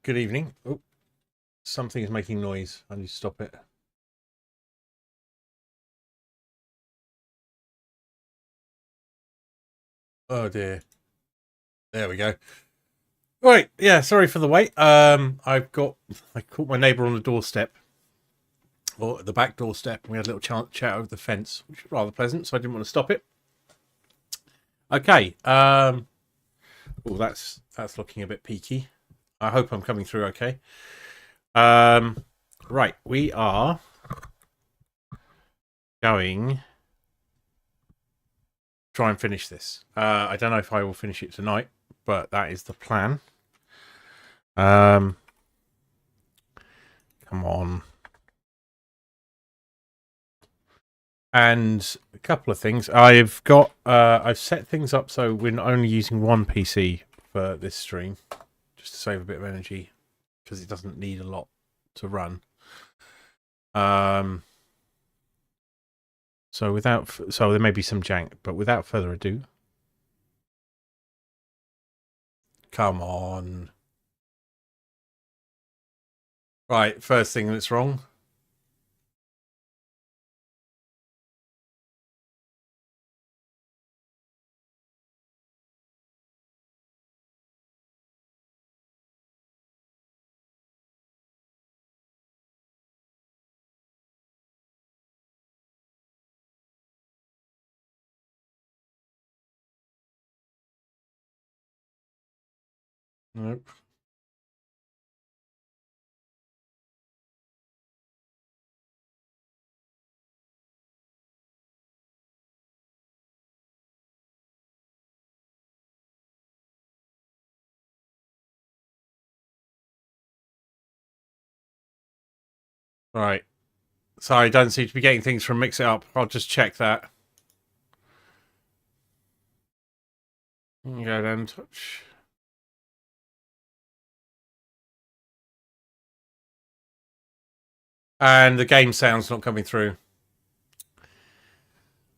Good evening. Oh, something is making noise. I need to stop it. Oh dear. There we go. Right, yeah, sorry for the wait. I caught my neighbour on the doorstep, or at the back doorstep, and we had a little chat over the fence, which was rather pleasant, so I didn't want to stop it. Okay. Oh, that's looking a bit peaky. I hope I'm coming through okay. Right, we are going try and finish this. I don't know if I will finish it tonight, but that is the plan. Come on. And a couple of things. I've set things up so we're only using one PC for this stream, just to save a bit of energy, because it doesn't need a lot to run. So there may be some jank, but without further ado, come on. Right, first thing that's wrong. Nope. Right. Sorry, I don't seem to be getting things from Mix It Up. I'll just check that. Go down touch. And the game sound's not coming through.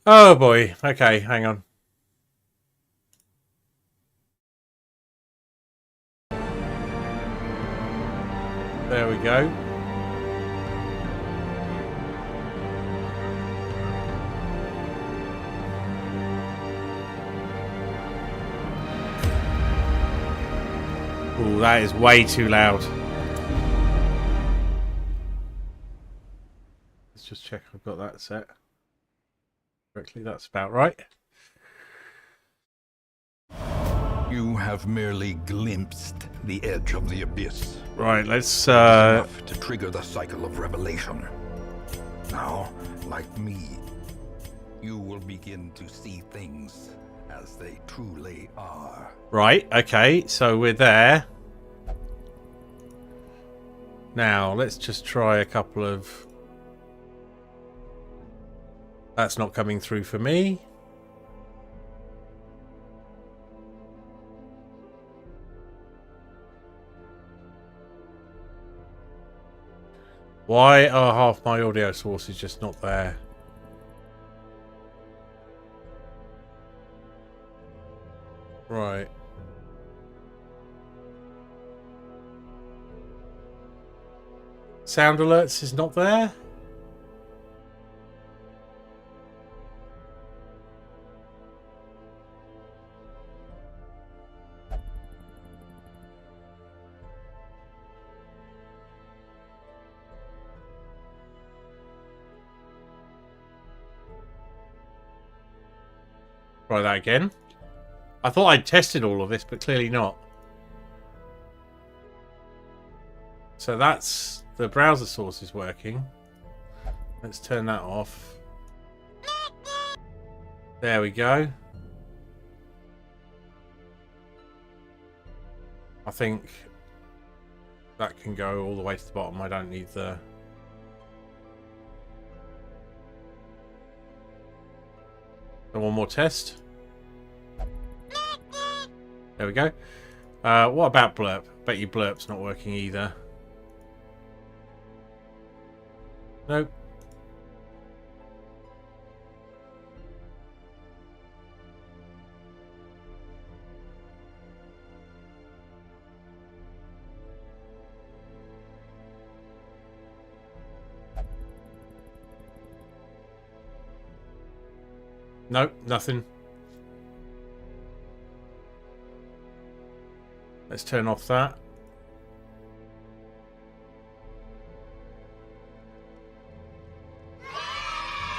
Oh boy. Okay, hang on. There we go. Oh, that is way too loud. Let's just check I've got that set correctly. That's about right. You have merely glimpsed the edge of the abyss. Right, let's enough to trigger the cycle of revelation. Now, like me, you will begin to see things as they truly are. Right, okay, so we're there. Now, let's just try a couple of... That's not coming through for me. Why are half my audio sources just not there? Right. Sound alerts is not there? Try that again. I thought I'd tested all of this, but clearly not. So that's the browser source is working. Let's turn that off. There we go. I think that can go all the way to the bottom. I don't need the... So one more test. There we go. What about blurp? Bet you blurp's not working either. Nope. Nope, nothing. Let's turn off that.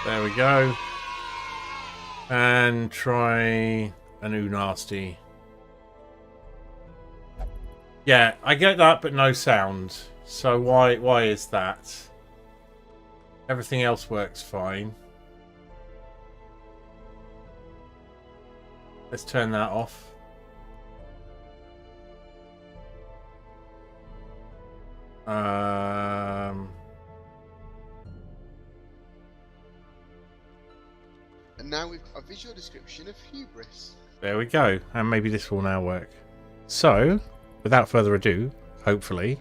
There we go. And try an ooh nasty. Yeah, I get that, but no sound. So why is that? Everything else works fine. Let's turn that off. And now we've got a visual description of hubris. There we go. And maybe this will now work. So, without further ado, hopefully...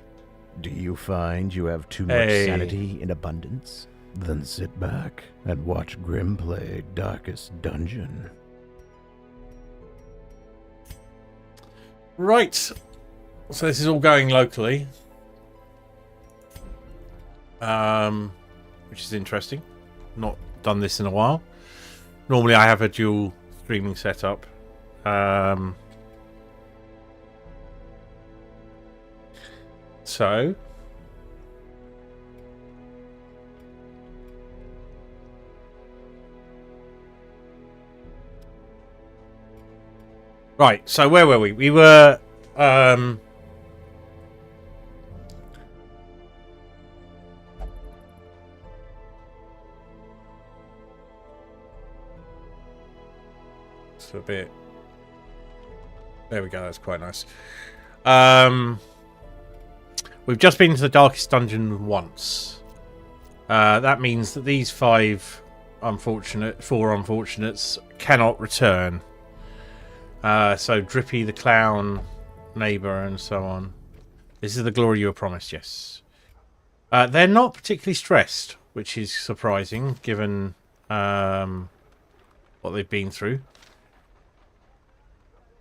Do you find you have too much sanity in abundance? Then sit back and watch Grim play Darkest Dungeon. Right. So this is all going locally. Which is interesting. Not done this in a while. Normally I have a dual streaming setup. So right, so where were we? We were it's a bit, there we go, that's quite nice. We've just been to the Darkest Dungeon once. That means that these four unfortunates cannot return. So Drippy, the clown, neighbour, and so on. This is the glory you were promised, yes. They're not particularly stressed, which is surprising, given what they've been through.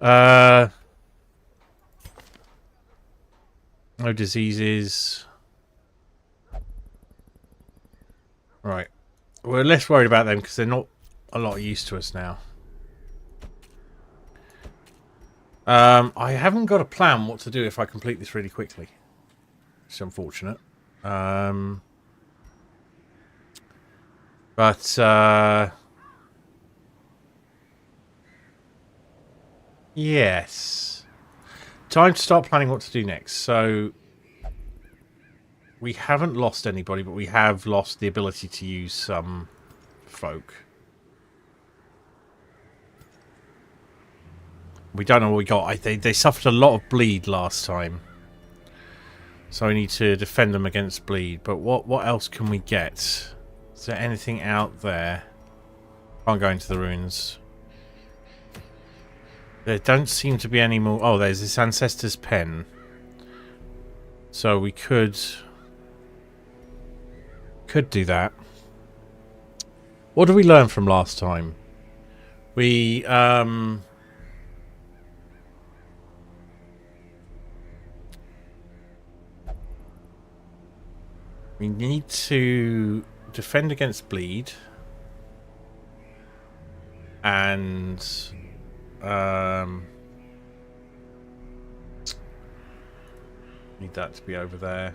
No diseases. Right. We're less worried about them because they're not a lot used to us now. I haven't got a plan what to do if I complete this really quickly. It's unfortunate. Yes. Time to start planning what to do next. So we haven't lost anybody, but we have lost the ability to use some folk. We don't know what we got. They suffered a lot of bleed last time. So we need to defend them against bleed. But what else can we get? Is there anything out there? Can't go into the ruins. There don't seem to be any more... Oh, there's this Ancestor's Pen. So we could do that. What did we learn from last time? We need to defend against bleed. And need that to be over there.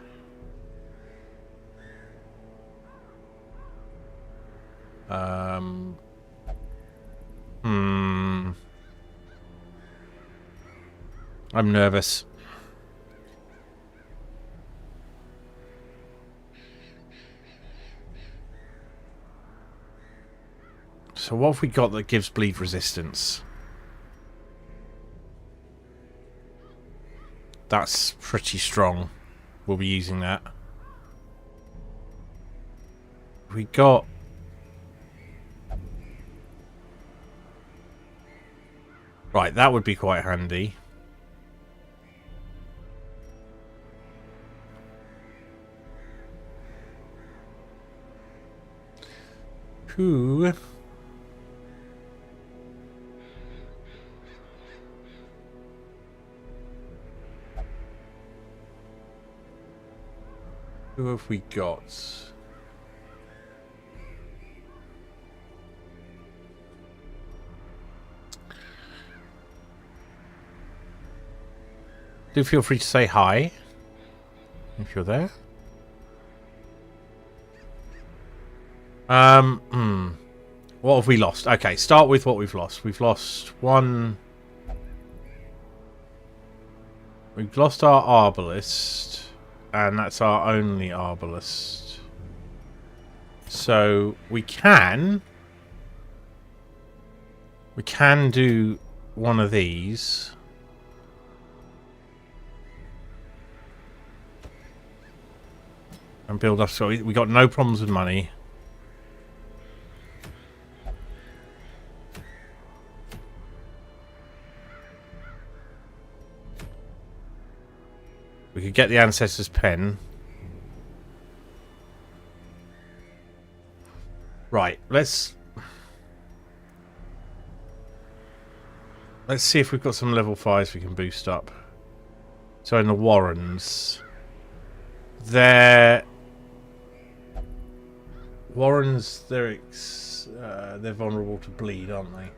I'm nervous. So what have we got that gives bleed resistance? That's pretty strong. We'll be using that. We got... Right, that would be quite handy. Who have we got? Do feel free to say hi if you're there. What have we lost? Okay, start with what we've lost. We've lost one. We've lost our arbalist, and that's our only arbalist. So we can do one of these. And build up. So we got no problems with money. We could get the Ancestor's Pen. Right, let's see if we've got some level 5s we can boost up. So in the Warrens. They're vulnerable to bleed, aren't they?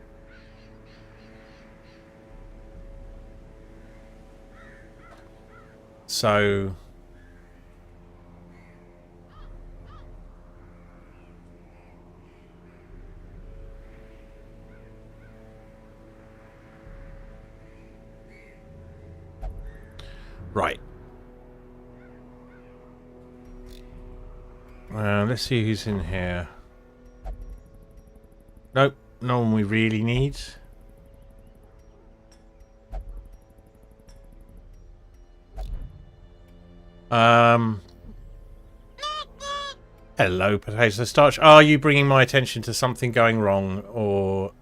So right. Let's see who's in here. Nope, no one we really need. Hello, potato starch. Are you bringing my attention to something going wrong, or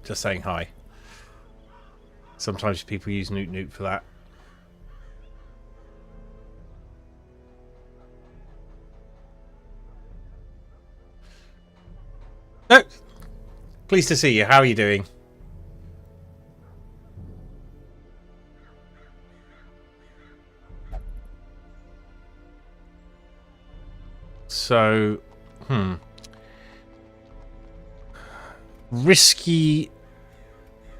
just saying hi? Sometimes people use Newt Newt for that. No, pleased to see you. How are you doing? So, risky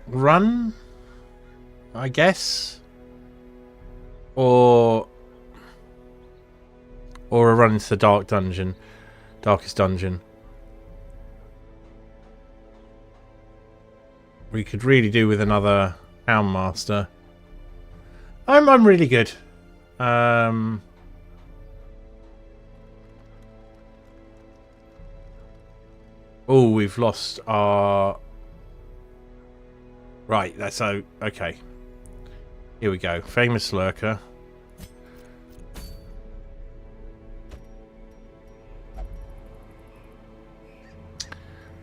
run, I guess, or a run into the darkest dungeon. We could really do with another Houndmaster. I'm really good. Oh, we've lost our... Right, that's okay. Here we go. Famous Lurker.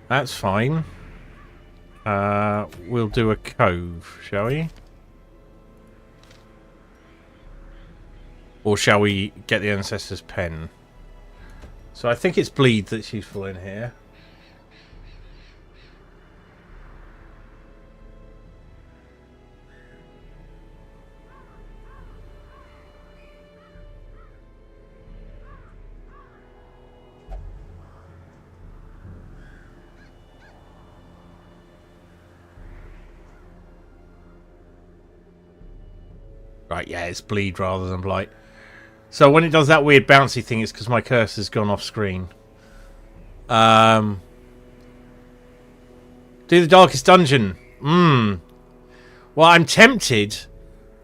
That's fine. We'll do a cove, shall we? Or shall we get the Ancestor's Pen? So I think it's bleed that's useful in here. Right, yeah, it's bleed rather than blight. So when it does that weird bouncy thing, it's because my cursor's gone off screen. Do the darkest dungeon. Well, I'm tempted,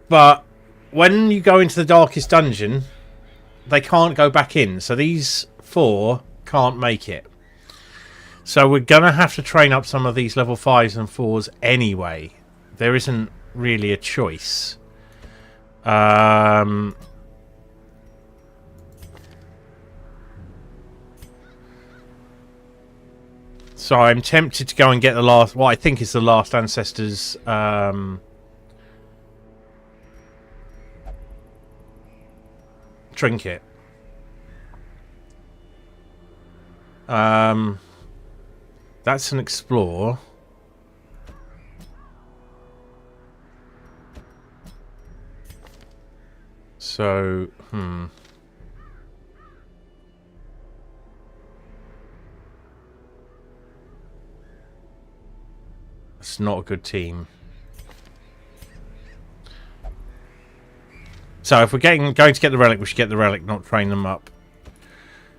but when you go into the darkest dungeon, they can't go back in. So these 4 can't make it. So we're going to have to train up some of these level 5s and 4s anyway. There isn't really a choice. So I'm tempted to go and get the last, what I think is the last Ancestors trinket. That's an explore. So, it's not a good team. So if we're going to get the relic, we should get the relic, not train them up.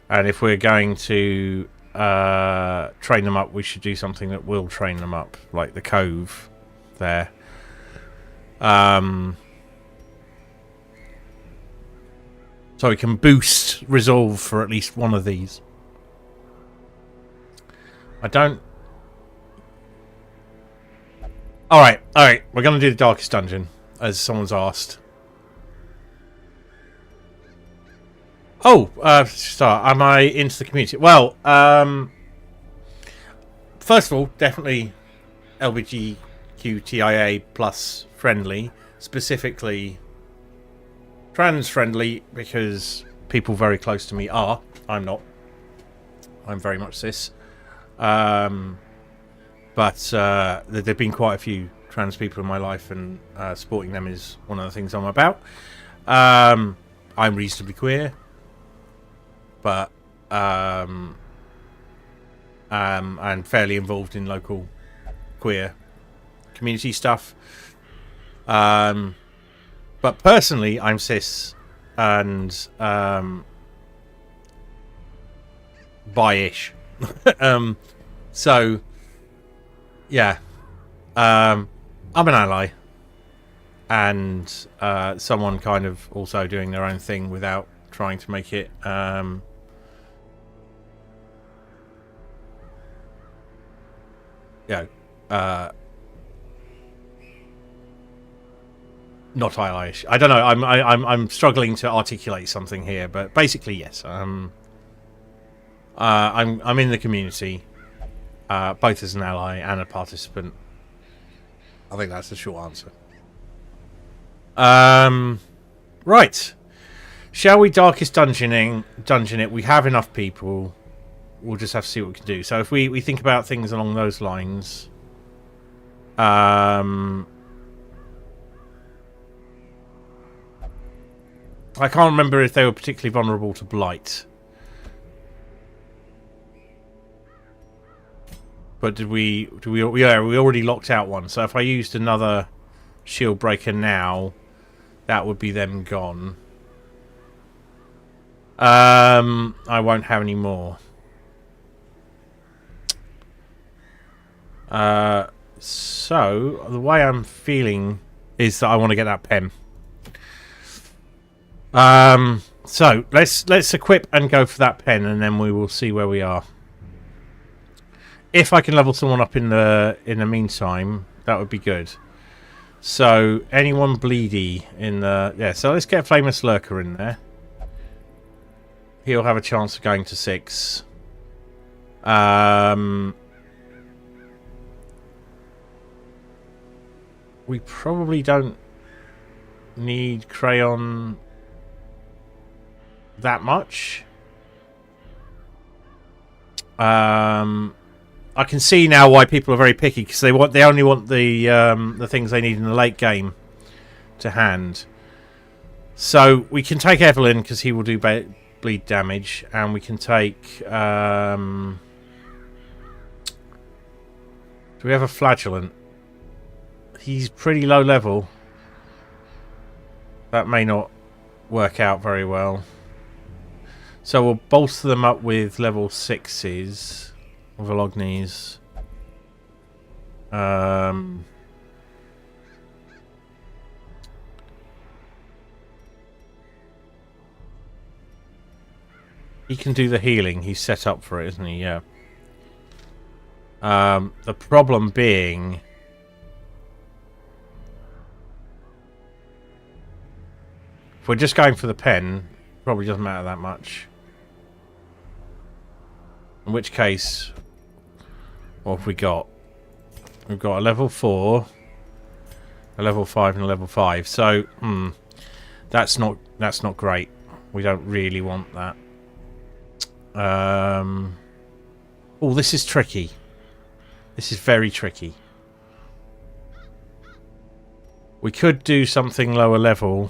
And if we're going to train them up, we should do something that will train them up, like the cove there. So we can boost resolve for at least one of these. I don't... Alright, we're going to do the Darkest Dungeon, as someone's asked. Oh, start. Am I into the community? Well, first of all, definitely LGBTQIA plus friendly, specifically trans friendly, because people very close to me are. I'm not. I'm very much cis. But there've been quite a few trans people in my life, and supporting them is one of the things I'm about. I'm reasonably queer, but and fairly involved in local queer community stuff. But personally, I'm cis and bi-ish. So yeah, I'm an ally, and someone kind of also doing their own thing without trying to make it not ally-ish. I don't know. I'm struggling to articulate something here, but basically, yes. I'm in the community, both as an ally and a participant. I think that's the short answer. Right. Shall we Darkest Dungeon it? We have enough people. We'll just have to see what we can do. So if we think about things along those lines, I can't remember if they were particularly vulnerable to blight. But we already locked out one. So if I used another shield breaker now, that would be them gone. I won't have any more. So the way I'm feeling is that I want to get that pen. So let's equip and go for that pen, and then we will see where we are. If I can level someone up in the meantime, that would be good. So anyone bleedy in the so let's get Famous Lurker in there. He'll have a chance of going to 6. We probably don't need Crayon that much. I can see now why people are very picky, because they only want the things they need in the late game to hand. So we can take Evelyn because he will do bleed damage, and we can take. Do we have a Flagellant? He's pretty low level. That may not work out very well. So we'll bolster them up with level 6s. Volognes. He can do the healing. He's set up for it, isn't he? Yeah. The problem being... If we're just going for the pen, probably doesn't matter that much. In which case, what have we got? We've got a level 4, a level 5, and a level 5. So, that's not great. We don't really want that. Oh, this is tricky. This is very tricky. We could do something lower level.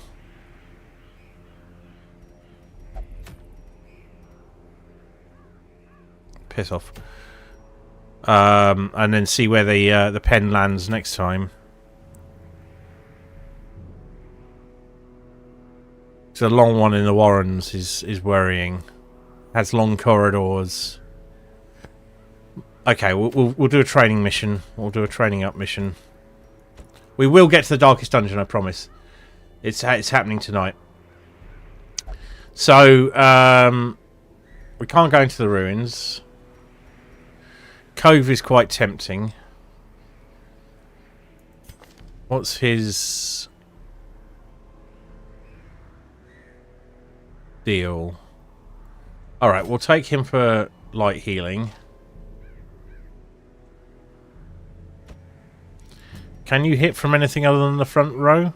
Piss off. And then see where the pen lands next time. It's a long one in the Warrens is worrying. Has long corridors. Okay, we'll do a training mission. We'll do a training up mission. We will get to the darkest dungeon, I promise. It's happening tonight. So we can't go into the ruins. Cove is quite tempting. What's his deal? Alright, we'll take him for light healing. Can you hit from anything other than the front row?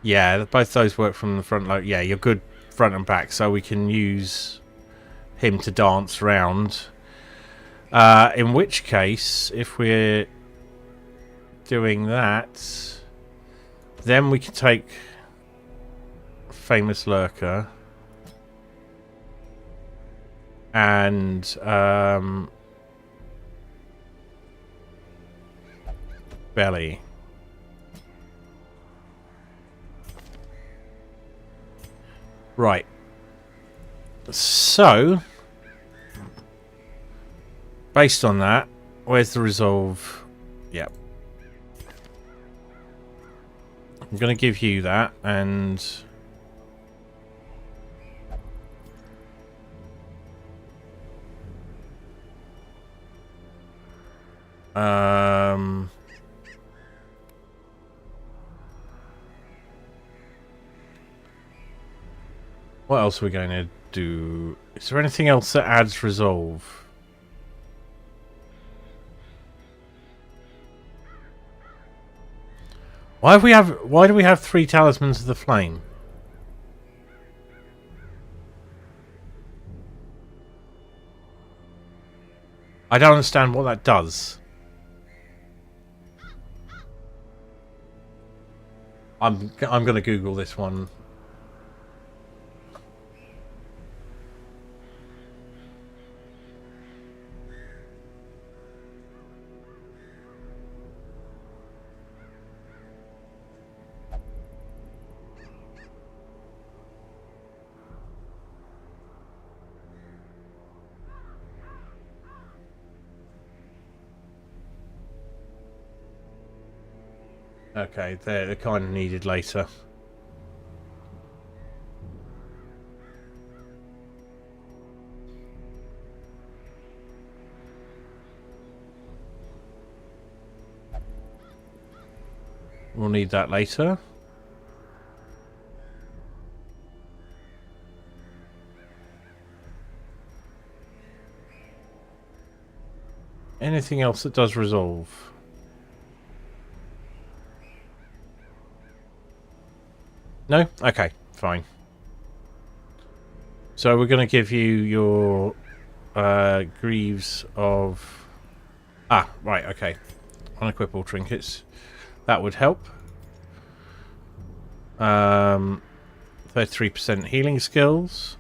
Yeah, both those work from the front row. Yeah, you're good front and back, so we can use him to dance round. In which case, if we're doing that, then we can take Famous Lurker and Belly. Right. So, based on that, where's the resolve? Yep. I'm going to give you that, and what else are we going to do? Is there anything else that adds resolve? Why do we have 3 talismans of the flame? I don't understand what that does. I'm going to Google this one. Okay, they're kind of needed later. We'll need that later. Anything else that does resolve? No? Okay, fine. So we're going to give you your Greaves of... Ah, right, okay. Unequip all trinkets. That would help. 33% healing skills.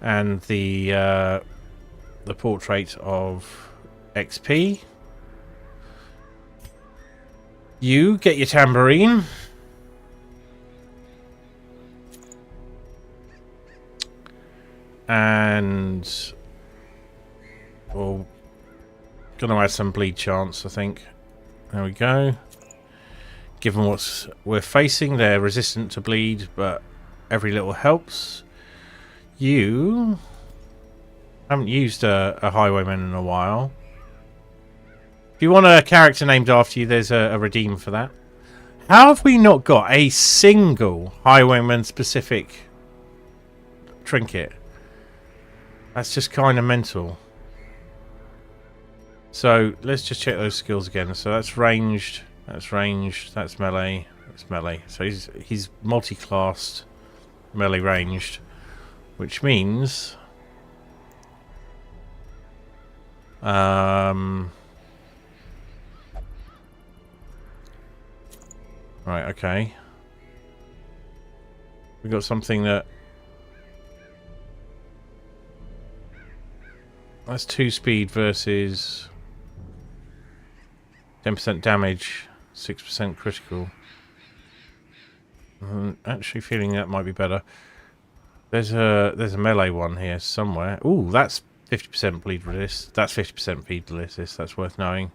And the portrait of XP. You get your tambourine. And we're going to add some bleed chance, I think. There we go. Given what we're facing, they're resistant to bleed, but every little helps. You haven't used a highwayman in a while. If you want a character named after you, there's a redeem for that. How have we not got a single Highwayman specific trinket? That's just kind of mental. So let's just check those skills again. So that's ranged, that's melee, that's melee. So he's multi-classed, melee ranged, which means right, okay. We got something that that's 2 speed versus 10% damage, 6% critical. I'm actually feeling that might be better. There's a melee one here somewhere. Ooh, that's 50% bleed resist. That's 50% bleed resist. That's worth knowing.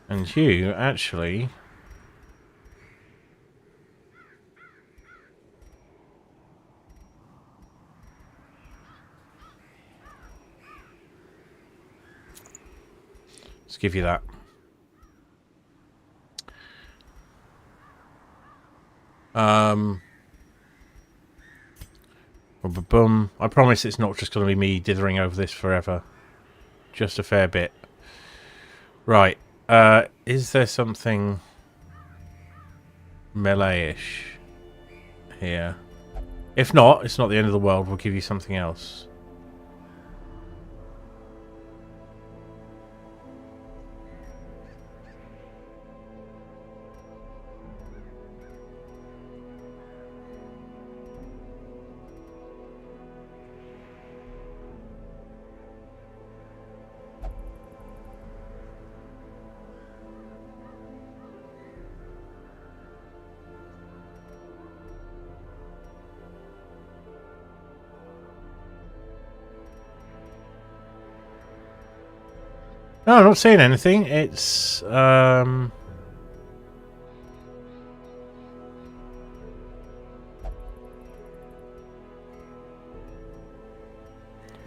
And you actually let's give you that. Boom. I promise it's not just going to be me dithering over this forever. Just a fair bit. Right. Is there something melee-ish here? If not, it's not the end of the world. We'll give you something else. No, I'm not seeing anything. It's well,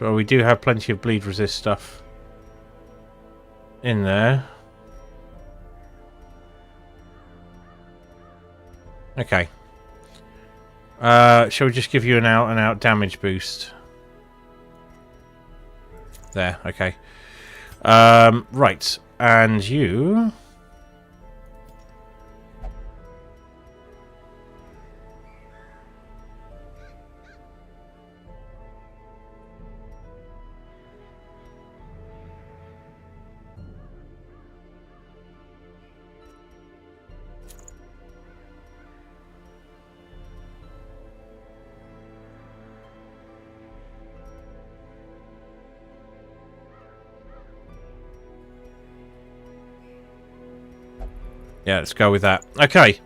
we do have plenty of bleed resist stuff in there. Okay. Shall we just give you an out-and-out damage boost? There, okay. Right, and you... yeah, let's go with that. Okay.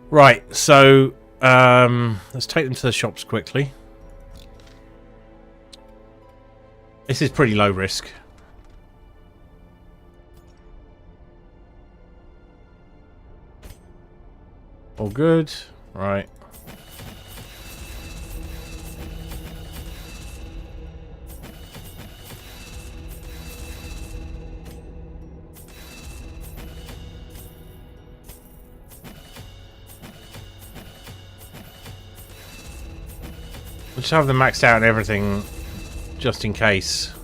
Right, so let's take them to the shops quickly. This is pretty low risk. All good. Right. We'll just have them maxed out and everything, just in case.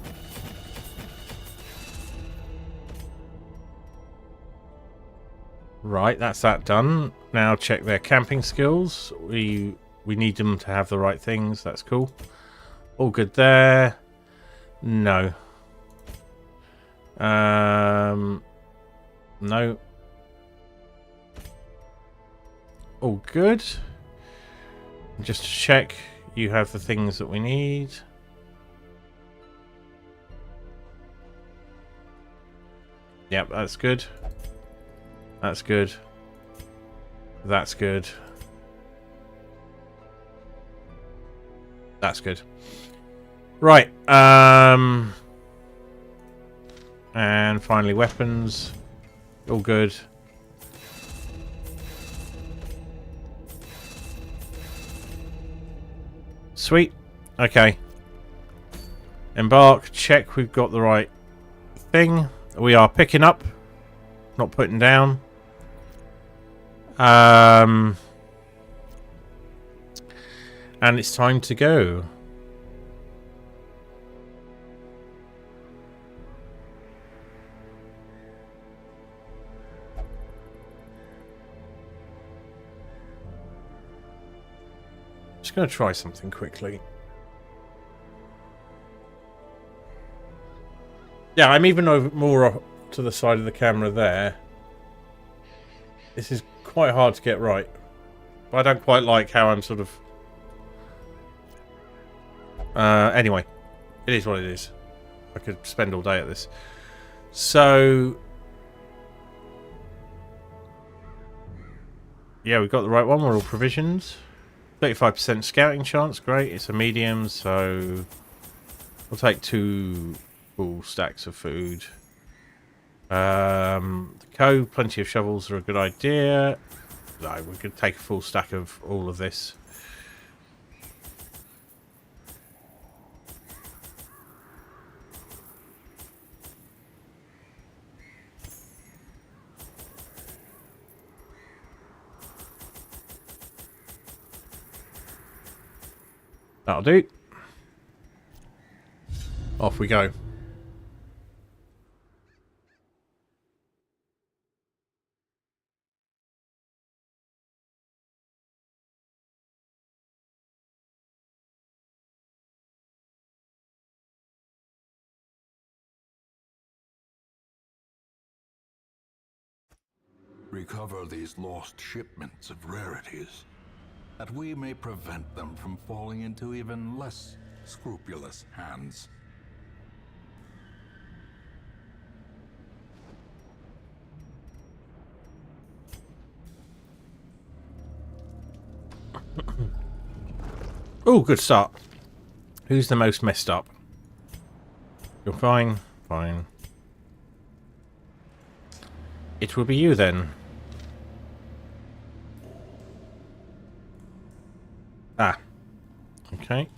Right, that's that done. Now check their camping skills. We need them to have the right things. That's cool. All good there. No. No. All good. Just to check. You have the things that we need. Yep, that's good. That's good. That's good. That's good. Right. And finally weapons. All good. Sweet. Okay. Embark. Check we've got the right thing. We are picking up not putting down. And it's time to go. Just going to try something quickly. Yeah, I'm even more up to the side of the camera there. This is quite hard to get right. But I don't quite like how I'm sort of... anyway, it is what it is. I could spend all day at this. So... yeah, we've got the right one. We're all provisions. 35% scouting chance. Great. It's a medium, so... we'll take 2 full stacks of food. Plenty of shovels are a good idea. No, we could take a full stack of all of this. That'll do. Off we go. Recover these lost shipments of rarities, that we may prevent them from falling into even less scrupulous hands. Oh, good start. Who's the most messed up? You're fine. Fine. It will be you then. Ah. Okay.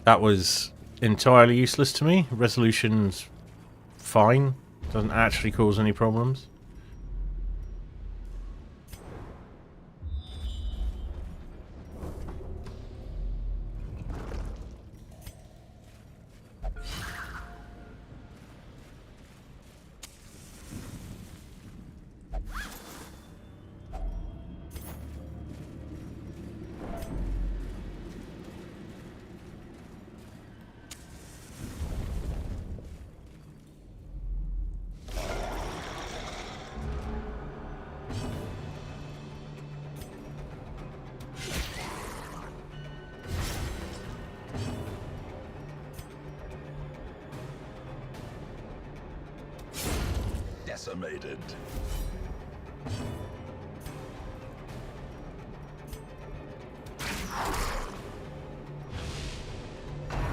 That was entirely useless to me. Resolution's fine. Doesn't actually cause any problems. Decimated.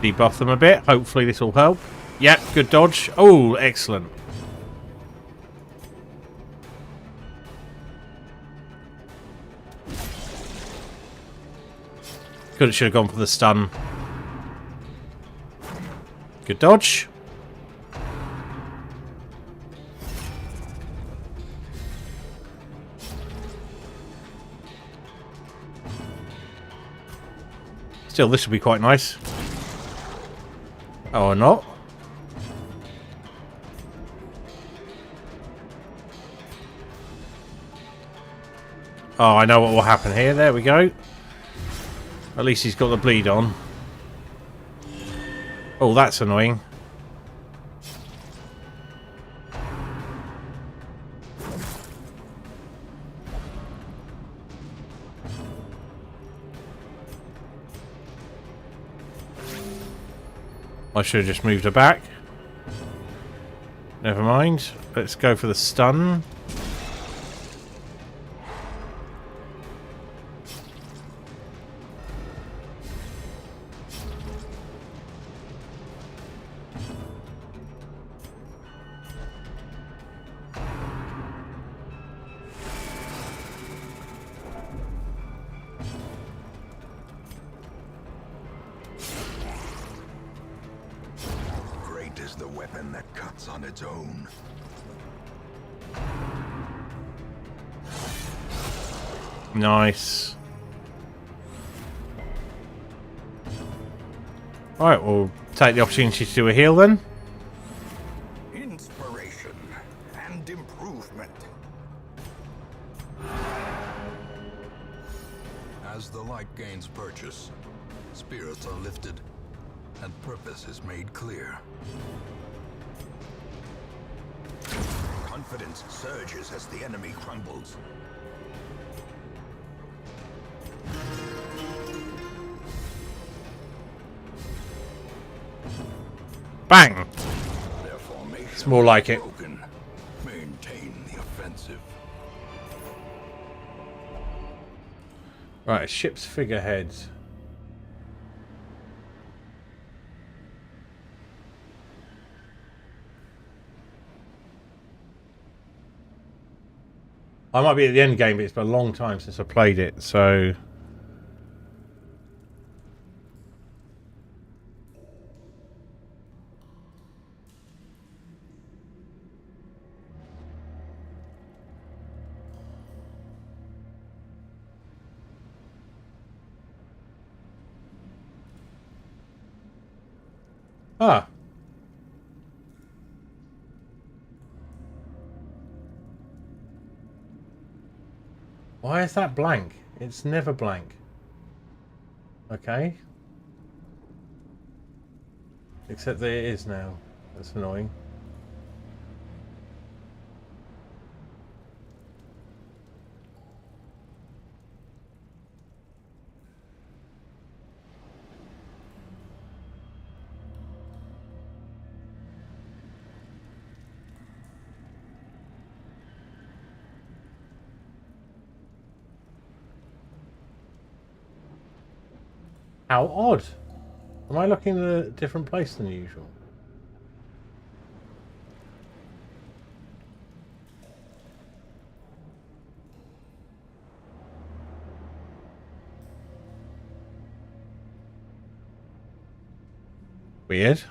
Debuff them a bit. Hopefully this will help. Yep, good dodge. Oh, excellent. Should have gone for the stun. Good dodge. Still, this would be quite nice. Oh, or not. Oh, I know what will happen here. There we go. At least he's got the bleed on. Oh, that's annoying. I should have just moved her back. Never mind. Let's go for the stun. weapon that cuts on its own. Nice. Alright, we'll take the opportunity to do a heal then. Inspiration and improvement. As the light gains purchase, spirits are lifted and purpose is made clear. Confidence surges as the enemy crumbles. Bang! Their formation It's more like it. broken. Maintain the offensive. Right, a ship's figurehead. I might be at the end game, but it's been a long time since I played it, so... Ah. Why is that blank? It's never blank. Okay. Except that it is now. That's annoying. How odd. Am I looking in a different place than usual? Weird.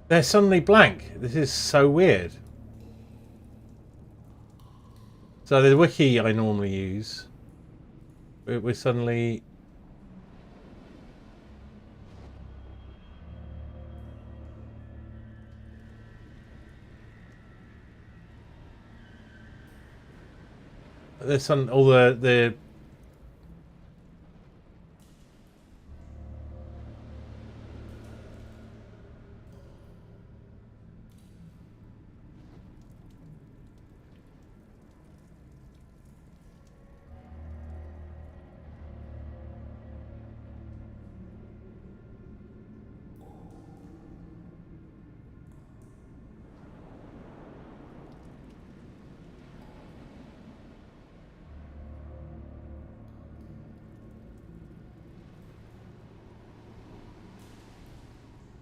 They're suddenly blank. This is so weird. So the wiki I normally use, we're suddenly... There's some, all the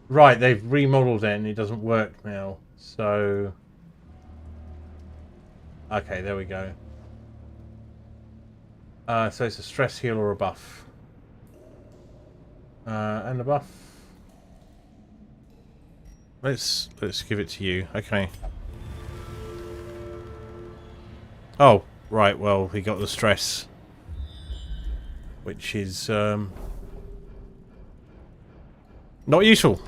right, they've remodeled it and it doesn't work now. So okay, there we go. So it's a stress heal or a buff. And a buff. Let's give it to you. Okay. Oh, right, well, he got the stress. Which is not useful.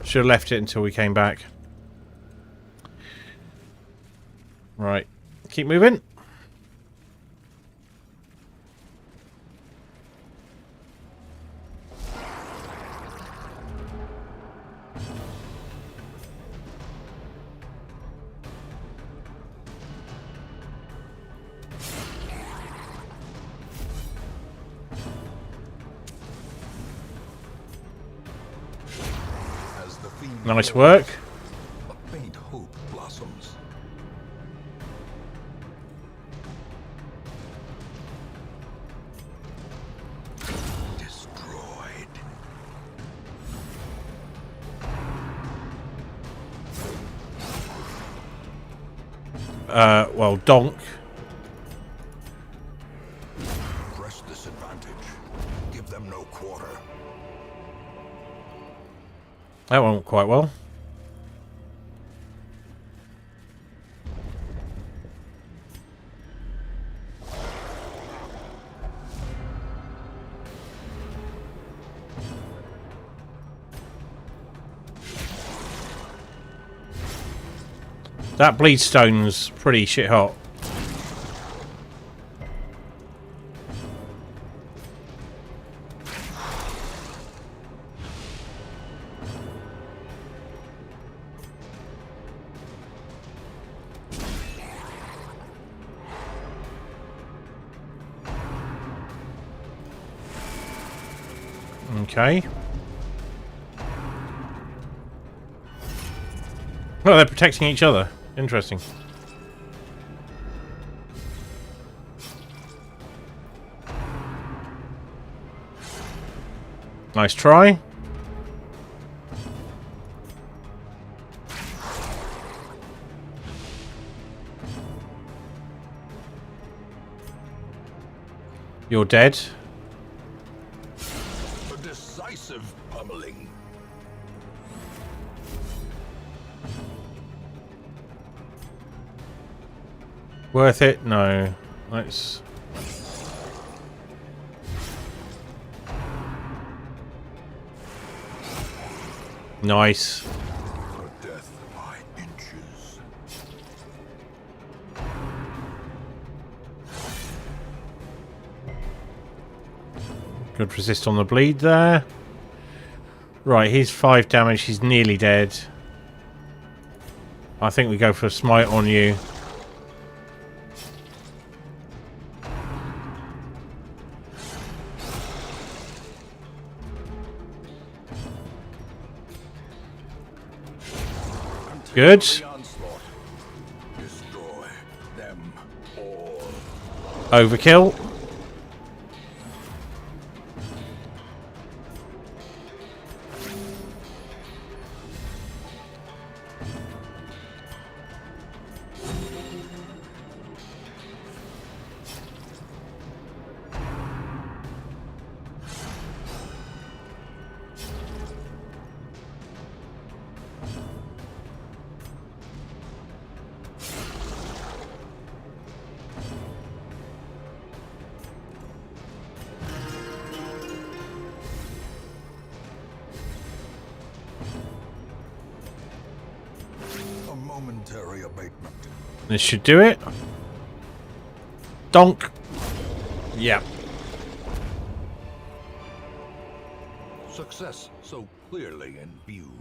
Should have left it until we came back. Right. Keep moving. As the theme Nice work. a faint hope blossoms. Destroy. well, Donk. Press this advantage. Give them no quarter. That went quite well. That bleedstone's pretty shit hot. Okay. Well, they're protecting each other. Interesting. Nice try. You're dead. A decisive pummeling. Worth it? No. Let's... Nice. A death by inches. Good resist on the bleed there. Right, he's 5 damage. He's nearly dead. I think we go for a smite on you. Good. The onslaught. Destroy them all. Overkill. A momentary abatement. This should do it. Donk. Yeah. Success so clearly in view.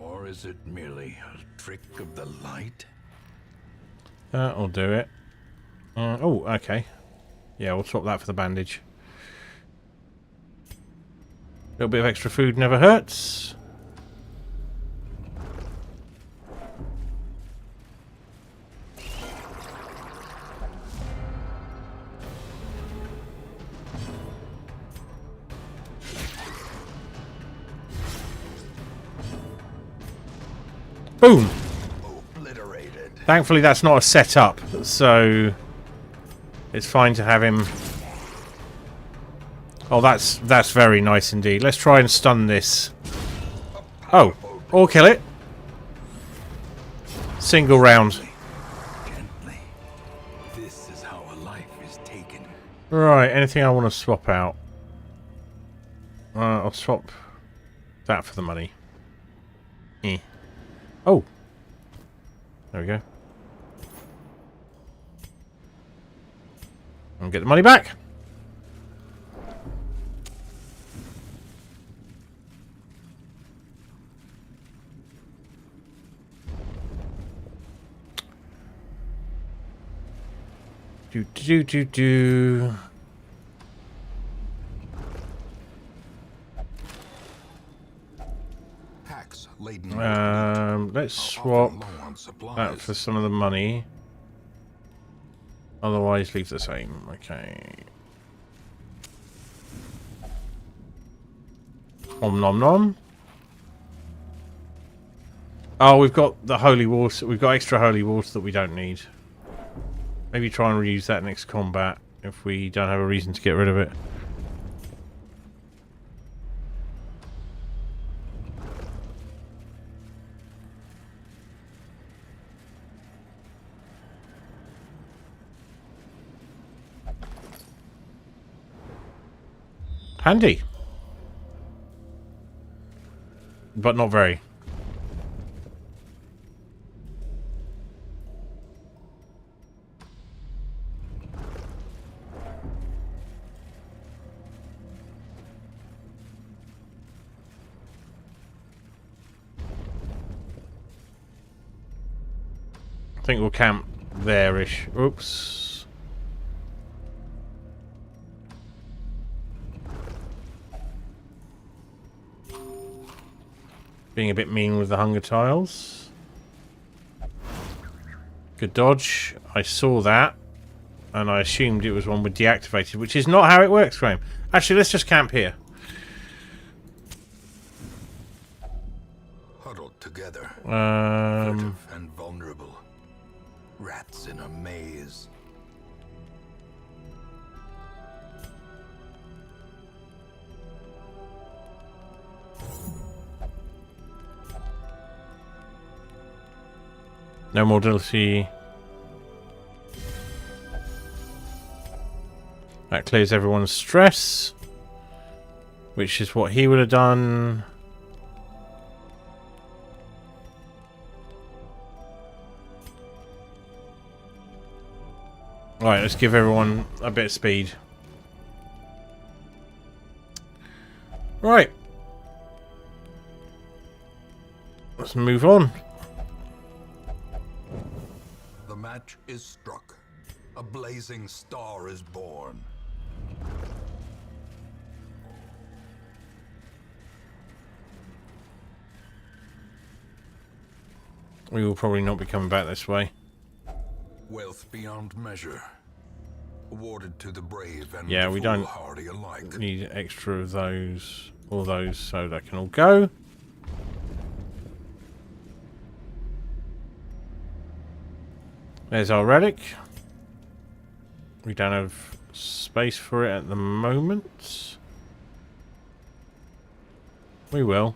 Or is it merely a trick of the light? That'll do it. Oh, okay. Yeah, we'll swap that for the bandage. A little bit of extra food never hurts. Boom! Obliterated. Thankfully that's not a setup, so it's fine to have him. Oh, that's very nice indeed. Let's try and stun this. Oh, or kill it. Single round. Gently. This is how a life is taken. Right, anything I want to swap out? I'll swap that for the money. Eh. Oh. There we go. And get the money back. Do. Packs laden Let's often swap low on that supplies. for some of the money. Otherwise, leave the same. Okay. Om nom nom. Oh, we've got the holy water. We've got extra holy water that we don't need. Maybe try and reuse that next combat if we don't have a reason to get rid of it. Handy. But not very. I think we'll camp there-ish. Oops. Being a bit mean with the hunger tiles. Good dodge. I saw that. And I assumed it was one with deactivated, which is not how it works, Graham. Actually, let's just camp here. Huddled together. Um... Furtive and vulnerable. Rats in a maze. No more mobility. That clears everyone's stress, which is what he would have done. Right, let's give everyone a bit of speed. Right. Let's move on. The match is struck. A blazing star is born. We will probably not be coming back this way. Wealth beyond measure. Awarded to the brave and Yeah, the we don't foolhardy alike. need extra of those, all those, so they can all go. There's our relic. We don't have space for it at the moment. We will.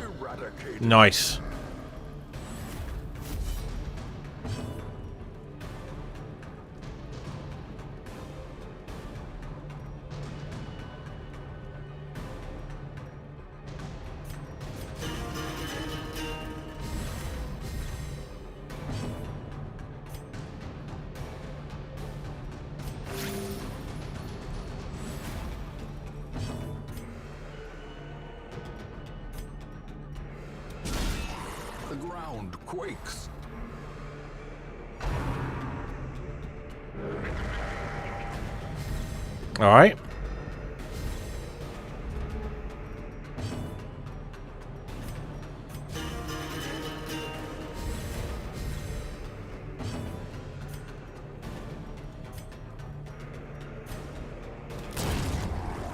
Eradicated. Nice. The ground quakes. All right.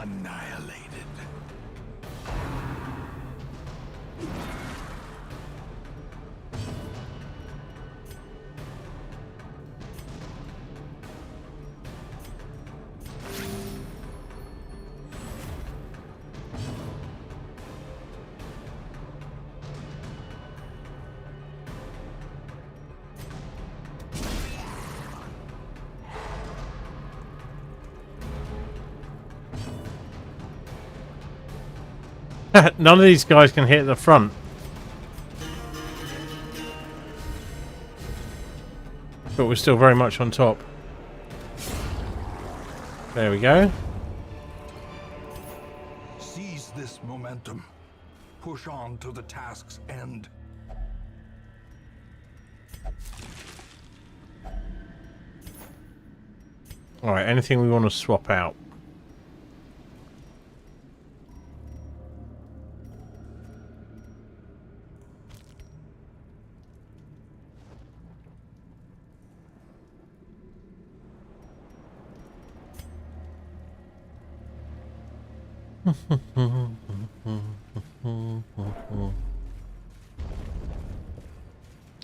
Annihilated. None of these guys can hit the front. But we're still very much on top. There we go. Seize this momentum. Push on to the task's end. Alright, anything we want to swap out?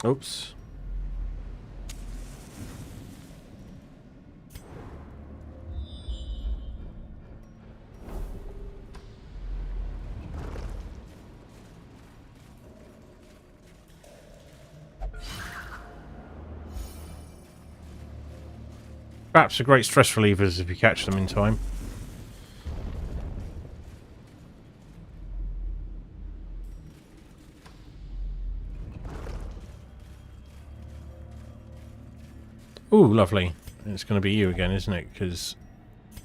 Oops. Perhaps are great stress relievers if you catch them in time. Ooh, lovely. It's going to be you again, isn't it? Because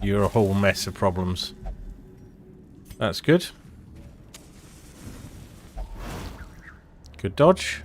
you're a whole mess of problems. That's good. Good dodge.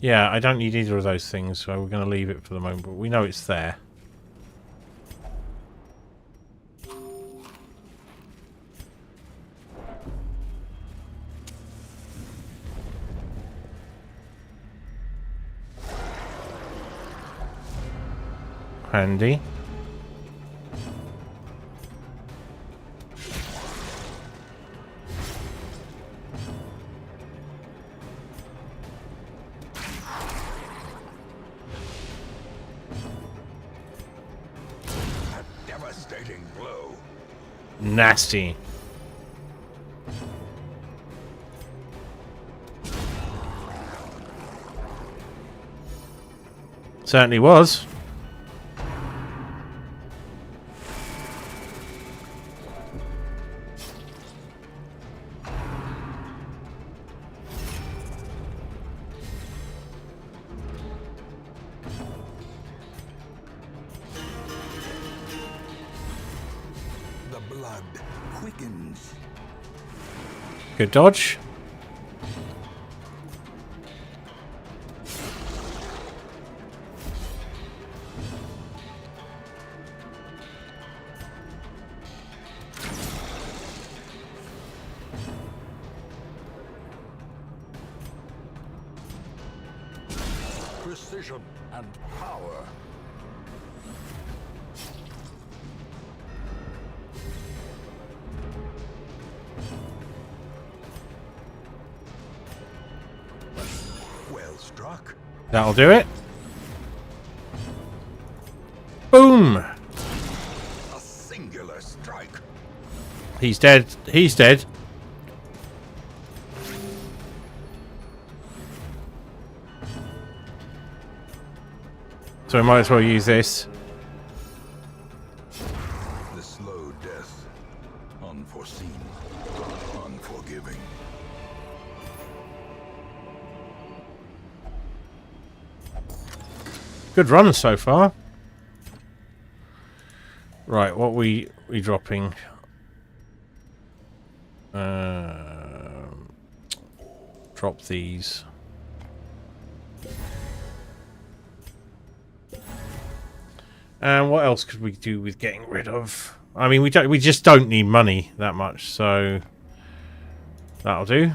Yeah, I don't need either of those things, so we're going to leave it for the moment, but we know it's there. Handy. Devastating blow. Nasty. Certainly was. The blood quickens. Good dodge. Precision and power. Well struck. That'll do it. Boom! A singular strike. He's dead. He's dead. So we might as well use this. The slow death. Unforeseen. Unforgiving. Good run so far. Right, what we dropping? Drop these. And what else could we do with getting rid of? I mean, we just don't need money that much, so that'll do.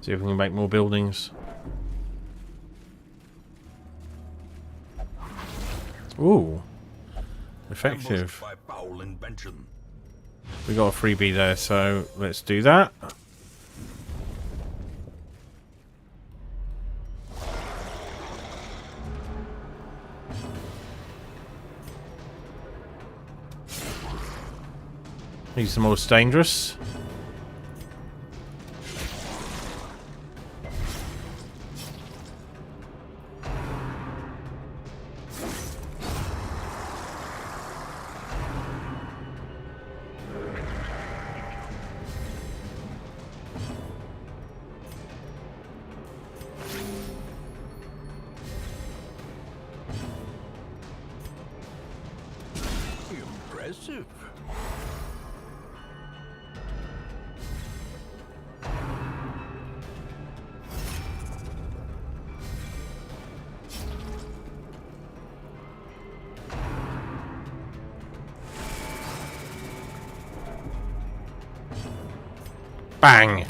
See if we can make more buildings. Ooh. Effective. By foul invention. We got a freebie there, so let's do that. He's the most dangerous. Bang.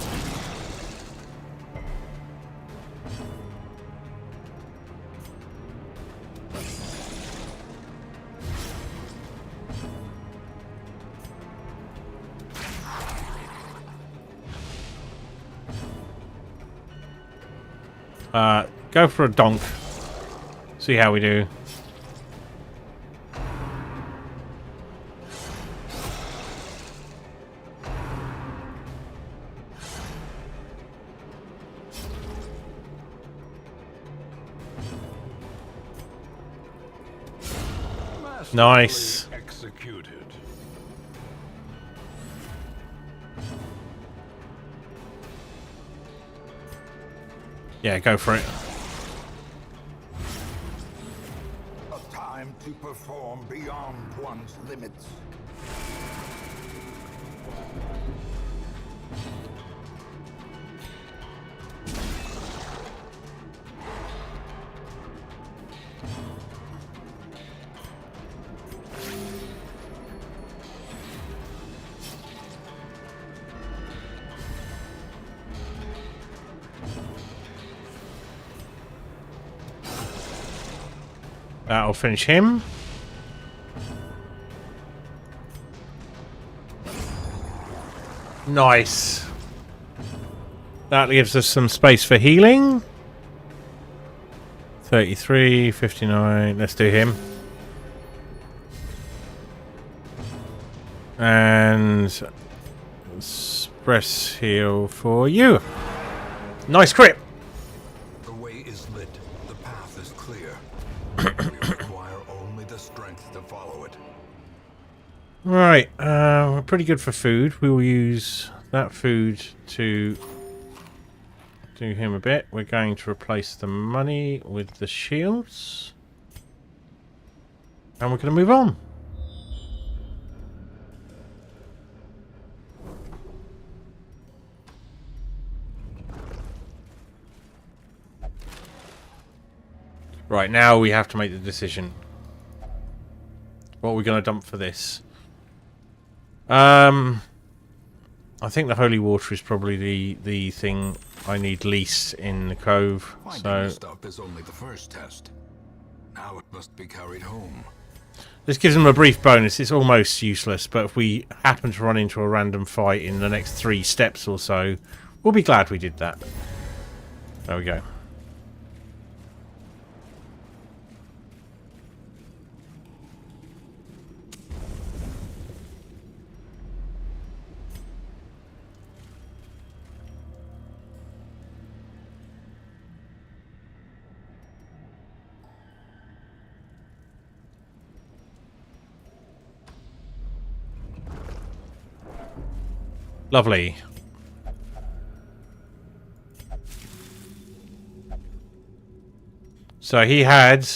Go for a donk. See how we do. Nice. Executed. Yeah, go for it. A time to perform beyond one's limits. That'll finish him. Nice. That gives us some space for healing. 33, 59. Let's do him. And express heal for you. Nice crit. The way is lit. The path is clear. We require only the strength to follow it. Right, we're pretty good for food. We will use that food to do him a bit. We're going to replace the money with the shields. And we're going to move on. Right, now we have to make the decision. What are we going to dump for this? I think the holy water is probably the thing I need least in the cove. Finding So the stuff is only the first test. Now it must be carried home. this gives them a brief bonus. It's almost useless, but if we happen to run into a random fight in the next 3 steps or so, we'll be glad we did that. There we go. Lovely. So he had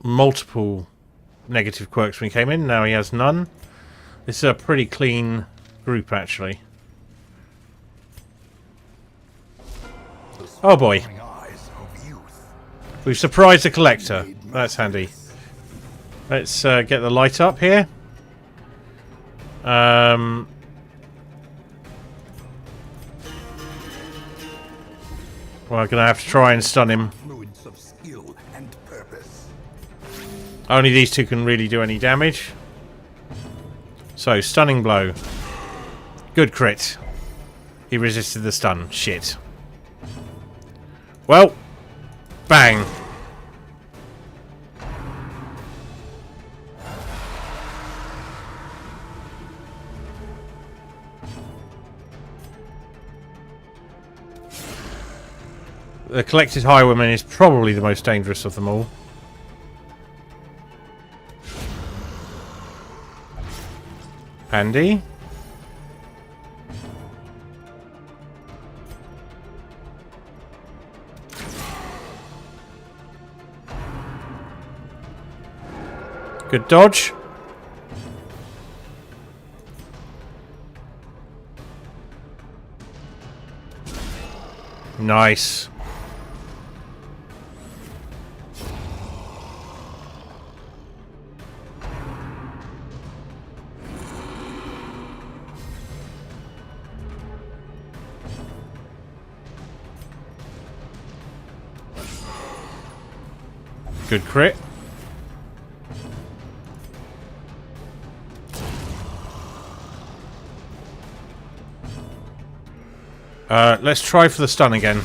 multiple negative quirks when he came in. Now he has none. This is a pretty clean group, actually. Oh boy. Eyes of youth. We've surprised the collector. That's handy. Let's get the light up here. We're going to have to try and stun him. Fluids of skill and purpose. Only these two can really do any damage. So, stunning blow. Good crit. He resisted the stun. Shit. Well, bang. The collected highwayman is probably the most dangerous of them all. Handy. Good dodge. Nice. Good crit. Let's try for the stun again.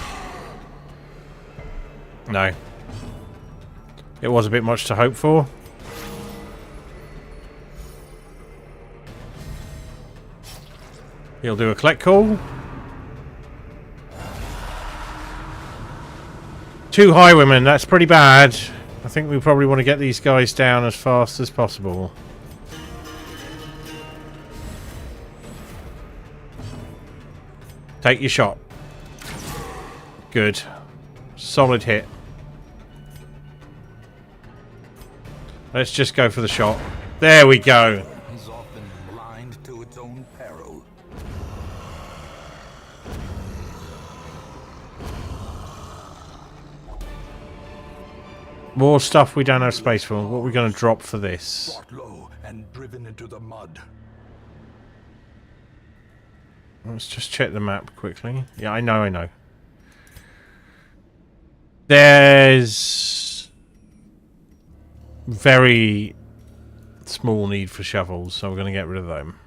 No. It was a bit much to hope for. He'll do a collect call. 2 highwaymen, that's pretty bad. I think we probably want to get these guys down as fast as possible. Take your shot. Good. Solid hit. Let's just go for the shot. There we go. Is often blind to its own peril. More stuff we don't have space for. What are we going to drop for this? Brought low and driven into the mud. Let's just check the map quickly. Yeah, I know. There's very small need for shovels, so we're going to get rid of them.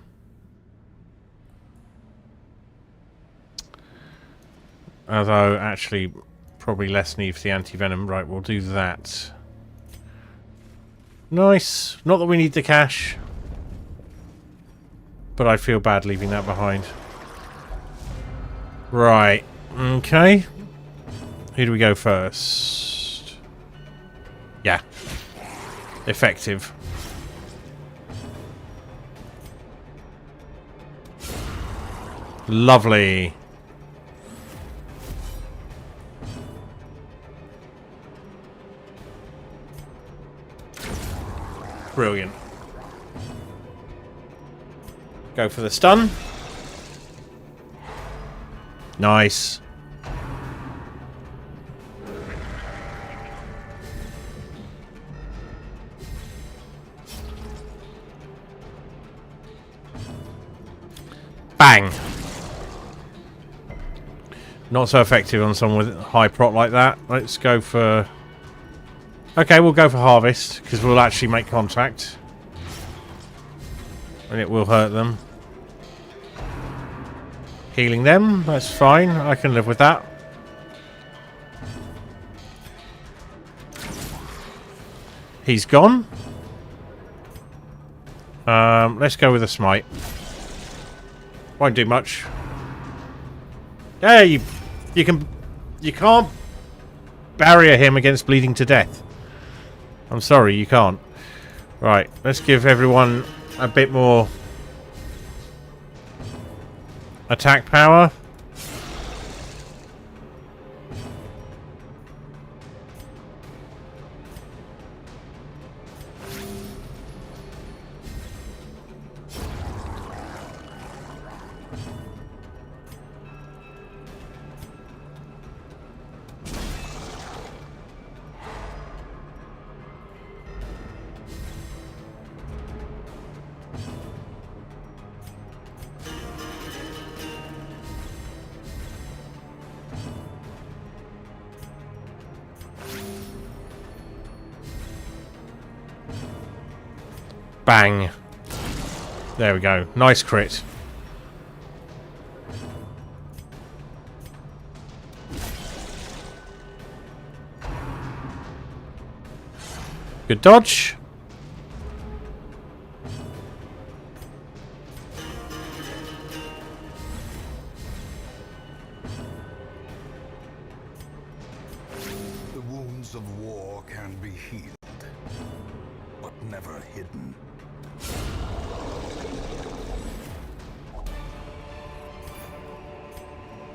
Although, actually, probably less need for the anti-venom. Right, we'll do that. Nice. Not that we need the cash, but I feel bad leaving that behind. Right. Okay. Who do we go first? Yeah. Effective. Lovely. Brilliant. Go for the stun. Nice. Bang. Not so effective on someone with high prot like that. Let's go for... Okay, we'll go for harvest, because we'll actually make contact. And it will hurt them. Healing them, that's fine. I can live with that. He's gone. Let's go with a smite. Won't do much. Yeah, you can't barrier him against bleeding to death. I'm sorry, you can't. Right, let's give everyone a bit more attack power. Bang. There we go. Nice crit. Good dodge. The wounds of war can be healed, but never hidden.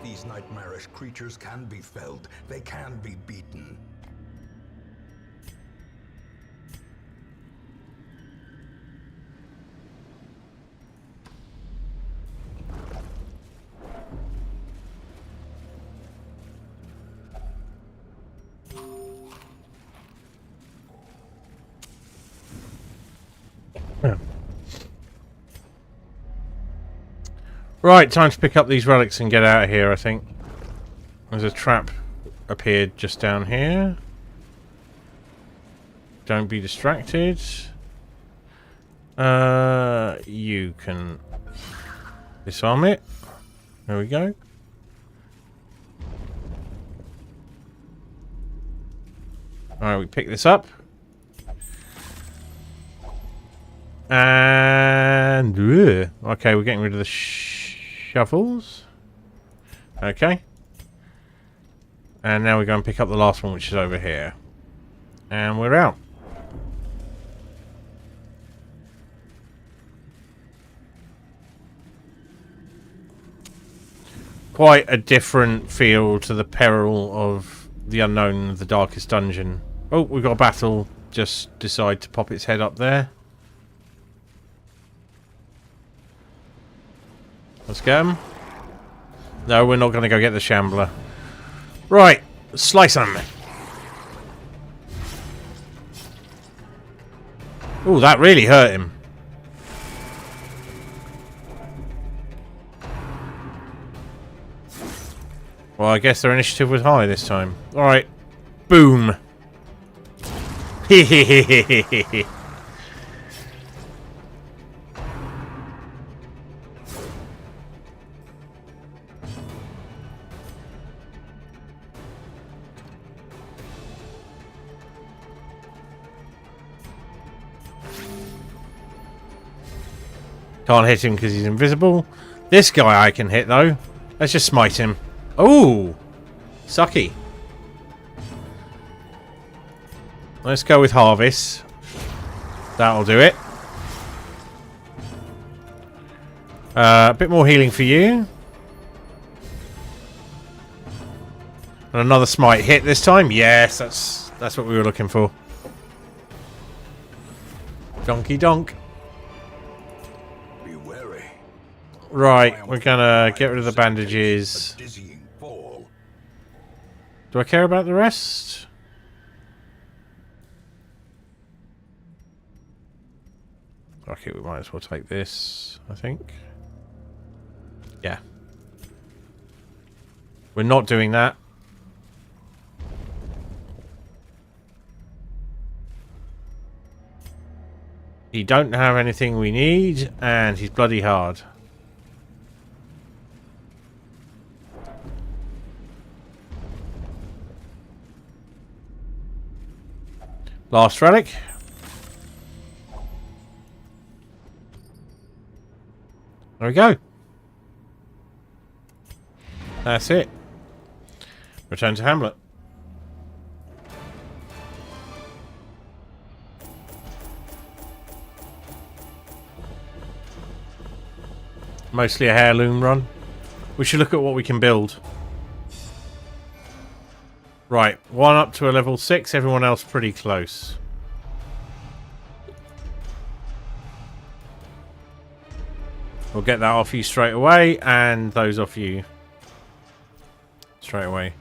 These nightmarish creatures can be felled. They can be beaten. Right, time to pick up these relics and get out of here, I think. There's a trap appeared just down here. don't be distracted. You can disarm it. There we go. Alright, we pick this up. And... okay, we're getting rid of the shovels. Okay. And now we go and pick up the last one, which is over here. And we're out. Quite a different feel to the peril of the unknown, the darkest dungeon. Oh, we've got a battle. Just decide to pop its head up there. Let's get him. No, we're not going to go get the Shambler. Right, slice him. Oh, that really hurt him. Well, I guess their initiative was high this time. Alright. Boom. Hehehehehe. Can't hit him because he's invisible. This guy I can hit, though. Let's just smite him. Oh! Sucky. Let's go with Harvest. That'll do it. A bit more healing for you. And another smite hit this time. Yes, that's what we were looking for. Donkey donk. Be wary. Right, we're gonna get rid of the bandages. A dizzying fall. Do I care about the rest? Okay, we might as well take this, I think. Yeah. We're not doing that. He don't have anything we need, and he's bloody hard. Last relic. There we go. That's it. Return to Hamlet. Mostly a heirloom run. We should look at what we can build. Right, one up to a level 6, everyone else pretty close. We'll get that off you straight away, and those off you straight away.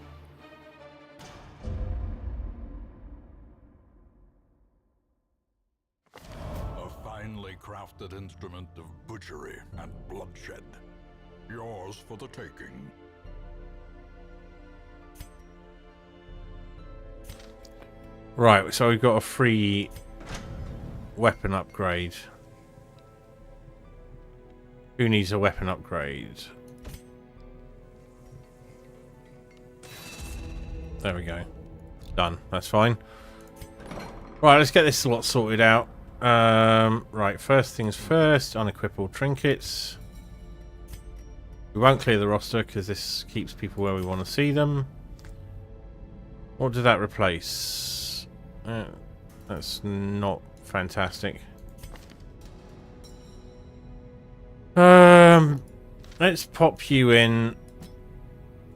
A finely crafted instrument of butchery and bloodshed. Yours for the taking. Right, so we've got a free weapon upgrade. Who needs a weapon upgrade? There we go. Done. That's fine. Right, let's get this lot sorted out. Right, first things first, unequip all trinkets. We won't clear the roster because this keeps people where we want to see them. What did that replace? That's not fantastic. Let's pop you in.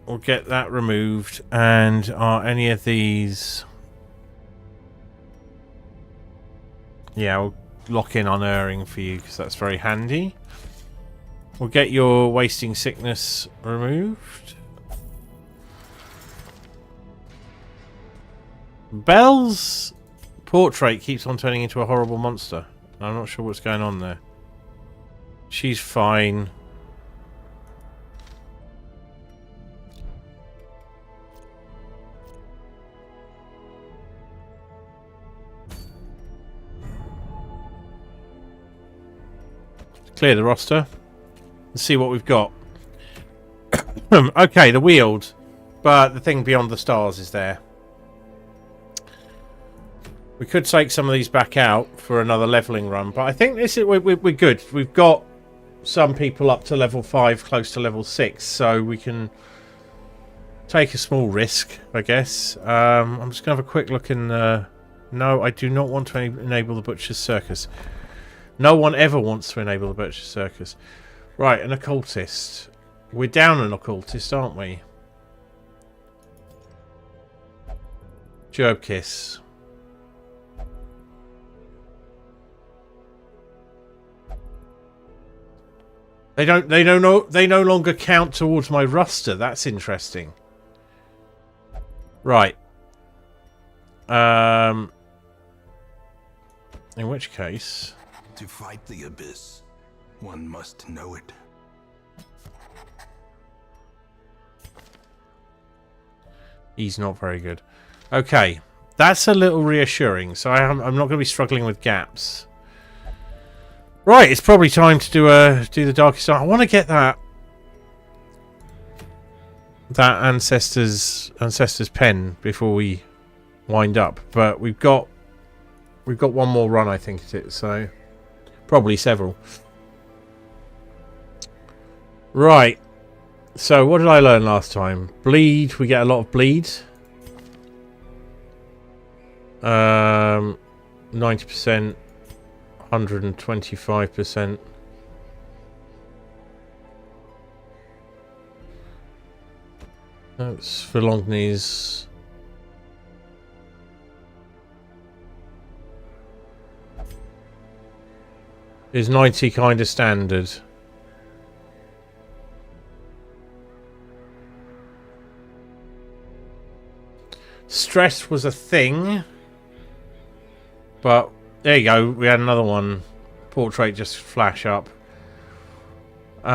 We'll get that removed. And are any of these... Yeah, we'll lock in unerring for you because that's very handy. We'll get your wasting sickness removed. Belle's portrait keeps on turning into a horrible monster. I'm not sure what's going on there. She's fine. clear the roster and see what we've got. Okay, the Weald, but the thing beyond the stars is there. We could take some of these back out for another leveling run, but I think this is we're good. We've got some people up to level 5, close to level 6, so we can take a small risk, I guess. I'm just going to have a quick look in... no, I do not want to enable the Butcher's Circus. No one ever wants to enable the Butcher's Circus. Right, an occultist. We're down an occultist, aren't we? Gerb Kiss. They no longer count towards my roster. That's interesting. Right. In which case, To fight the abyss, one must know it. he's not very good. Okay, that's a little reassuring. So I'm not going to be struggling with gaps. Right, it's probably time to do the Darkest Art. I want to get that ancestor's pen before we wind up, but we've got one more run, I think it is, so probably several. Right. So what did I learn last time? Bleed. We get a lot of bleed. 90%. 125%. That's Philognes. Is 90 kind of standard? Stress was a thing, but there you go. We had another one. Portrait just flash up. So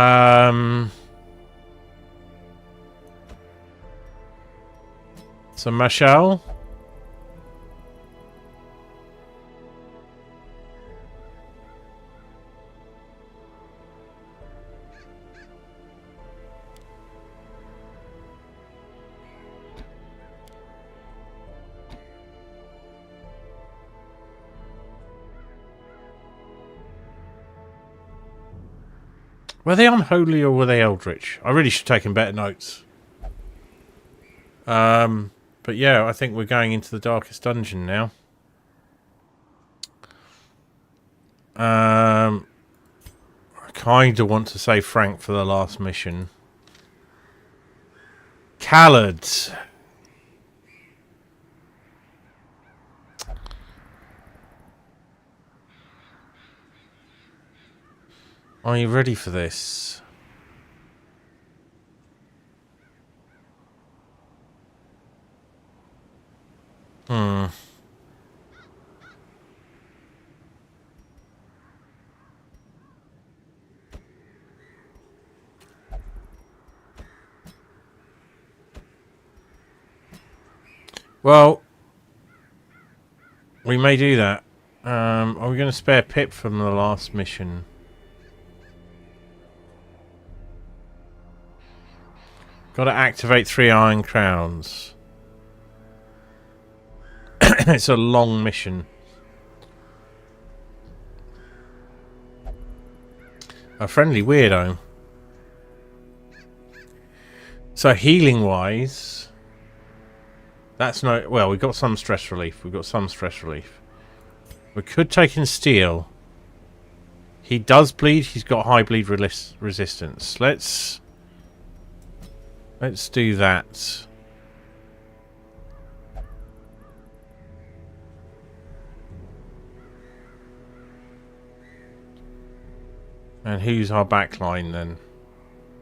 Mashal. Were they unholy or were they eldritch? I really should have taken better notes. But yeah, I think we're going into the darkest dungeon now. I kind of want to say Frank for the last mission. Khaled. Are you ready for this? Well, we may do that. Are we going to spare Pip from the last mission? Got to activate 3 Iron Crowns. It's a long mission. A friendly weirdo. So healing wise, that's no... Well, we've got some stress relief. We could take in steel. He does bleed. He's got high bleed resistance. Let's do that. And who's our backline then?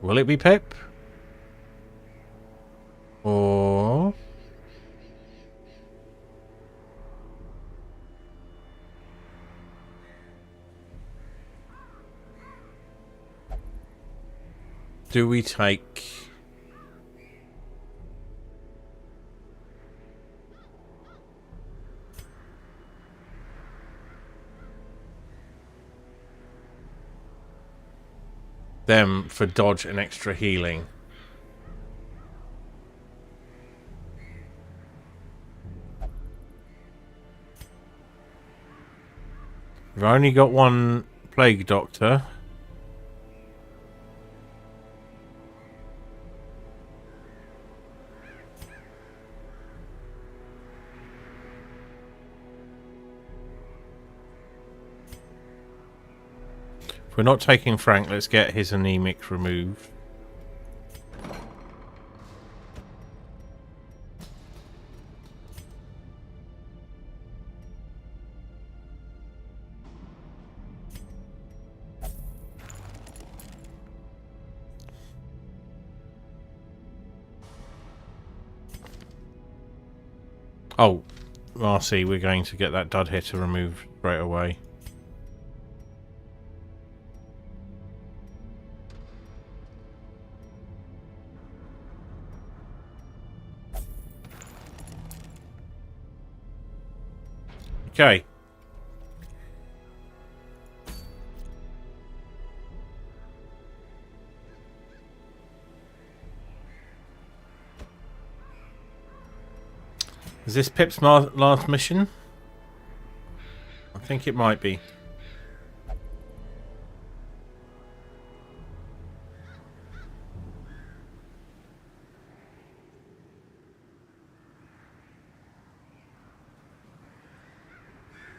Will it be Pip? Or... do we take... them for dodge and extra healing. We've only got one plague doctor. If we're not taking Frank, let's get his anemic removed. Oh, Marcy, we're going to get that dud hitter removed straight away. Okay. Is this Pip's last mission? I think it might be.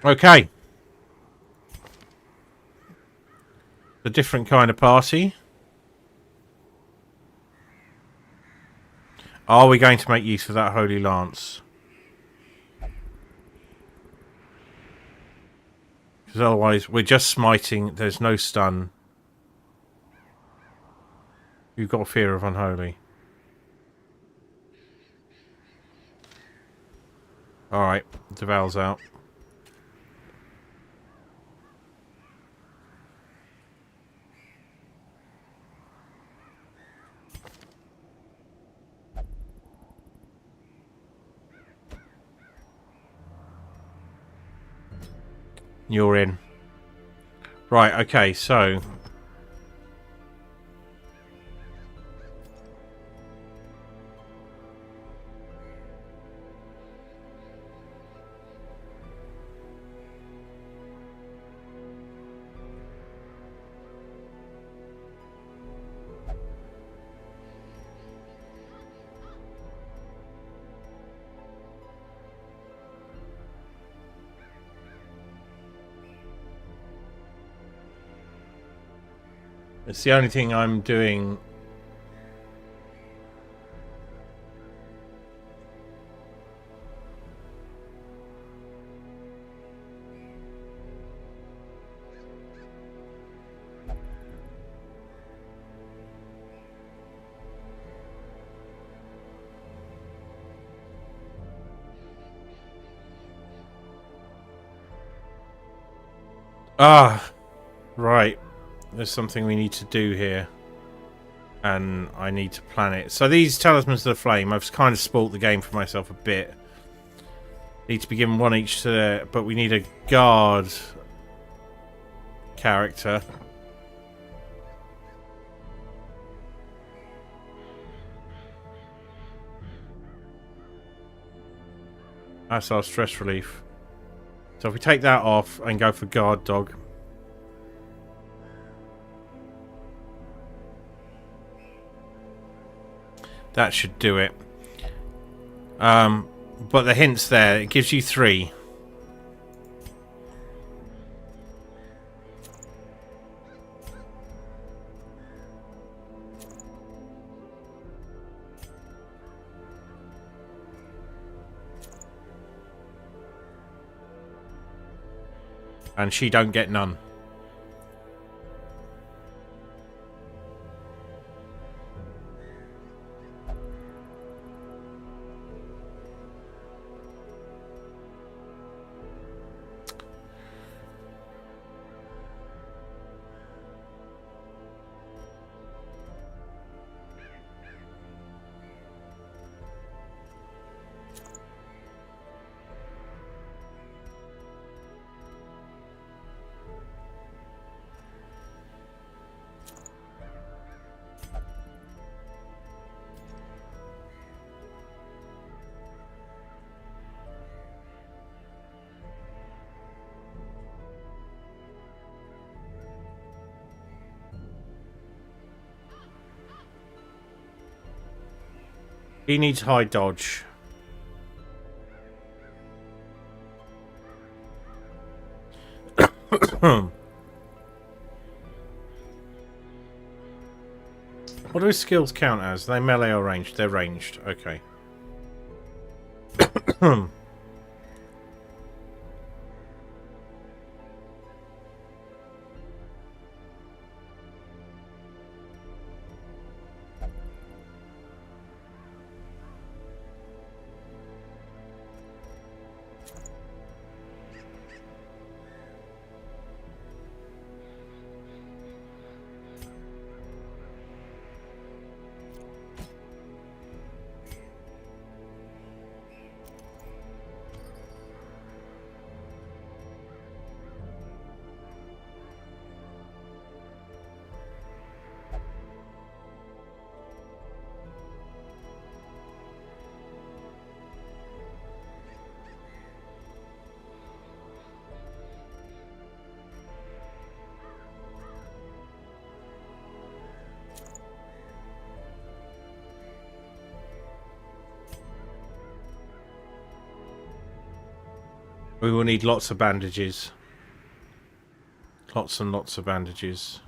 Okay. A different kind of party. Are we going to make use of that Holy Lance? Because otherwise we're just smiting. There's no stun. You've got fear of unholy. Alright, Deval's out. You're in. Right, okay, so... It's the only thing I'm doing. Ah, right. There's something we need to do here. And I need to plan it. So these Talismans of the Flame, I've kind of spoilt the game for myself a bit. Need to be given one each to there, but we need a guard character. That's our stress relief. So if we take that off and go for guard dog. That should do it. But the hint's there. It gives you 3. And she don't get none. He needs high dodge. What do his skills count as? Are they melee or ranged? They're ranged. Okay. We will need lots of bandages. Lots and lots of bandages.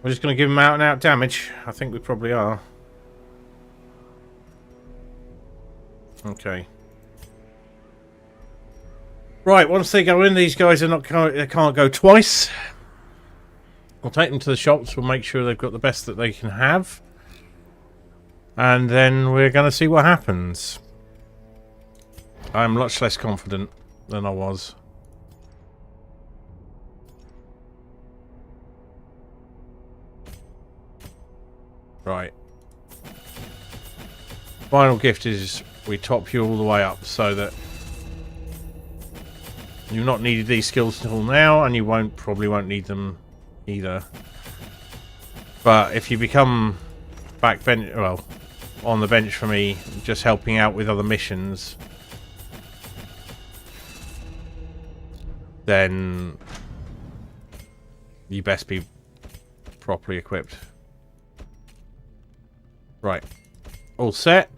We're just going to give him out and out damage. I think we probably are. Okay. Right, once they go in, these guys are not they can't go twice. We'll take them to the shops. We'll make sure they've got the best that they can have. And then we're going to see what happens. I'm much less confident than I was. Right. Final gift is we top you all the way up so that you've not needed these skills until now, and you probably won't need them either. But if you become backbench, well, on the bench for me, just helping out with other missions, then you best be properly equipped. Right. All set.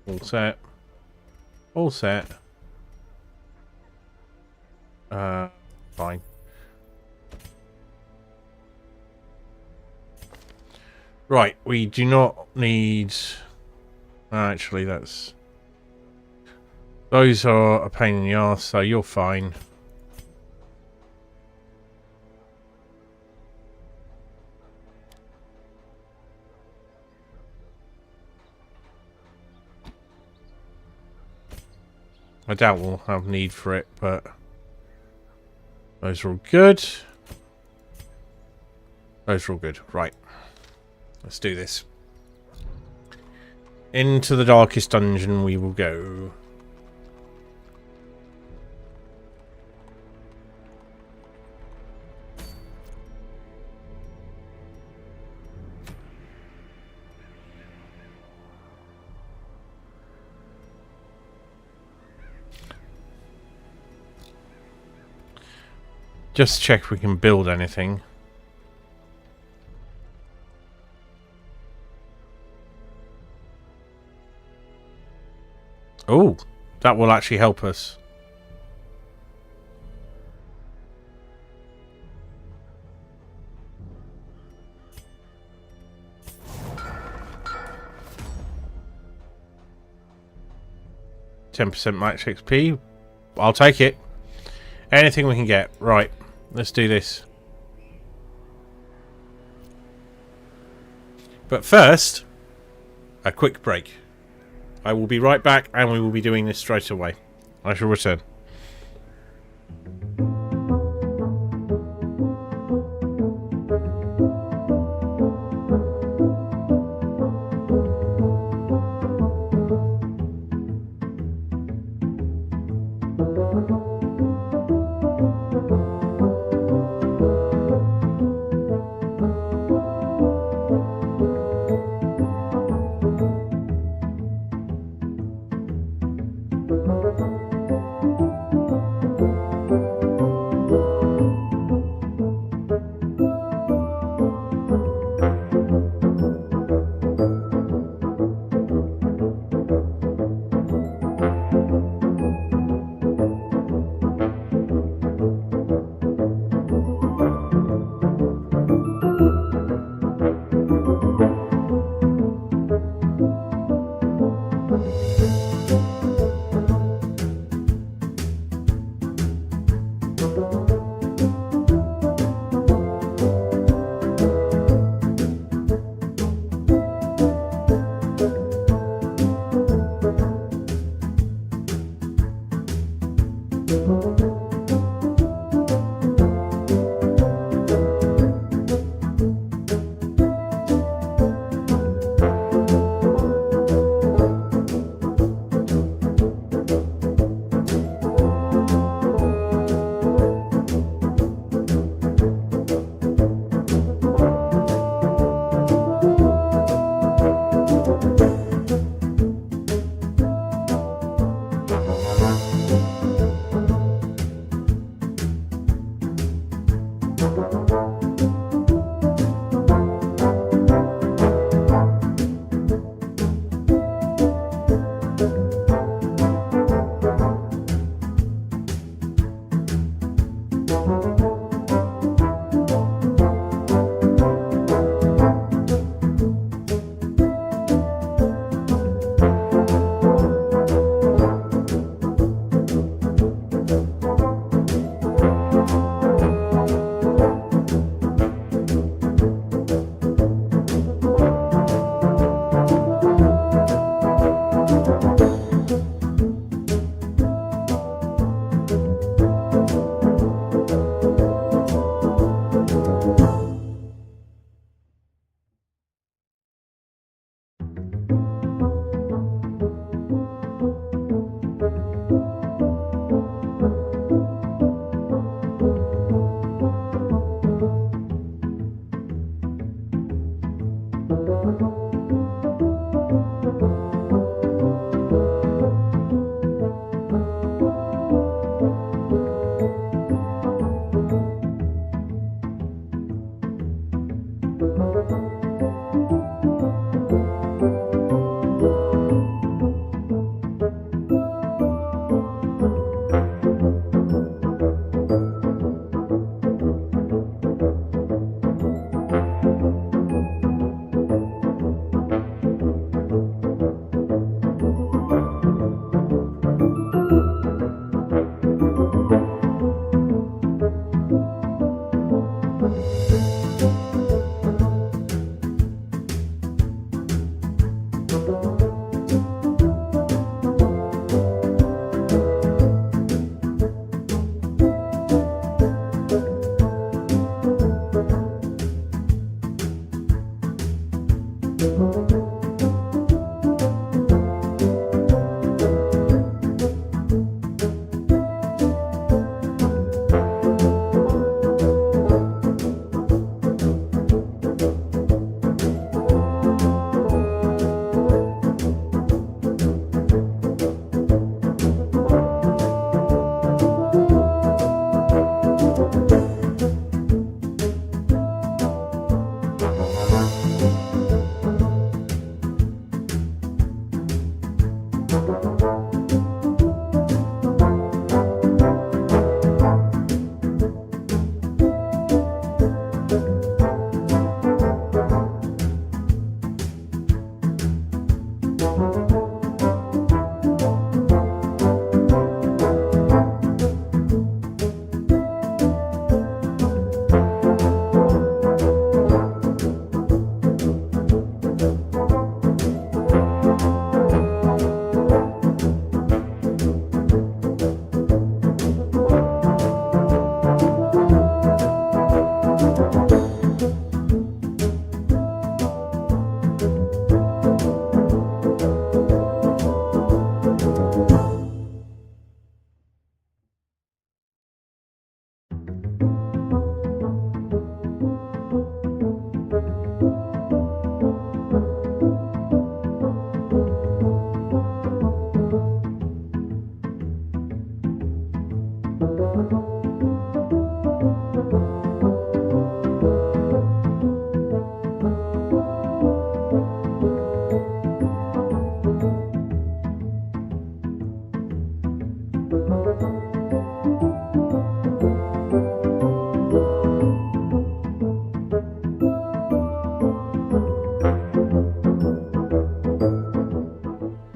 All set. All set. Fine. Right, we do not need... Actually, that's... Those are a pain in the arse, so you're fine. I doubt we'll have need for it, but those are all good. Those are all good. Right. Let's do this. Into the darkest dungeon we will go. Just check if we can build anything. Oh, that will actually help us. %, max XP. I'll take it. Anything we can get. Right, let's do this. But first, a quick break. I will be right back, and we will be doing this straight away. I shall return.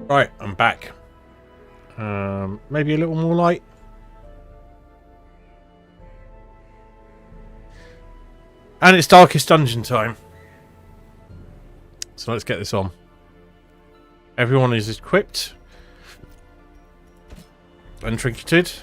Right, I'm back. Maybe a little more light. And it's Darkest Dungeon time. So let's get this on. Everyone is equipped and trinketed.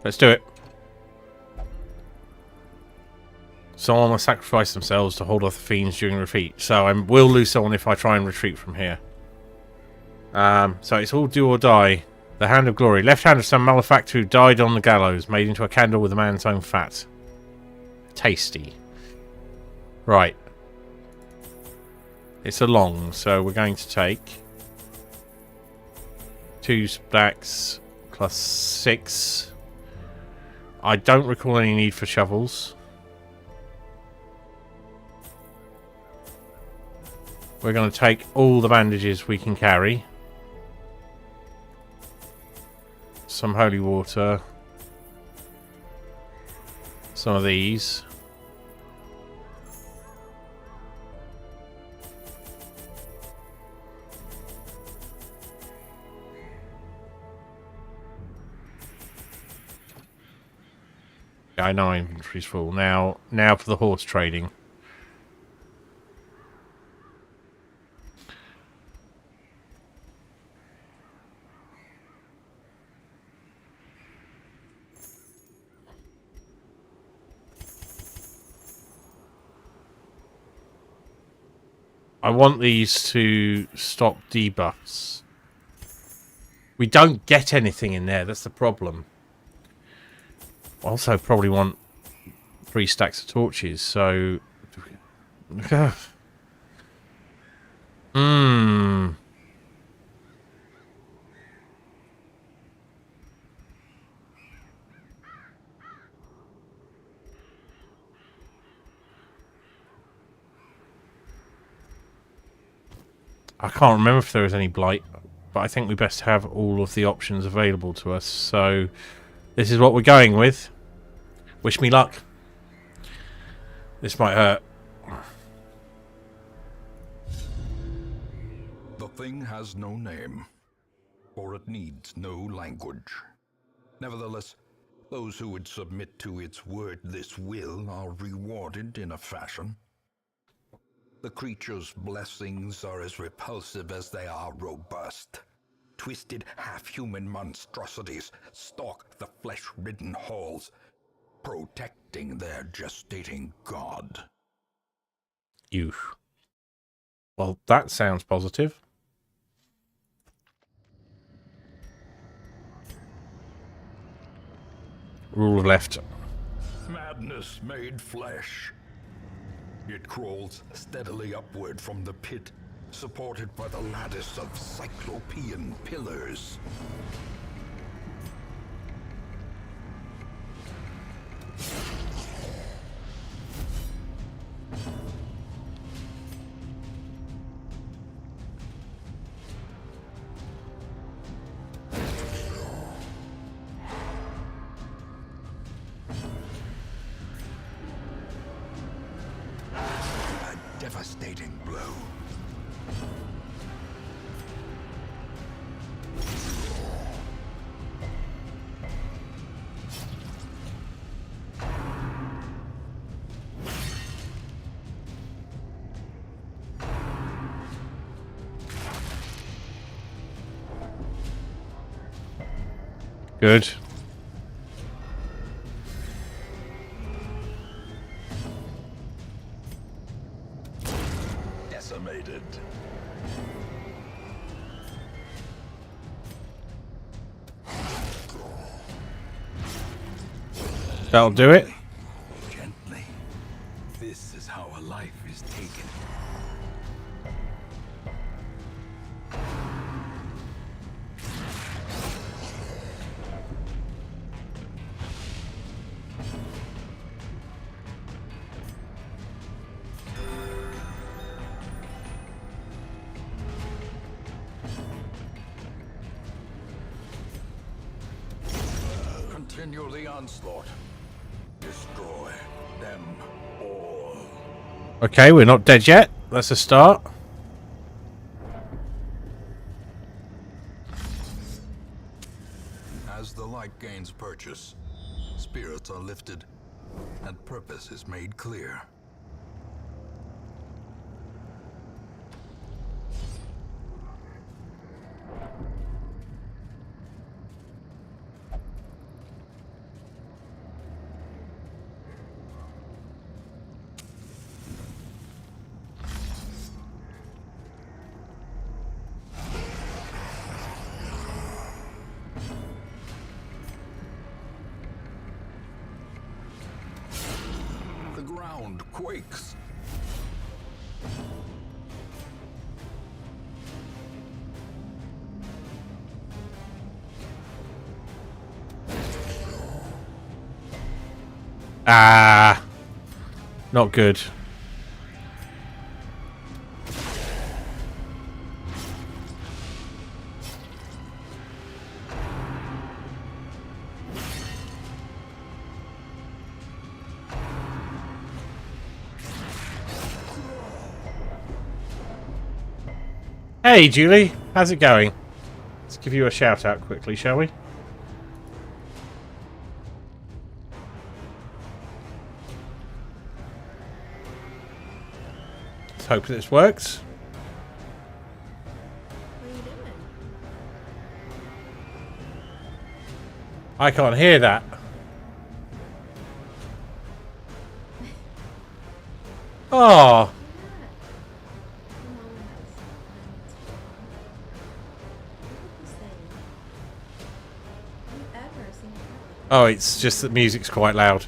Let's do it. Someone will sacrifice themselves to hold off the fiends during retreat. So I will lose someone if I try and retreat from here. So it's all do or die. The Hand of Glory. Left hand of some malefactor who died on the gallows, made into a candle with a man's own fat. Tasty. Right. It's a long, so we're going to take 2 stacks plus 6. I don't recall any need for shovels. We're going to take all the bandages we can carry. Some holy water. Some of these. I know my inventory's full. Now for the horse trading. I want these to stop debuffs. We don't get anything in there, that's the problem. Also probably want 3 stacks of torches, so... I can't remember if there is any blight, but I think we best have all of the options available to us. So this is what we're going with. Wish me luck. This might hurt. The thing has no name, for it needs no language. Nevertheless, those who would submit to its wordless will are rewarded in a fashion. The creature's blessings are as repulsive as they are robust. Twisted, half-human monstrosities stalk the flesh-ridden halls, protecting their gestating god. Ew. Well, that sounds positive. Rule of left. Madness made flesh. It crawls steadily upward from the pit, supported by the lattice of cyclopean pillars. devastating blow. Good. Decimated. That'll do it. Gently. This is how a life is taken. Continue the onslaught. Destroy them all. Okay, we're not dead yet. That's a start. As the light gains purchase, spirits are lifted, and purpose is made clear. The ground quakes. Ah, not good. Hey, Julie, how's it going? Let's give you a shout out quickly, shall we? Let's hope this works. What are you doing? I can't hear that. Oh, oh, it's just that music's quite loud.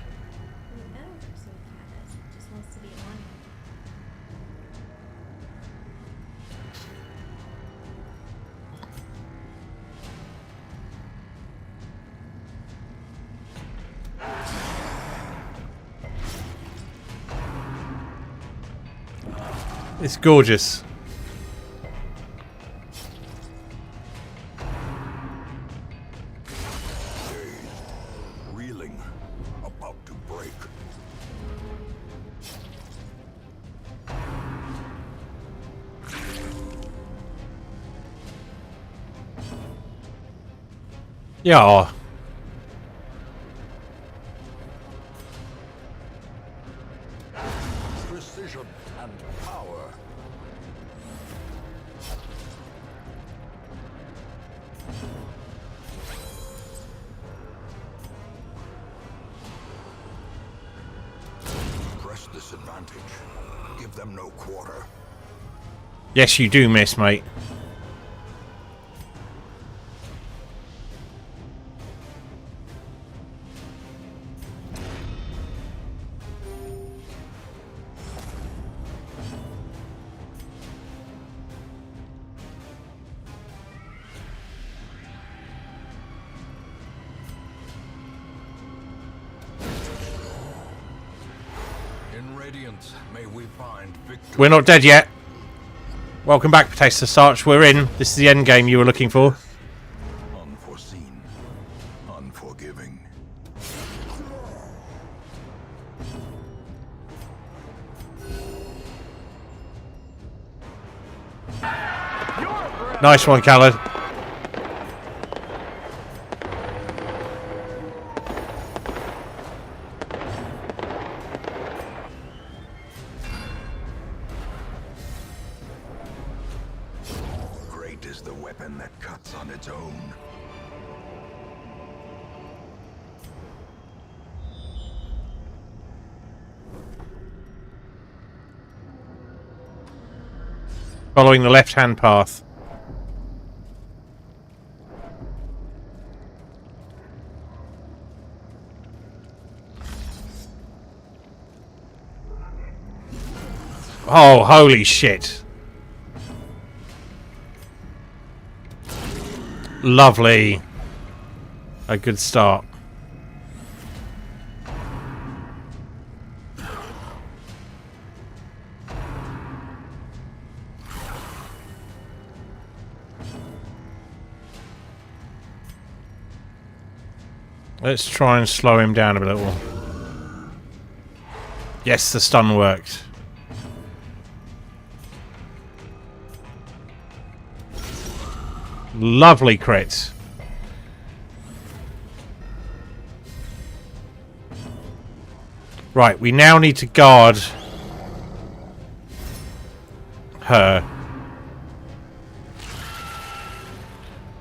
It's gorgeous. Reeling, about to break. Yeah. Precision and power. Press this advantage. Give them no quarter. Yes, you do, miss, mate. In Radiance, may we find victory. We're not dead yet. Welcome back, Potato Starch. We're in. This is the end game you were looking for. Unforeseen, unforgiving. Nice one, Khaled. Great is the weapon that cuts on its own. Following the left-hand path. Oh, holy shit. Lovely. A good start. Let's try and slow him down a little. Yes, the stun worked. Lovely crit. Right, we now need to guard her.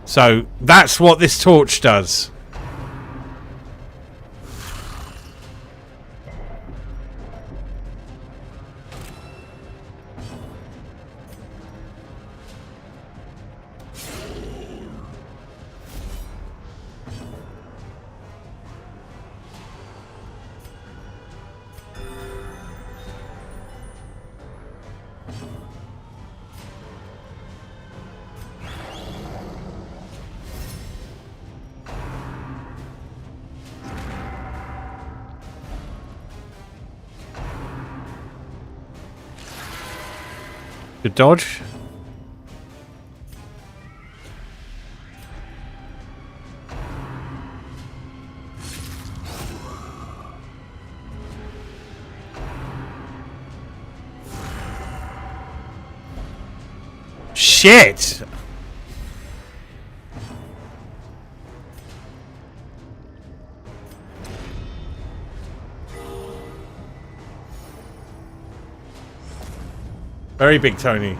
So, that's what this torch does. Good dodge. Shit! Very big, Tony.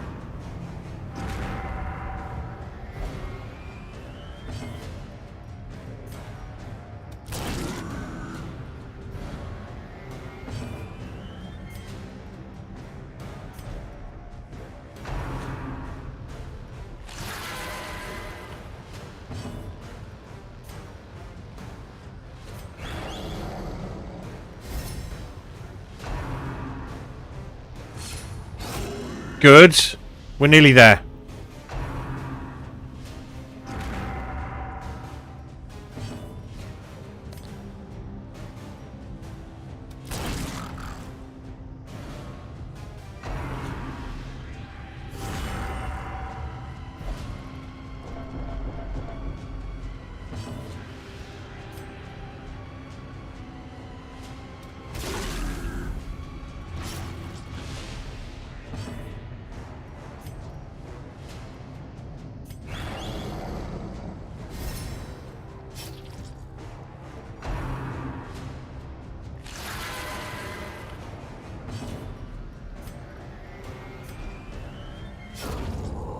Good. We're nearly there.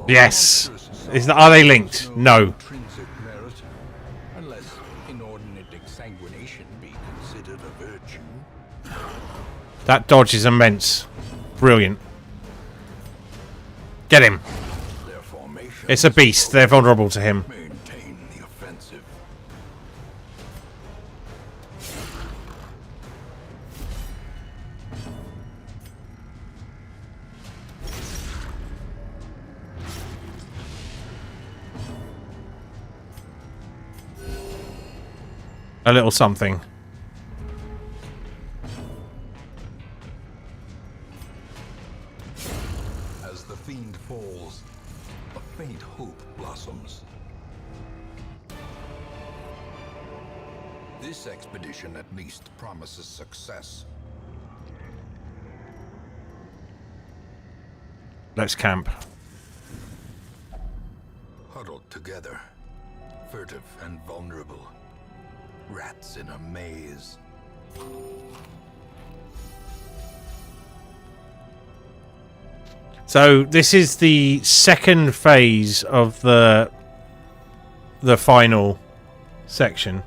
Yes. Are they linked? No. Intrinsic merit, unless inordinate exsanguination be considered a virtue. That dodge is immense. Brilliant. Get him. Their formation It's a beast. They're vulnerable to him. maintain the offensive. A little something. As the fiend falls, a faint hope blossoms. This expedition at least promises success. Let's camp. huddled together, furtive and vulnerable. Rats in a maze. So this is the second phase of the final section.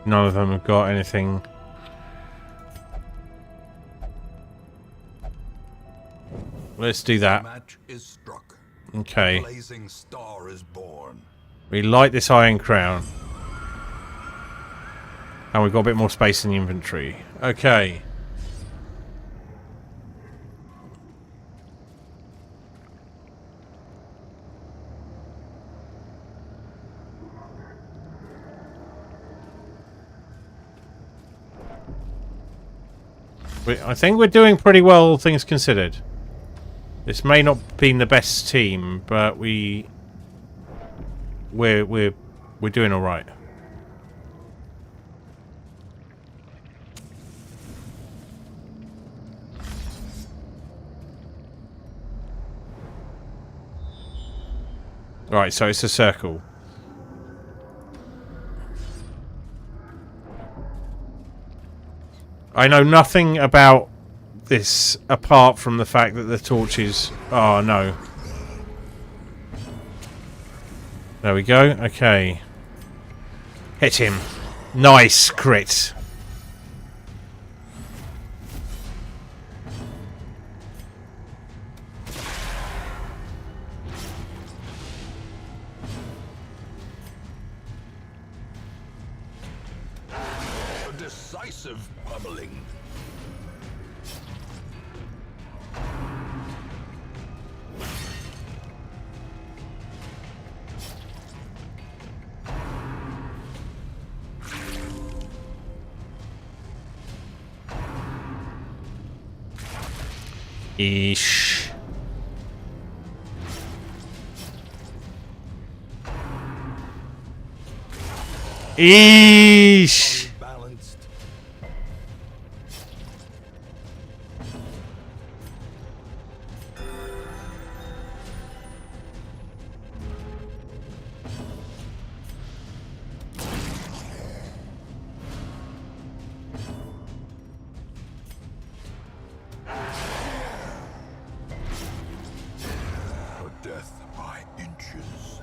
None of them have got anything. Let's do that. Match is struck. Okay. Blazing star is born. We light this iron crown. And we've got a bit more space in the inventory. Okay. I think we're doing pretty well, all things considered. This may not be the best team, but we're doing all right. Right, so it's a circle. I know nothing about this apart from the fact that the torches... Oh, no. There we go. Okay. Hit him. Nice crit. A decisive pummeling. Eesh. Eesh. Balanced. For death by inches.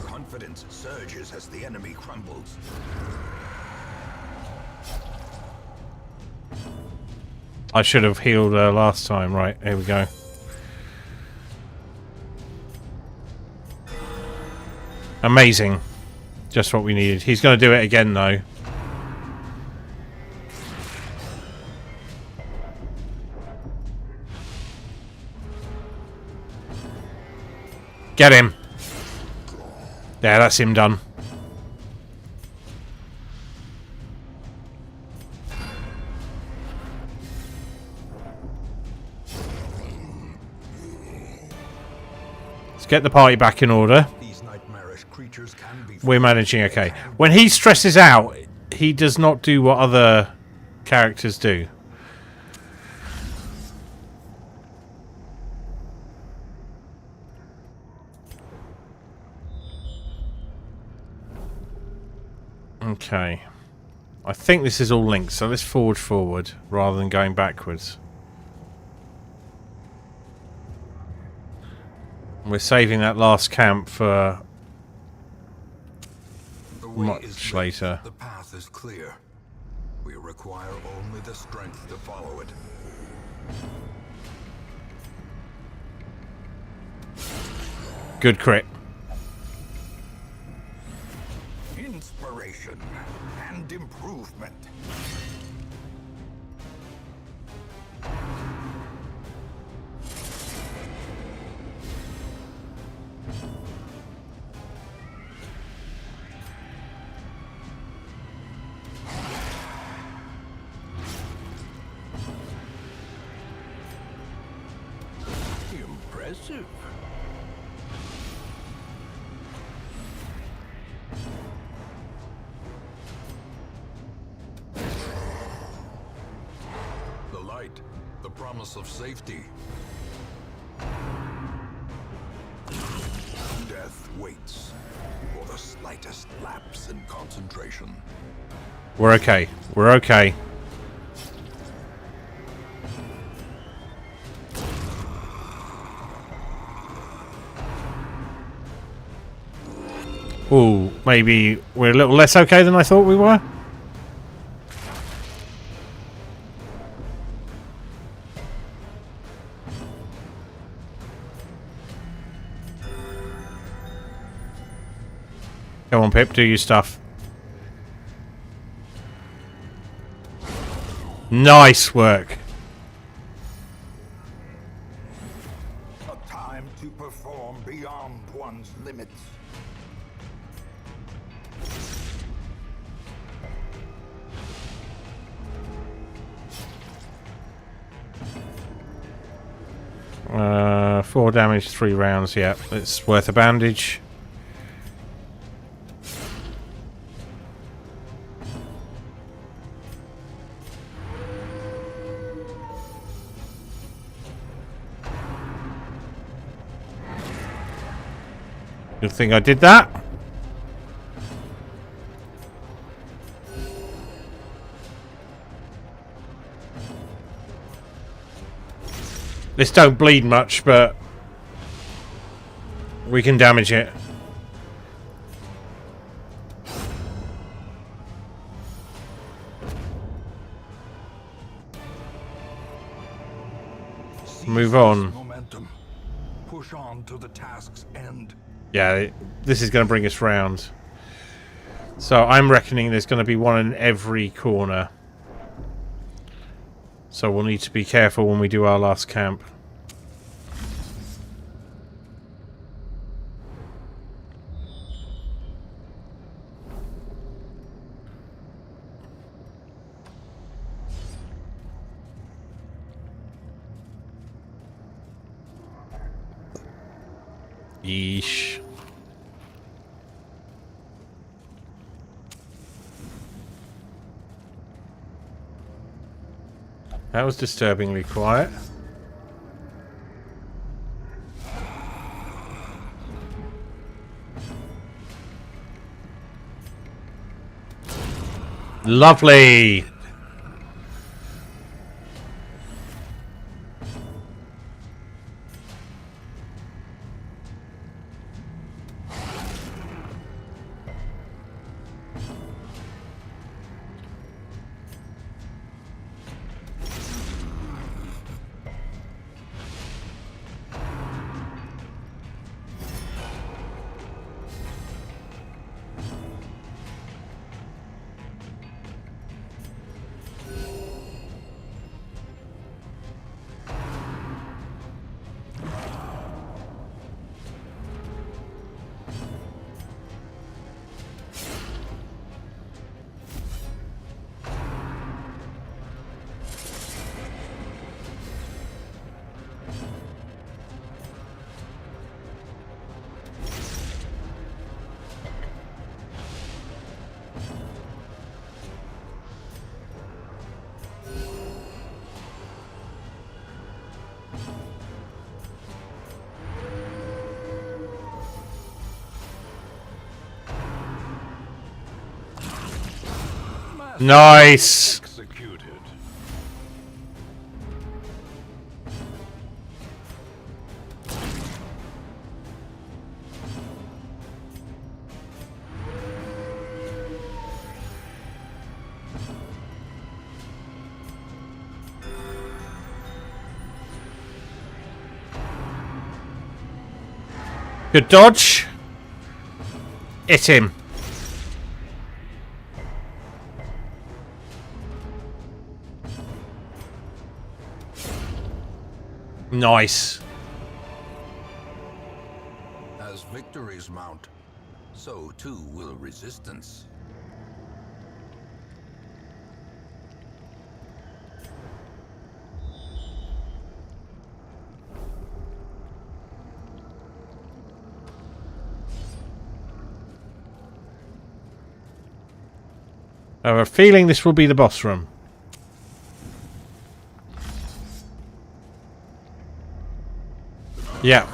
Confidence surges as the enemy crumbles. I should have healed last time. Right, here we go. Amazing. Just what we needed. He's going to do it again, though. Get him. There, that's him done. Let's get the party back in order. These nightmarish creatures can be We're managing okay. When he stresses out, he does not do what other characters do. Okay. I think this is all linked, so let's forge forward rather than going backwards. We're saving that last camp for The way much is later. The path is clear. We require only the strength to follow it. Good crit. Inspiration and improvement. Impressive. The light, the promise of safety. Death waits for the slightest lapse in concentration. We're okay. We're okay. Ooh, maybe we're a little less okay than I thought we were. Come on, Pip, do your stuff. Nice work. A time to perform beyond one's limits. Uh, 4 damage, 3 rounds. Yeah, it's worth a bandage. Good thing I did that. This don't bleed much, but we can damage it. Move on. Momentum. Push on to the task's end. Yeah, this is going to bring us round. So I'm reckoning there's going to be one in every corner. So we'll need to be careful when we do our last camp. Yeesh. That was disturbingly quiet. Lovely. Nice. Executed. Good dodge. Hit him. Nice. As victories mount, so too will resistance. I have a feeling this will be the boss room. Yeah.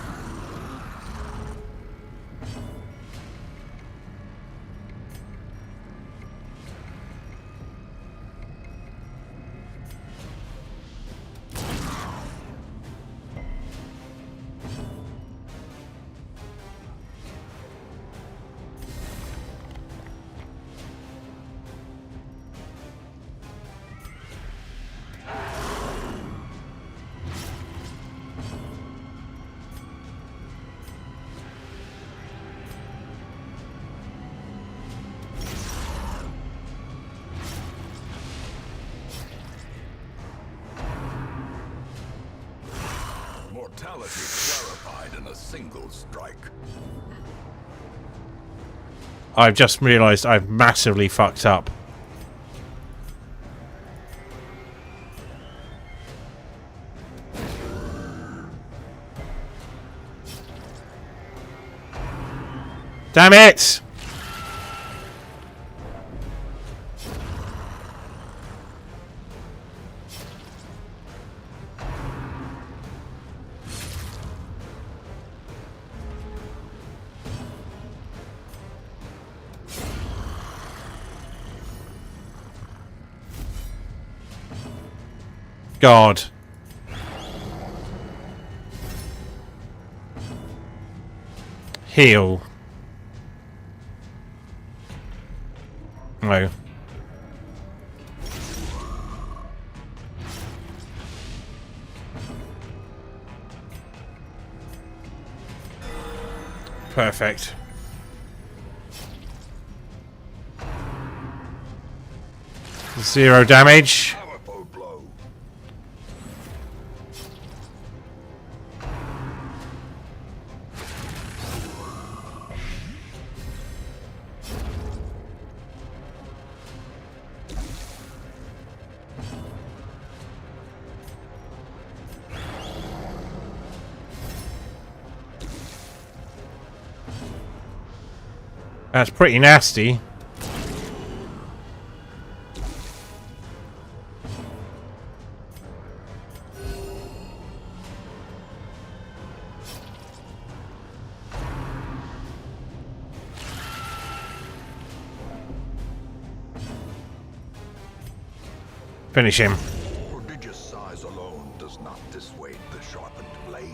Mortality clarified in a single strike. I've just realised I've massively fucked up. Damn it! God. Heal. No. Perfect. Zero damage. Powerful blow. That's pretty nasty. Finish him. Prodigious size alone does not dissuade the sharpened blade.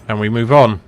And we move on.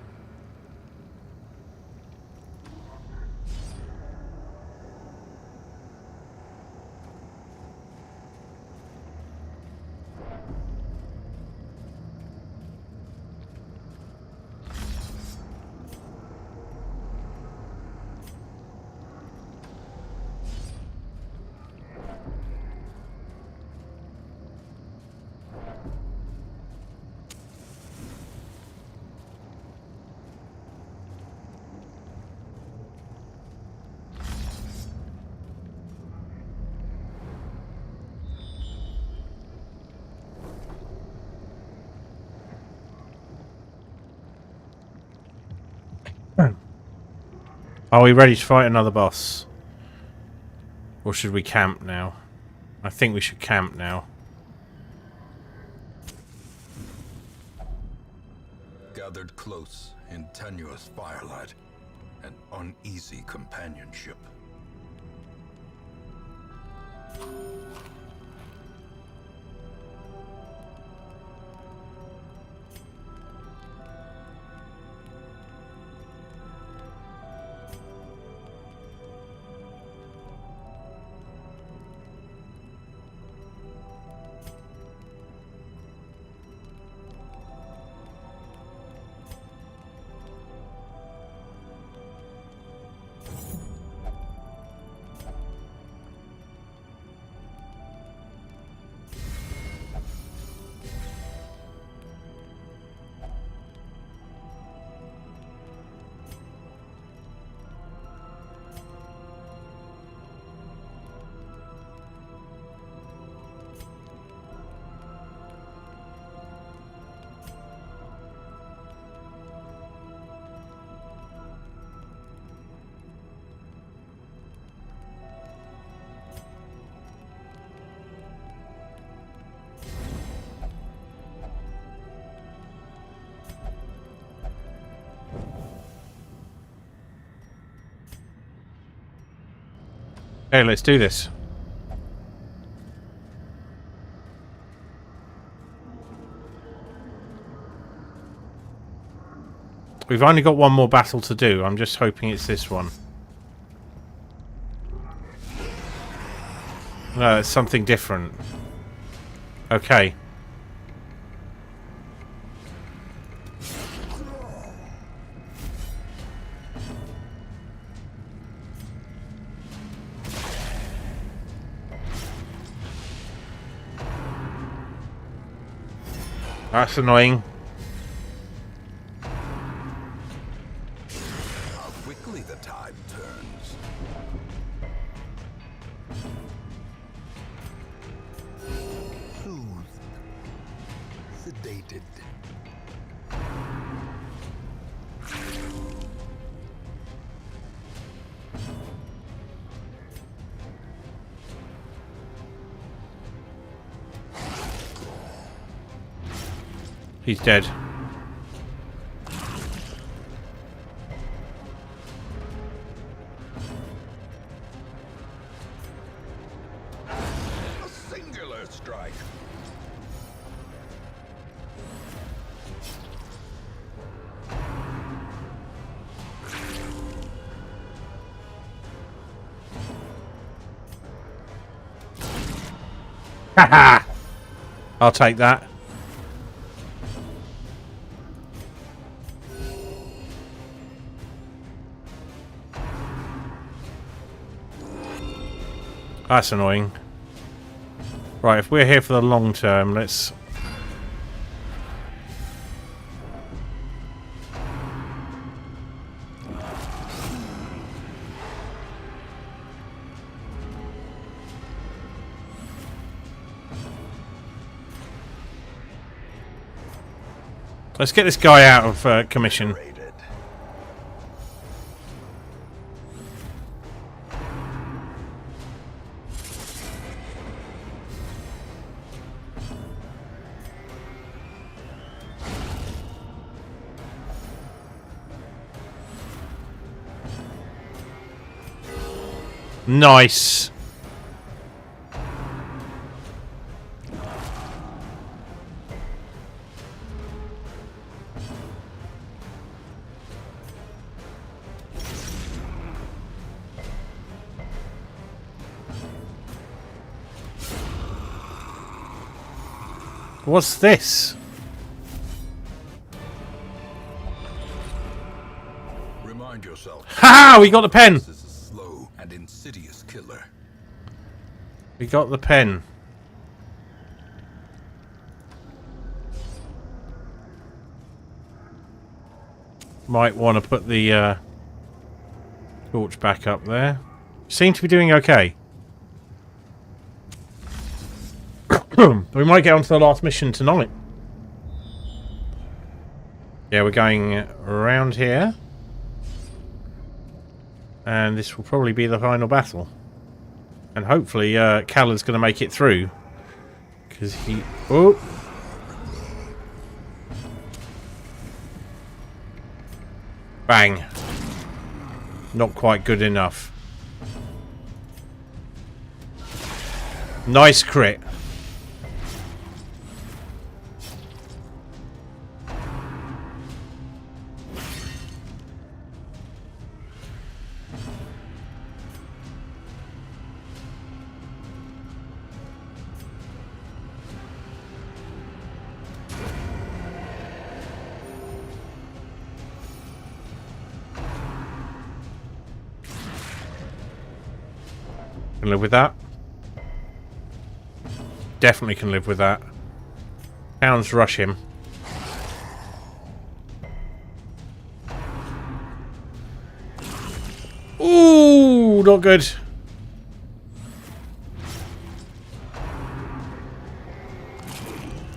Are we ready to fight another boss? Or should we camp now? I think we should camp now. Gathered close in tenuous firelight, an uneasy companionship. Okay, let's do this. We've only got one more battle to do. I'm just hoping it's this one. No, it's something different. Okay. That's annoying. How quickly the tide turns. Soothed. Sedated. He's dead. A singular strike. Haha! I'll take that. That's annoying. Right, if we're here for the long term, let's... Let's get this guy out of commission. Rated. Nice. What's this? Remind yourself. Ha! We got the pen. This is a slow and insidious killer. We got the pen. Might want to put the torch back up there. Seem to be doing okay. We might get onto the last mission tonight. Yeah, we're going around here. And this will probably be the final battle. And hopefully Callan's going to make it through. Because he... Oh! Bang. Not quite good enough. Nice crit. Can live with that. Definitely can live with that. Hounds rush him. Ooh, not good.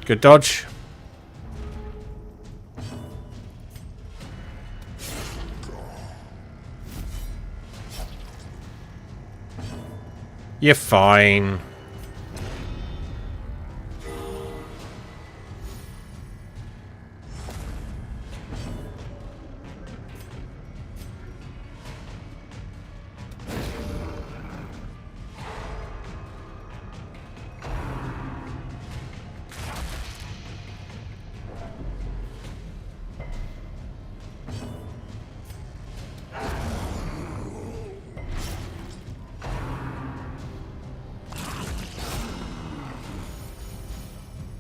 Good dodge. You're fine.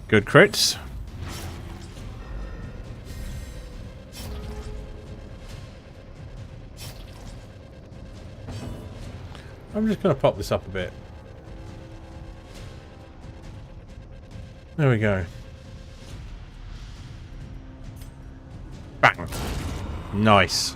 Good crits. I'm just going to pop this up a bit. There we go. Bang. Nice.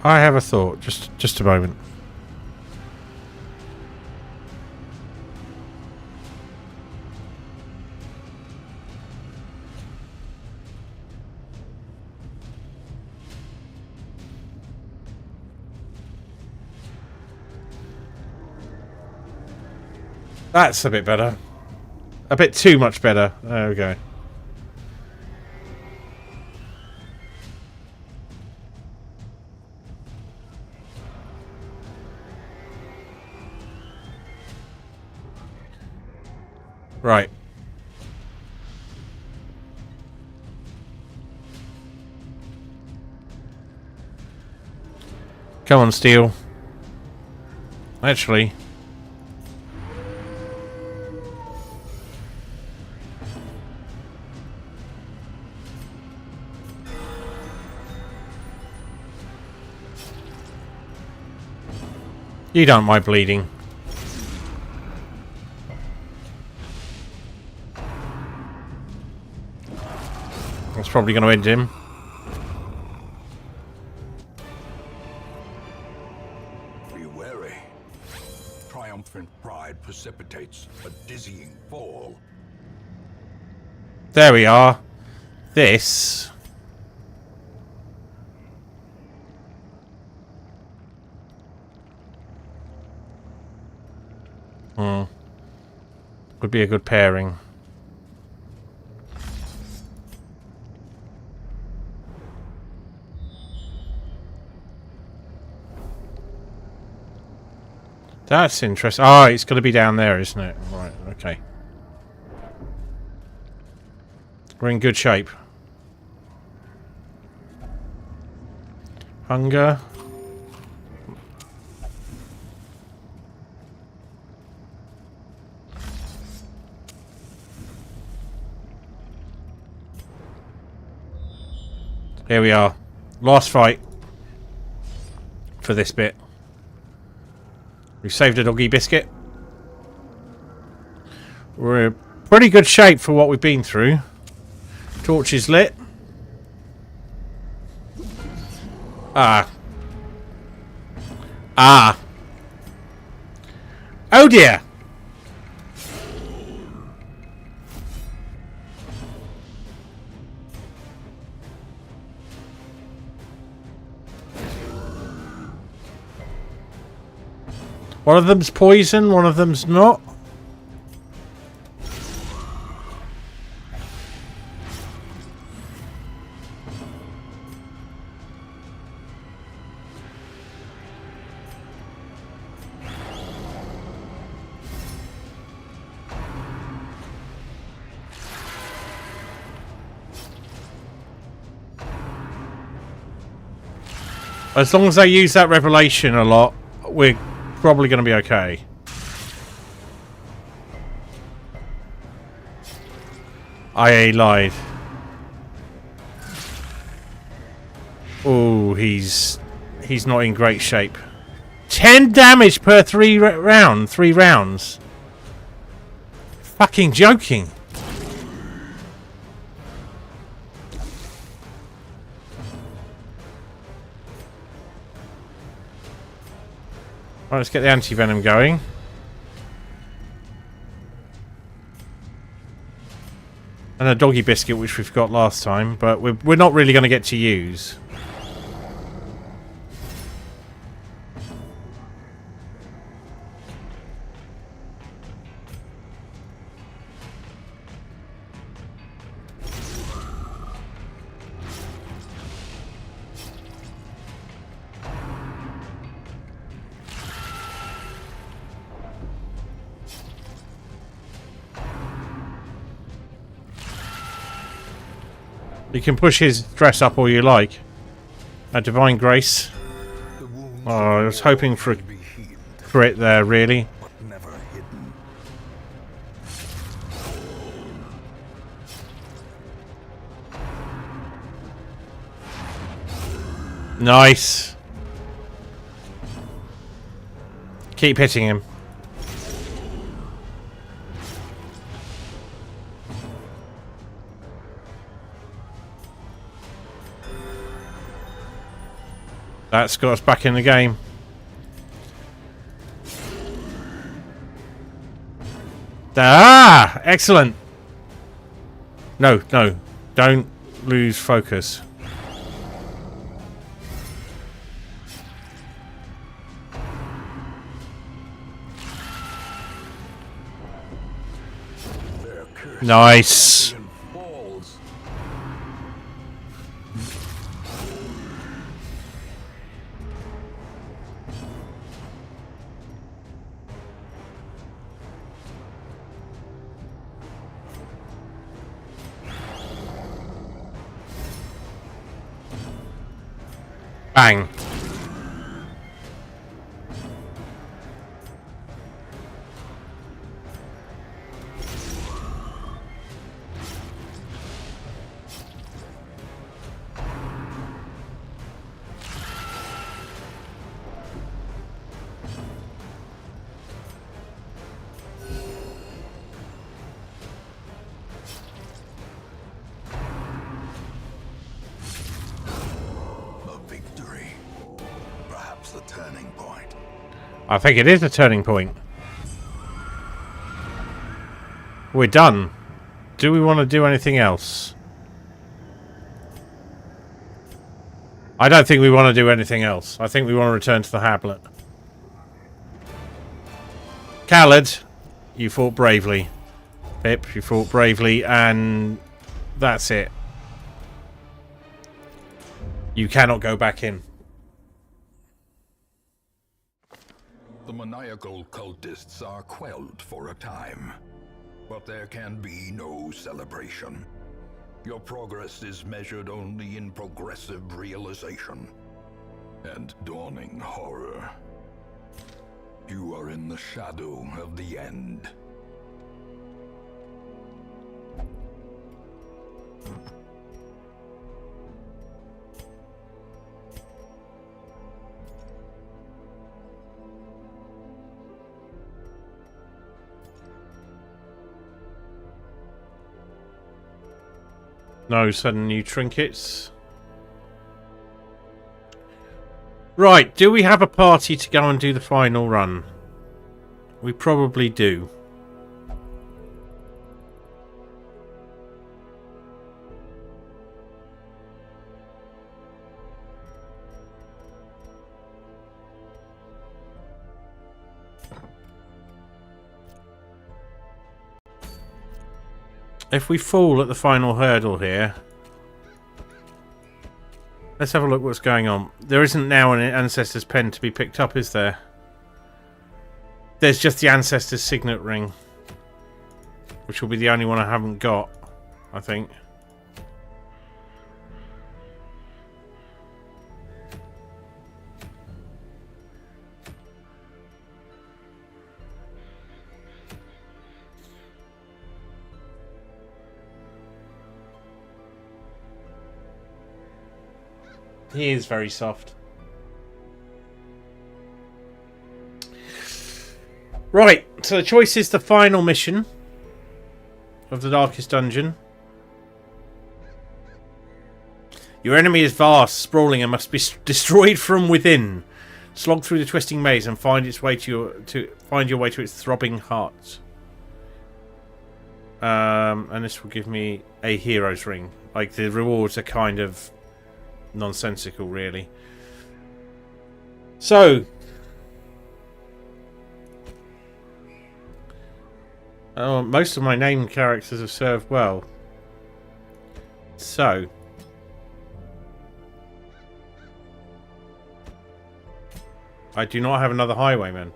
I have a thought. Just a moment. That's a bit better. A bit too much better. There we go. Right. Come on, Steel. Actually. You don't mind bleeding. That's probably going to end him. Be wary. Triumphant pride precipitates a dizzying fall. There we are. This. Would be a good pairing. That's interesting. Oh, it's going to be down there, isn't it? Right, okay. We're in good shape. Hunger. Here we are. Last fight for this bit. We've saved a doggy biscuit. We're in pretty good shape for what we've been through. Torch is lit. Ah. Oh dear. One of them's poison, one of them's not. As long as they use that revelation a lot, we're probably going to be okay. I lied. Oh, he's not in great shape. 10 damage per 3 rounds. Fucking joking. Right, let's get the anti-venom going. And a doggy biscuit, which we've got last time, but we're not really going to get to use. You can push his dress up all you like. A divine grace. The wounds Oh, I was hoping for a may be healed, crit there, really. but never hidden. Nice. Keep hitting him. That's got us back in the game. Ah! Excellent. No, no. Don't lose focus. Their curse Nice. falls. Bang. A victory. Perhaps the turning point. I think it is a turning point. We're done. Do we want to do anything else? I don't think we want to do anything else. I think we want to return to the Hablet. Khaled, you fought bravely. Pip, you fought bravely, and that's it. You cannot go back in. The maniacal cultists are quelled for a time, but there can be no celebration. Your progress is measured only in progressive realization and dawning horror. You are in the shadow of the end. No sudden new trinkets. Right, do we have a party to go and do the final run? We probably do. If we fall at the final hurdle here, let's have a look what's going on. There isn't now an Ancestor's Pen to be picked up, is there? There's just the Ancestor's Signet Ring, which will be the only one I haven't got, I think. He is very soft. Right, so the choice is the final mission of the Darkest Dungeon. Your enemy is vast, sprawling, and must be destroyed from within. Slog through the twisting maze and find its way find your way to its throbbing heart. And this will give me a hero's ring. Like, the rewards are kind of nonsensical, really. So, most of my named characters have served well. So, I do not have another highwayman.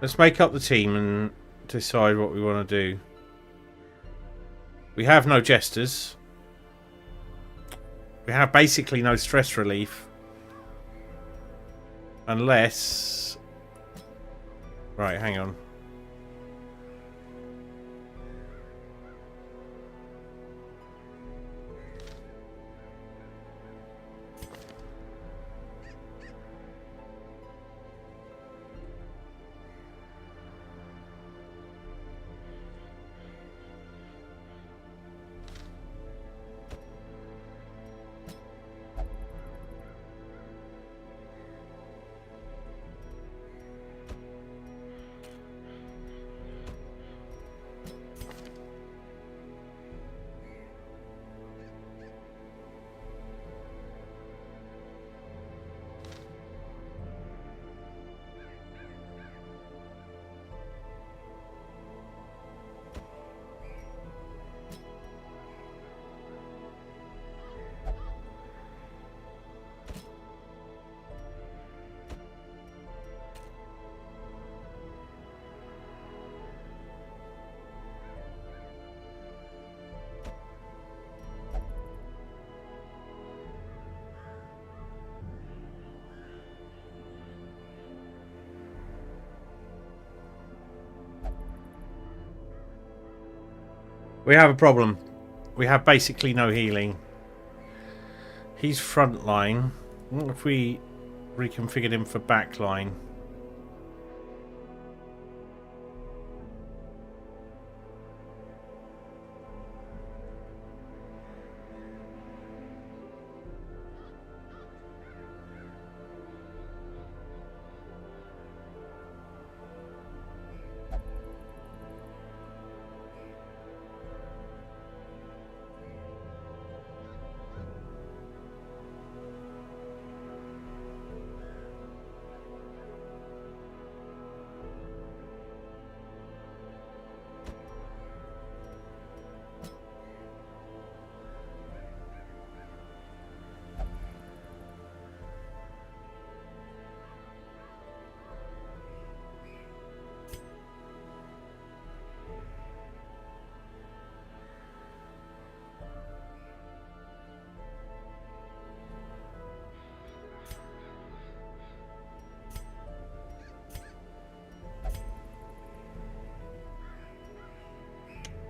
Let's make up the team and decide what we want to do. We have no jesters. We have basically no stress relief. Unless... Right, hang on. We have a problem. We have basically no healing. He's front line. What if we reconfigured him for back line?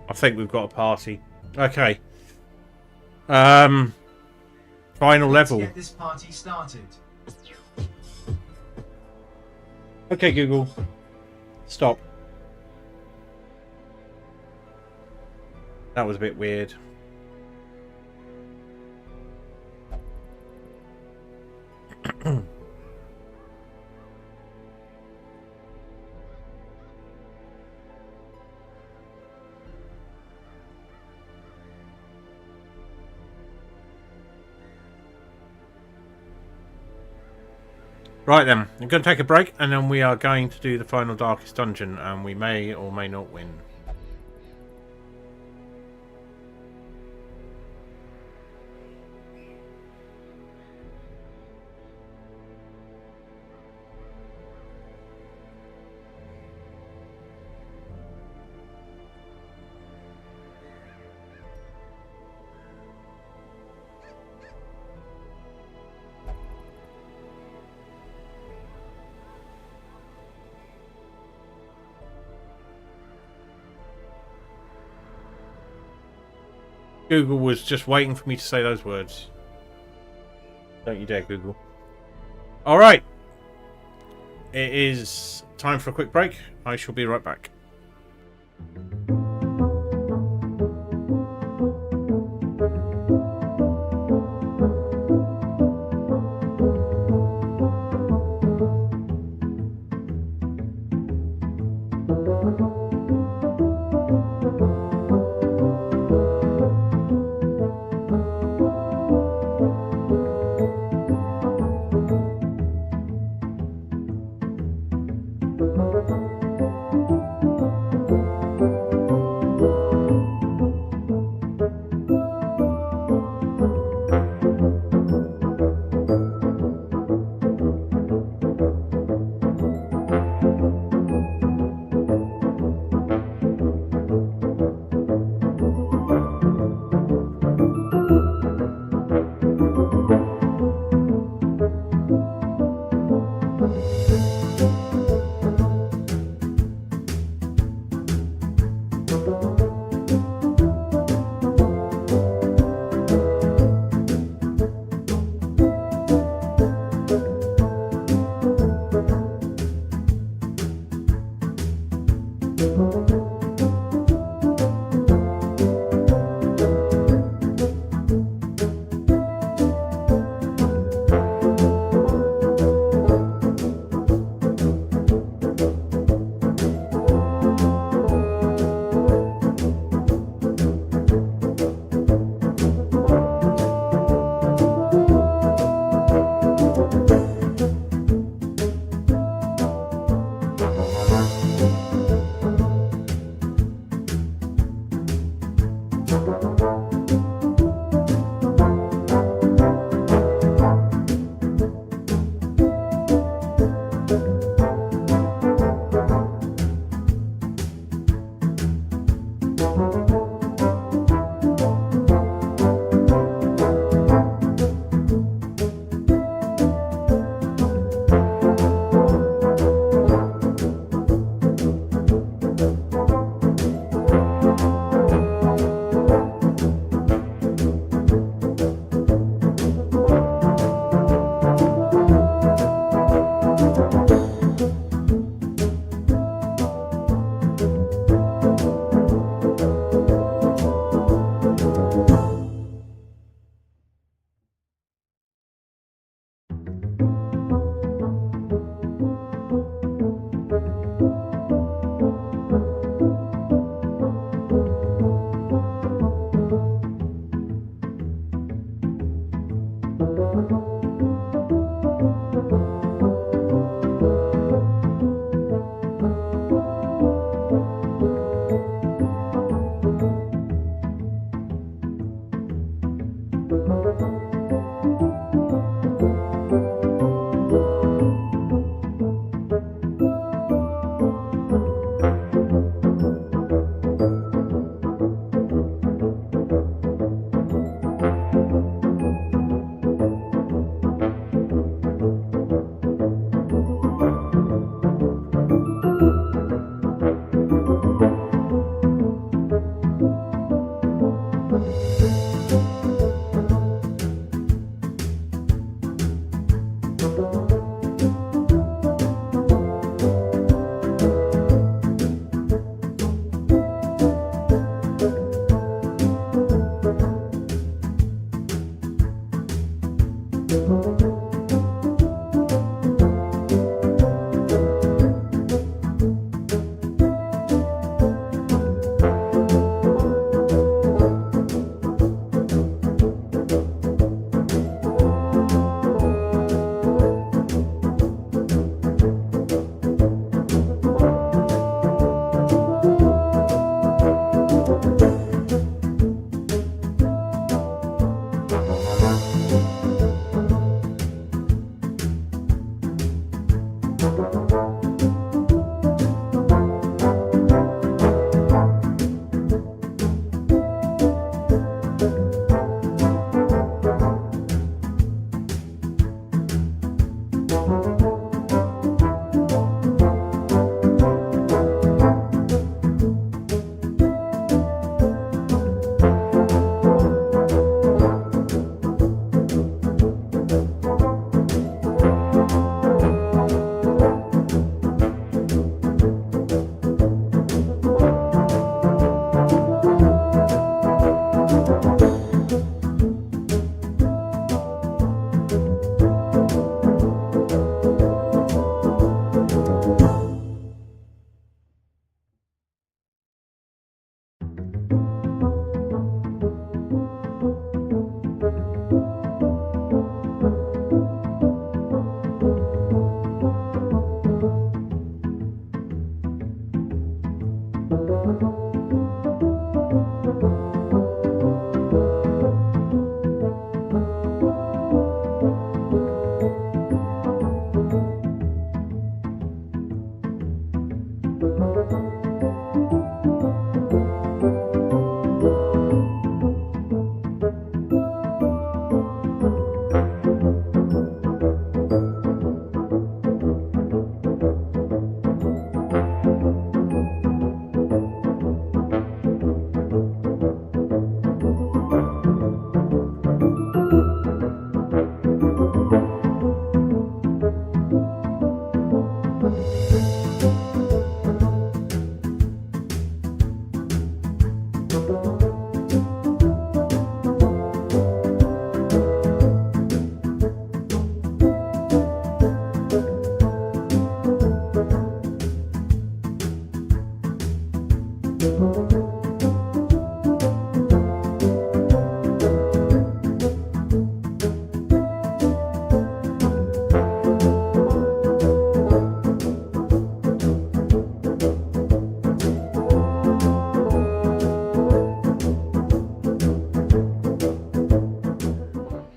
I think we've got a party. Okay. Final level. Let's get this party started. Okay, Google. Stop. That was a bit weird. Right then, I'm going to take a break and then we are going to do the final Darkest Dungeon and we may or may not win. Google was just waiting for me to say those words. Don't you dare, Google. Alright. It is time for a quick break. I shall be right back.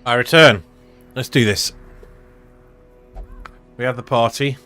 I return. Let's do this. We have the party.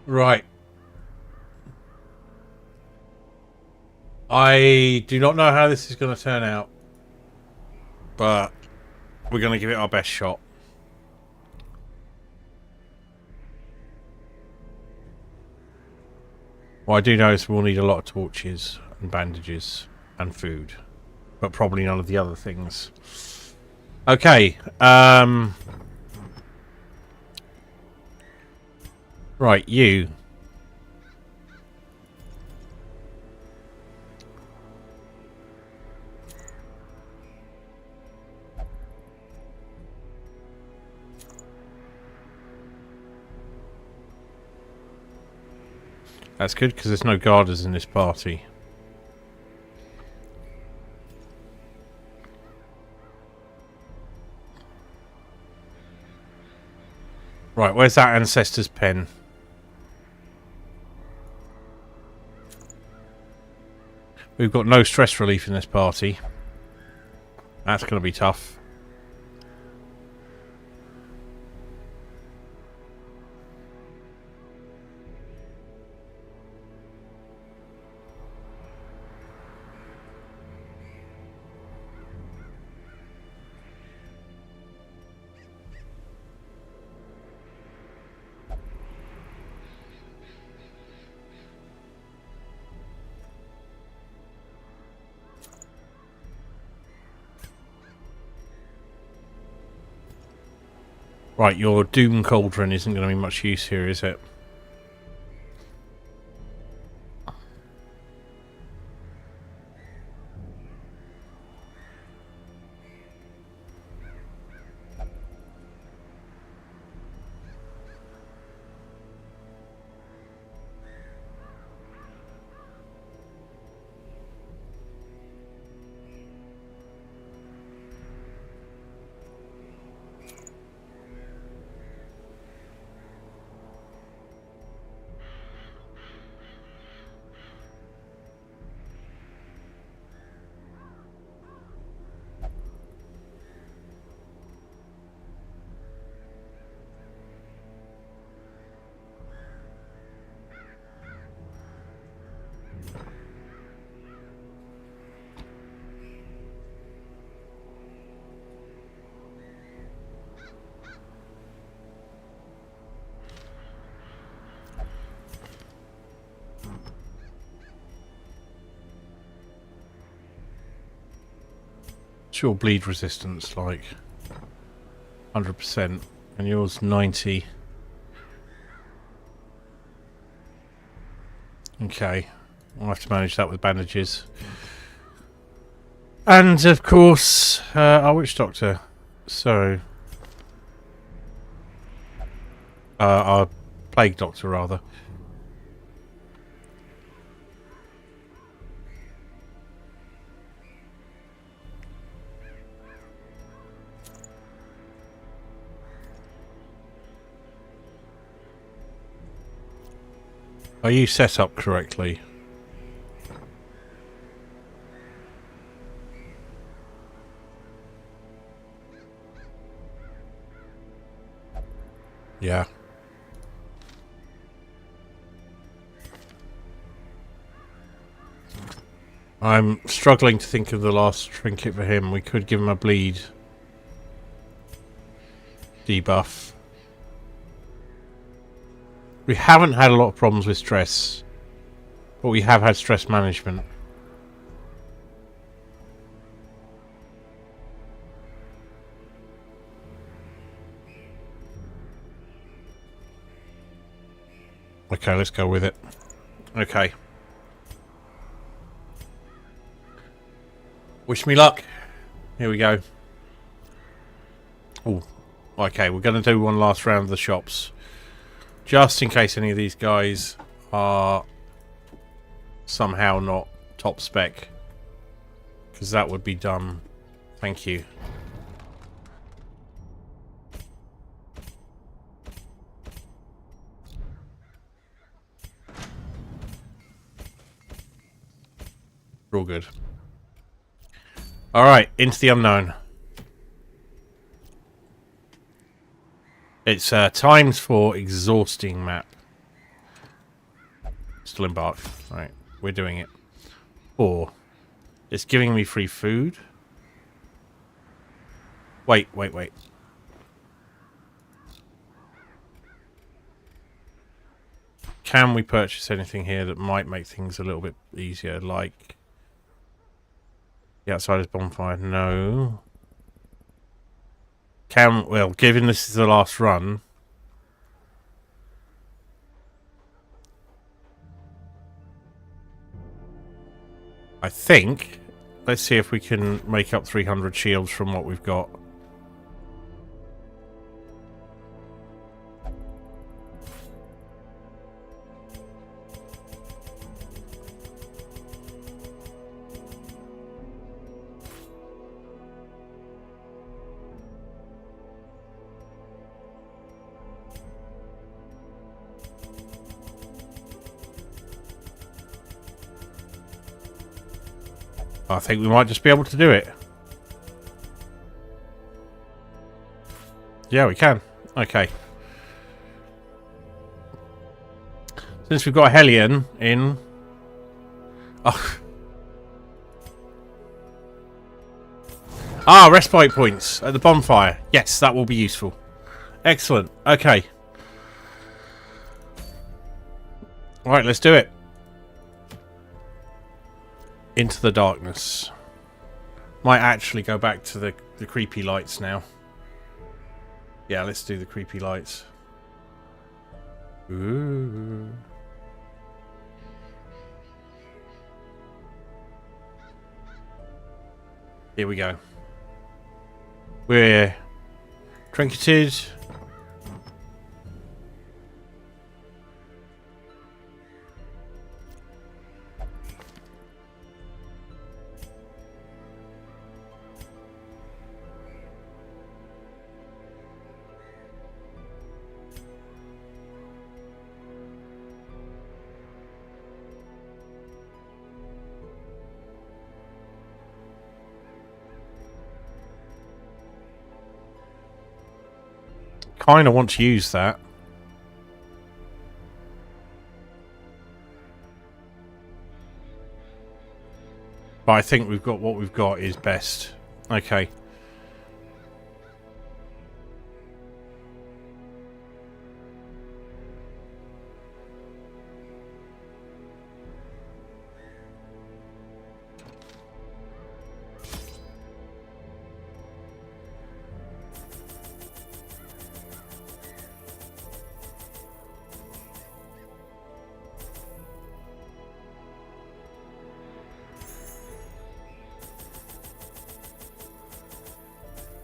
Right. I do not know how this is going to turn out, but we're going to give it our best shot. What I do know is we'll need a lot of torches and bandages and food, but probably none of the other things. Okay. Right, you. That's good, because there's no guarders in this party. Right, where's that ancestor's pen? We've got no stress relief in this party. That's going to be tough. Right, your Doom Cauldron isn't going to be much use here, is it? What's your bleed resistance like? 100%. And yours 90. Okay. I'll have to manage that with bandages. And, of course, our witch doctor. So... our plague doctor, rather. Are you set up correctly? Yeah. I'm struggling to think of the last trinket for him. We could give him a bleed debuff. We haven't had a lot of problems with stress, but we have had stress management. Okay, let's go with it. Okay. Wish me luck. Here we go. Oh, okay. We're going to do one last round of the shops. Just in case any of these guys are somehow not top spec. Because that would be dumb. Thank you. We're all good. Alright, into the unknown. It's times for exhausting map. Still embarked. Alright, we're doing it. Or it's giving me free food. Wait. Can we purchase anything here that might make things a little bit easier? Like the Outsider's Bonfire? No. Well, given this is the last run, I think, let's see if we can make up 300 shields from what we've got. I think we might just be able to do it. Yeah, we can. Okay. Since we've got a Hellion in... Oh. Ah, respite points at the bonfire. Yes, that will be useful. Excellent. Okay. Alright, let's do it. Into the darkness. Might actually go back to the creepy lights now. Yeah, let's do the creepy lights. Ooh. Here we go. We're trinketed. Kind of want to use that. But I think we've got what we've got is best. Okay.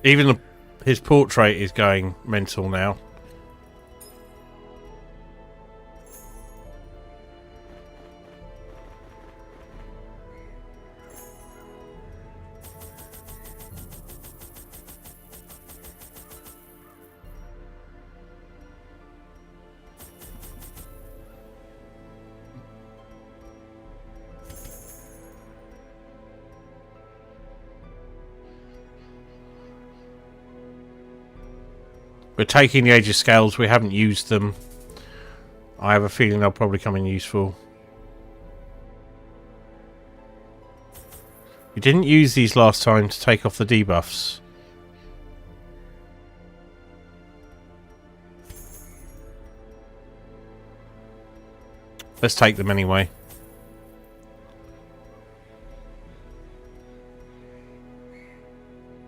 Even his portrait is going mental now. We're taking the Age of Scales. We haven't used them. I have a feeling they'll probably come in useful. We didn't use these last time to take off the debuffs. Let's take them anyway.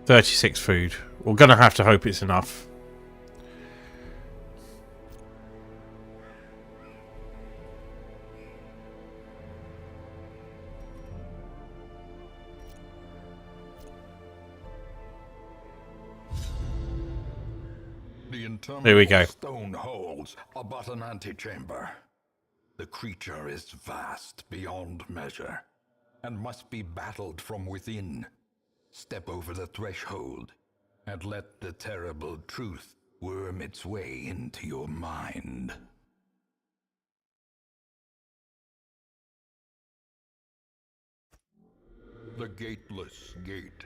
$36 food. We're gonna have to hope it's enough. The There we go. interminable stone holds are but an antechamber. The creature is vast beyond measure, and must be battled from within. Step over the threshold, and let the terrible truth worm its way into your mind. The Gateless Gate.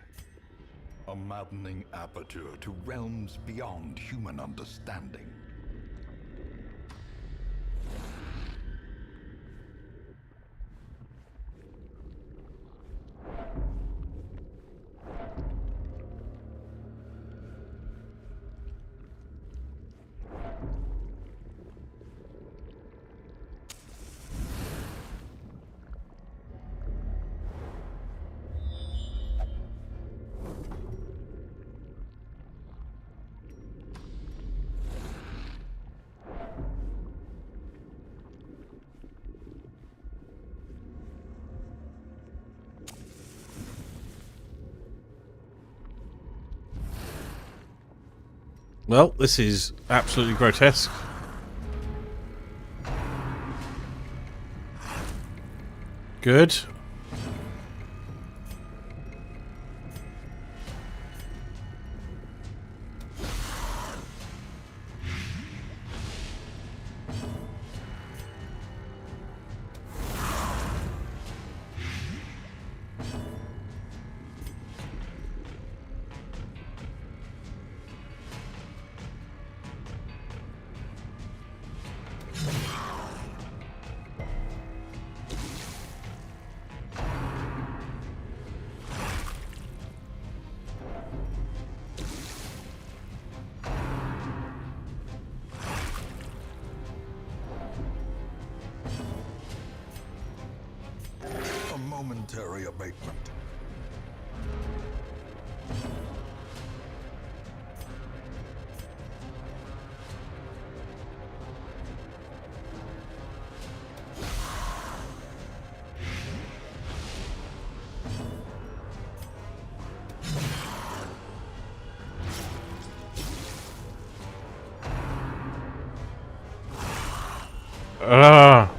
A maddening aperture to realms beyond human understanding. Well, this is absolutely grotesque. Good. A momentary abatement. Ah.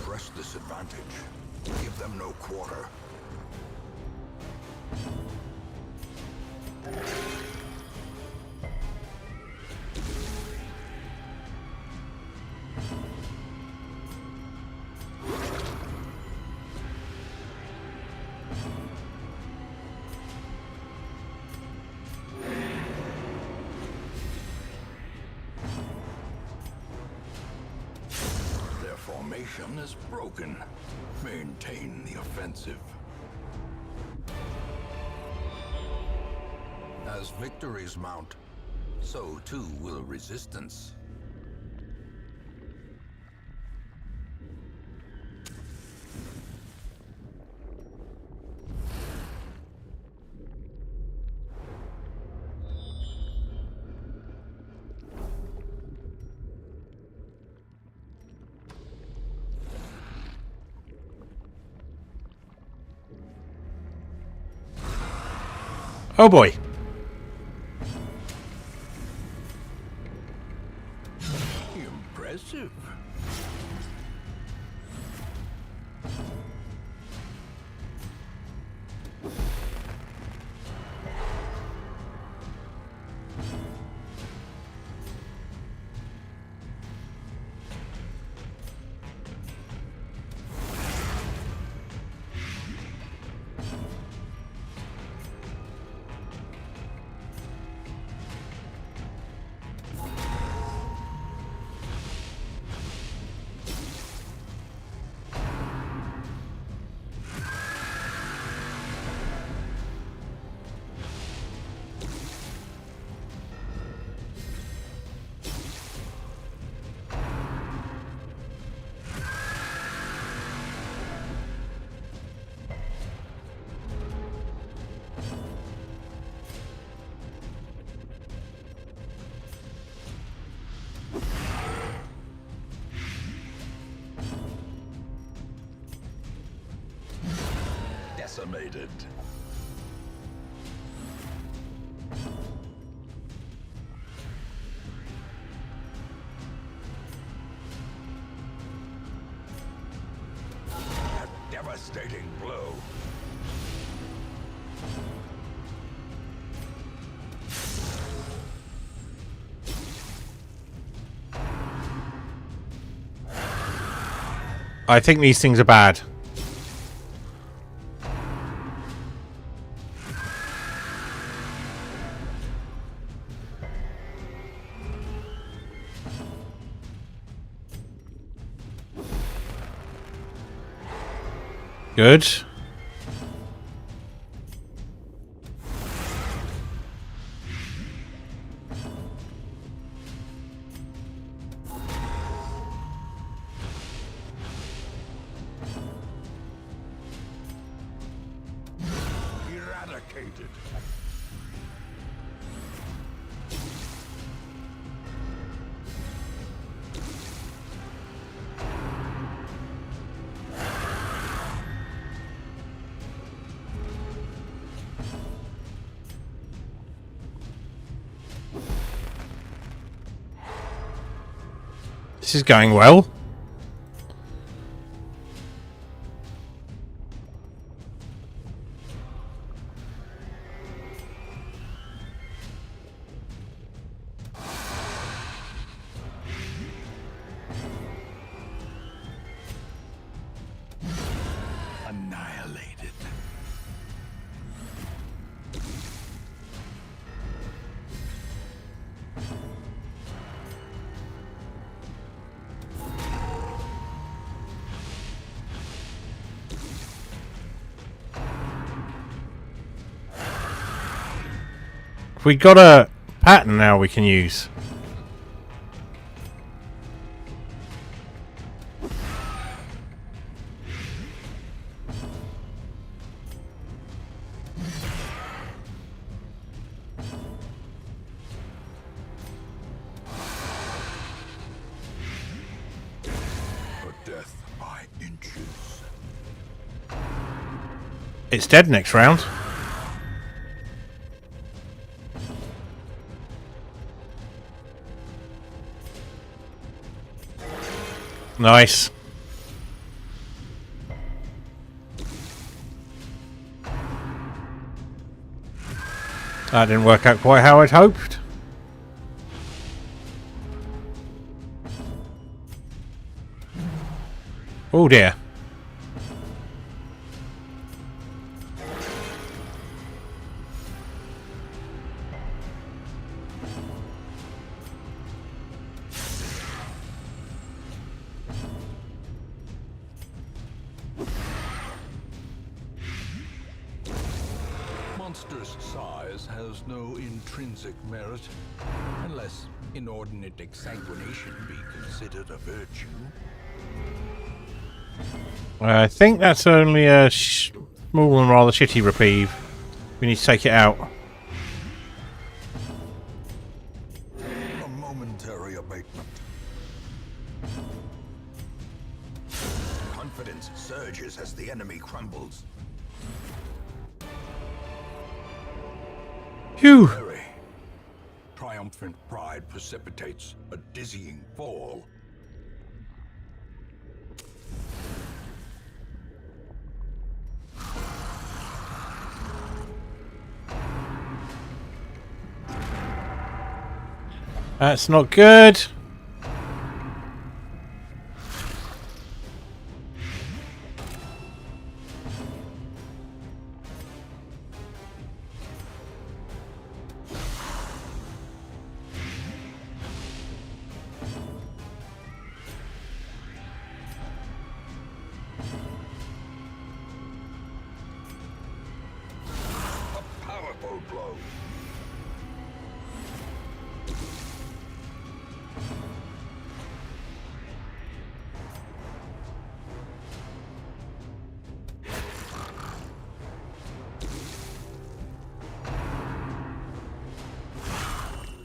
Press this advantage. Give them no quarter. Their formation is broken. Maintain the offensive. As victories mount, so too will resistance. Oh boy. Impressive. decimated. A devastating blow. I think these things are bad. Good. Eradicated. This is going well. Annihilated. We got a pattern now we can use. A death by inches. It's dead next round. Nice. That didn't work out quite how I'd hoped. Oh dear. Monstrous size has no intrinsic merit, unless inordinate exsanguination be considered a virtue. I think that's only a small and rather shitty reprieve. We need to take it out. A momentary abatement. Confidence surges as the enemy crumbles. Phew. Very. Triumphant pride precipitates a dizzying fall. That's not good. A powerful blow.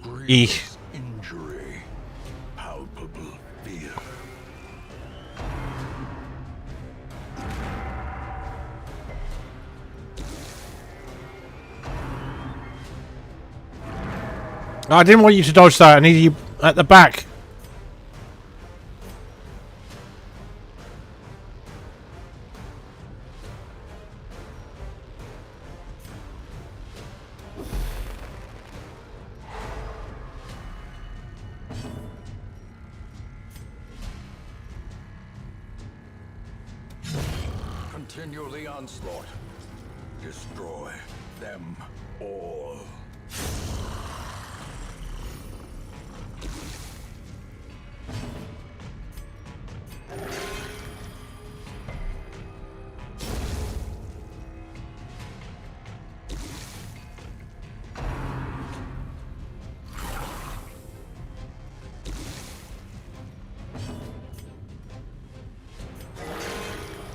Grievous injury. Palpable fear. I didn't want you to dodge that. I needed you at the back. Continue the onslaught. Destroy them all.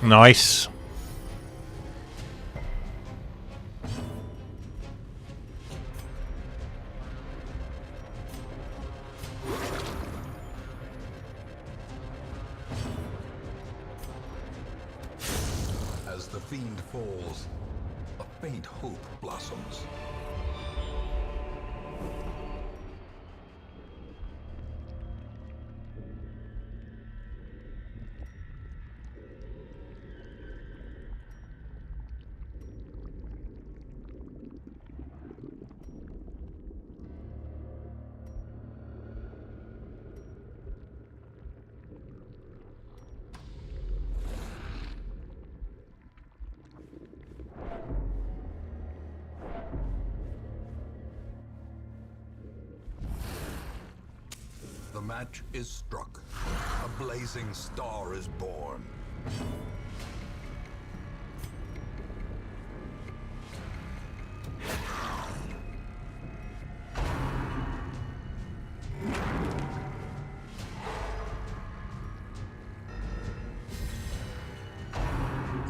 Nice. As the fiend falls, a faint hope blossoms. The match is struck. A blazing star is born.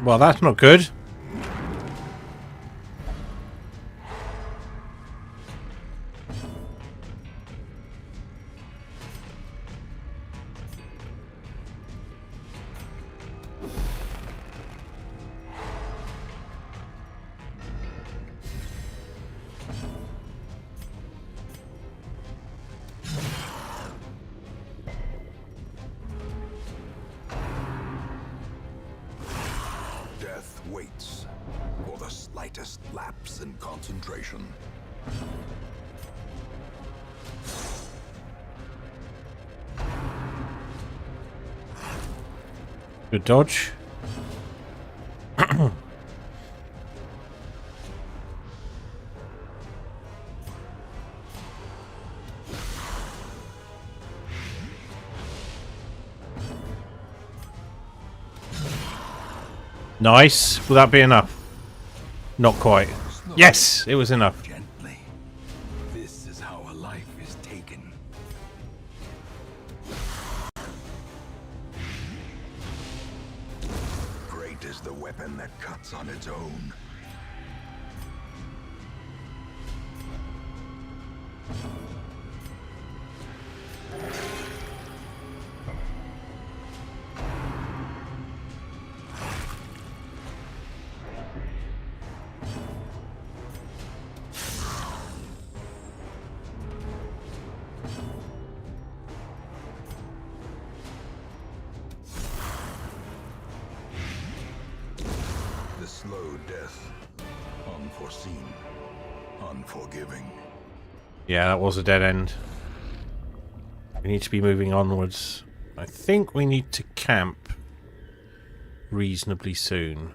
Well, that's not good. Death waits for the slightest lapse in concentration. Good dodge. Nice. Will that be enough? Not quite. Yes, it was enough. Gently. This is how a life is taken. Great is the weapon that cuts on its own. The slow death, unforeseen, unforgiving. Yeah, that was a dead end. We need to be moving onwards. I think we need to camp reasonably soon.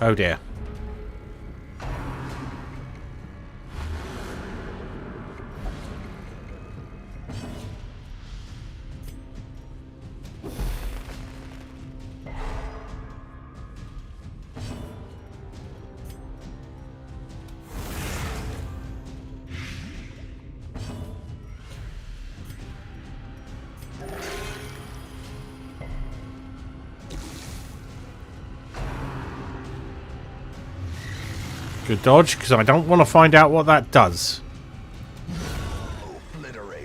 Oh dear. Good dodge, because I don't want to find out what that does. Obliterate.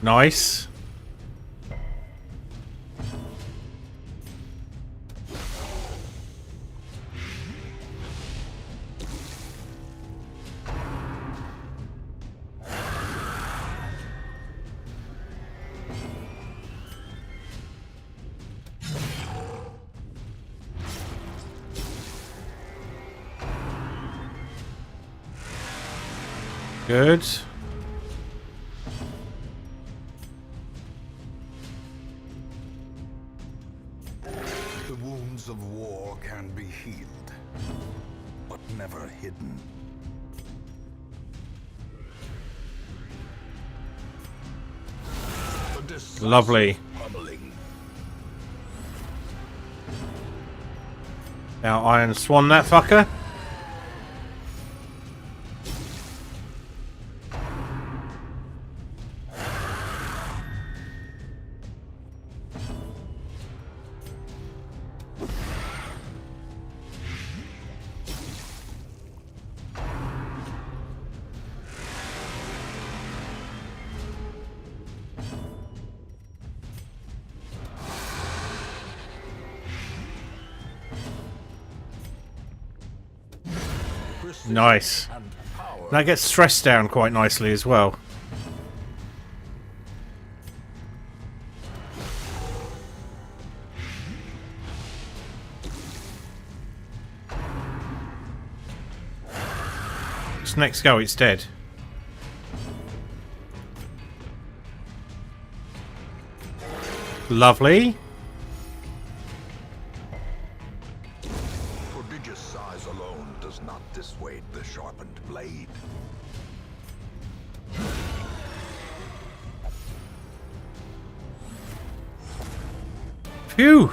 Nice. Good. The wounds of war can be healed, but never hidden. The decisive Lovely. pummeling. Now Iron Swan that fucker. Nice. And power. That gets stressed down quite nicely as well. Just next go, it's dead. Lovely. Prodigious size alone does not dissuade the sharpened blade. Phew.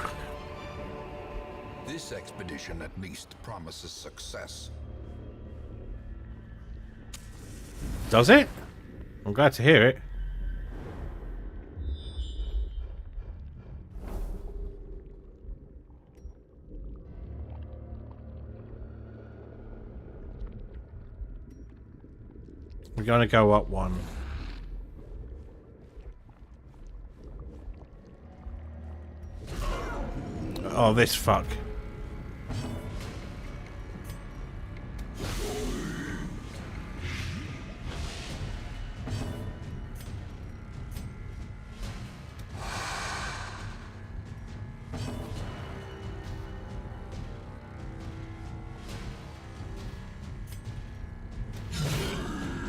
This expedition at least promises success. Does it? I'm glad to hear it. We're gonna go up one. Oh, this fuck.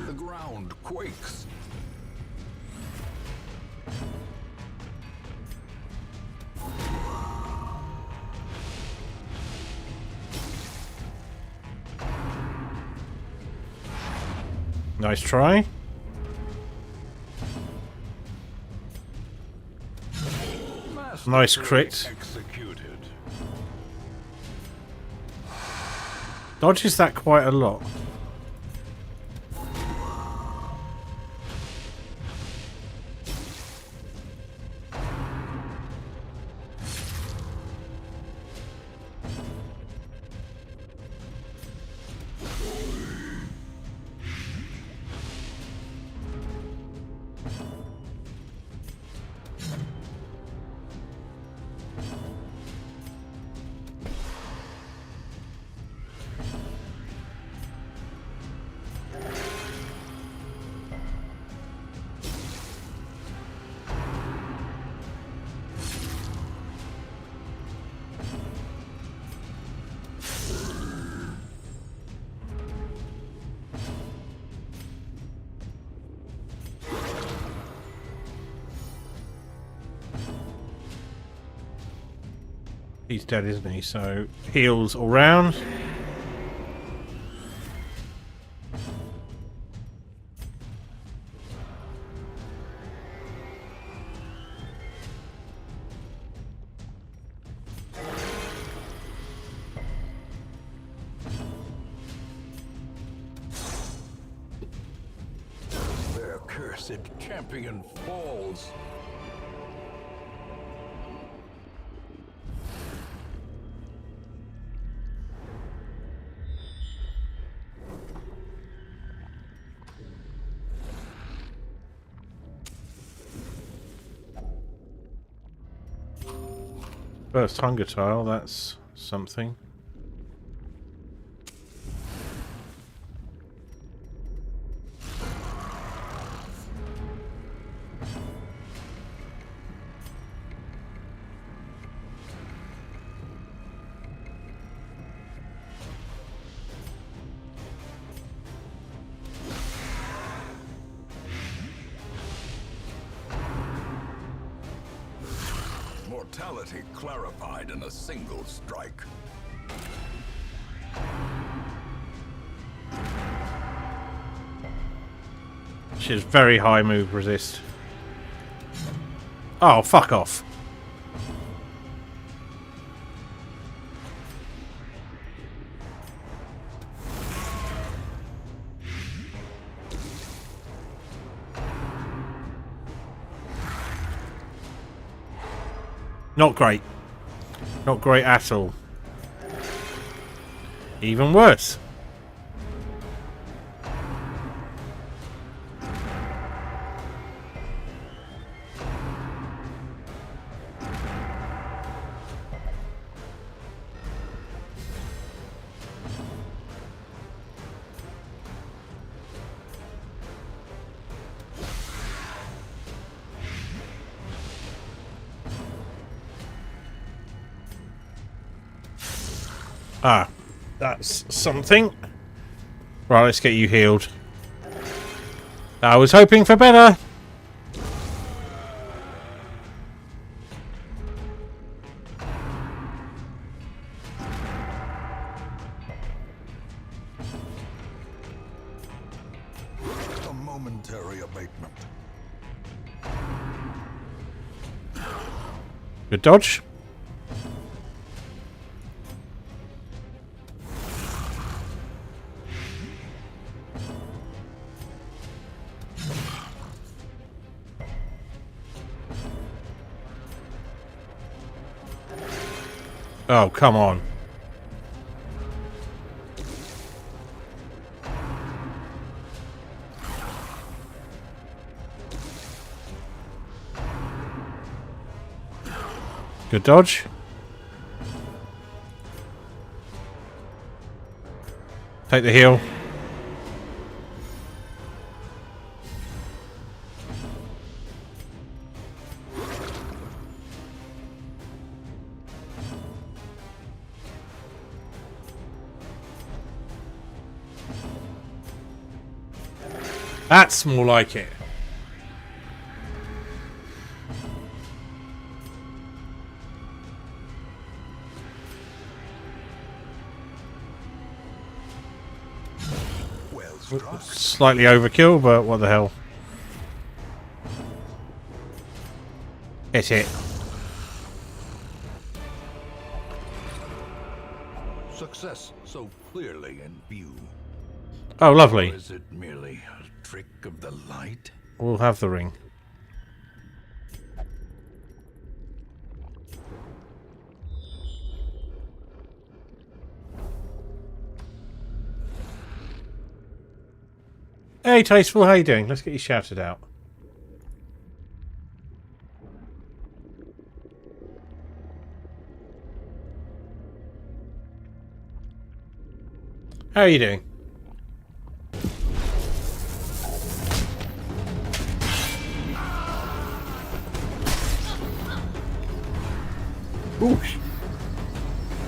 The ground quakes. Nice try. Nice crit. Executed. Dodges that quite a lot. He's dead, isn't he? So, heals all round. Their cursed champion falls. First hunger tile, that's something. Mortality clarified in a single strike. She's very high move resist. Oh, fuck off. Not great. Not great at all. Even worse. Ah, that's something. Right, let's get you healed. I was hoping for better. A momentary abatement. Good dodge. Oh, come on. Good dodge. Take the heal. That's more like it. Well struck. Slightly overkill, but what the hell. Hit it. Success so clearly in view. Oh, lovely. Or is it merely a trick of the light? We'll have the ring. Hey, Tasteful, how you doing? Let's get you shouted out. How are you doing? Ooh,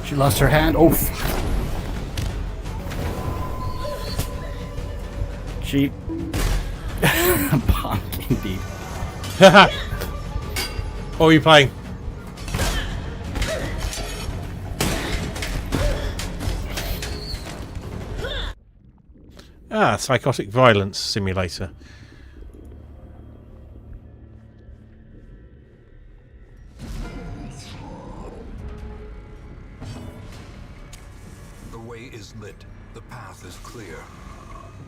she lost her hand. Oh, she bonk indeed. What are you playing? Ah, psychotic violence simulator. The way is lit. The path is clear.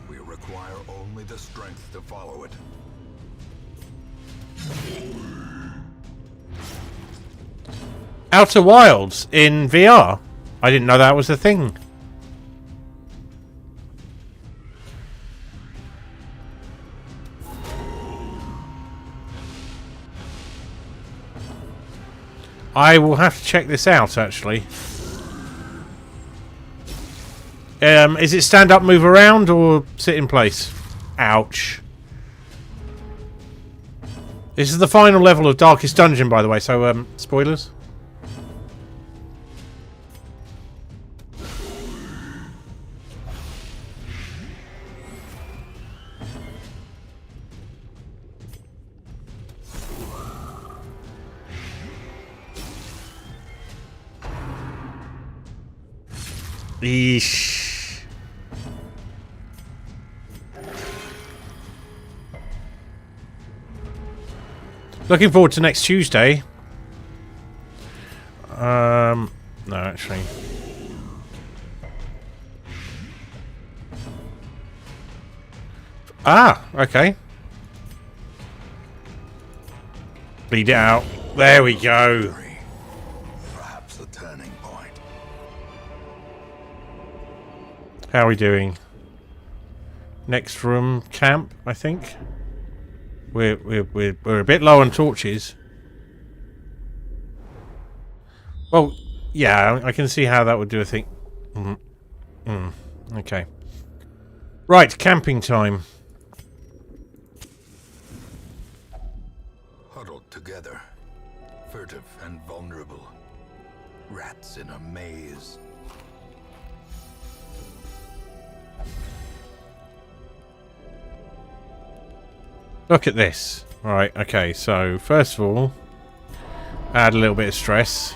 We require only the strength to follow it. Outer Wilds in VR? I didn't know that was a thing. I will have to check this out, actually. Is it stand up, move around, or sit in place? Ouch. This is the final level of Darkest Dungeon, by the way, so, spoilers. Eesh. Looking forward to next Tuesday. No, actually. Ah, okay. Bleed it out. There we go. Perhaps the turning point. How are we doing? Next room, camp, I think. We're a bit low on torches. Well, yeah, I can see how that would do a thing. Okay. Right, camping time. Huddled together, furtive and vulnerable. Rats in a maze. Look at this. Right, okay, so first of all, add a little bit of stress.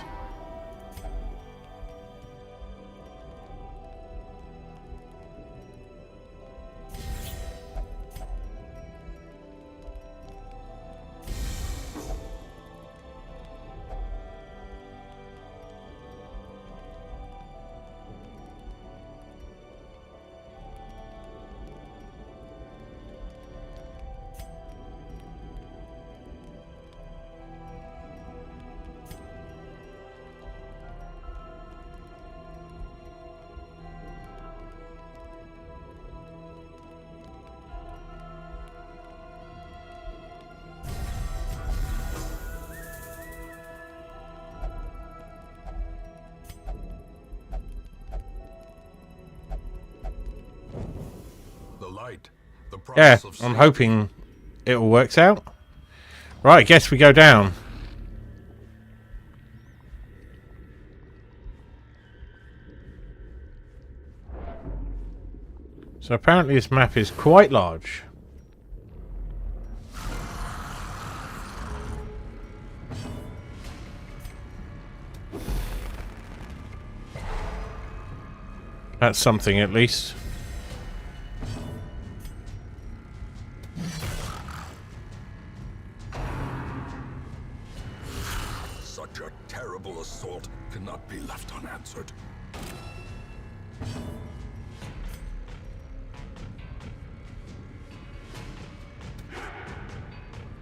The light. The Yeah, promise of I'm sleep. hoping it all works out. Right, I guess we go down. So apparently this map is quite large. That's something at least. Such a terrible assault cannot be left unanswered.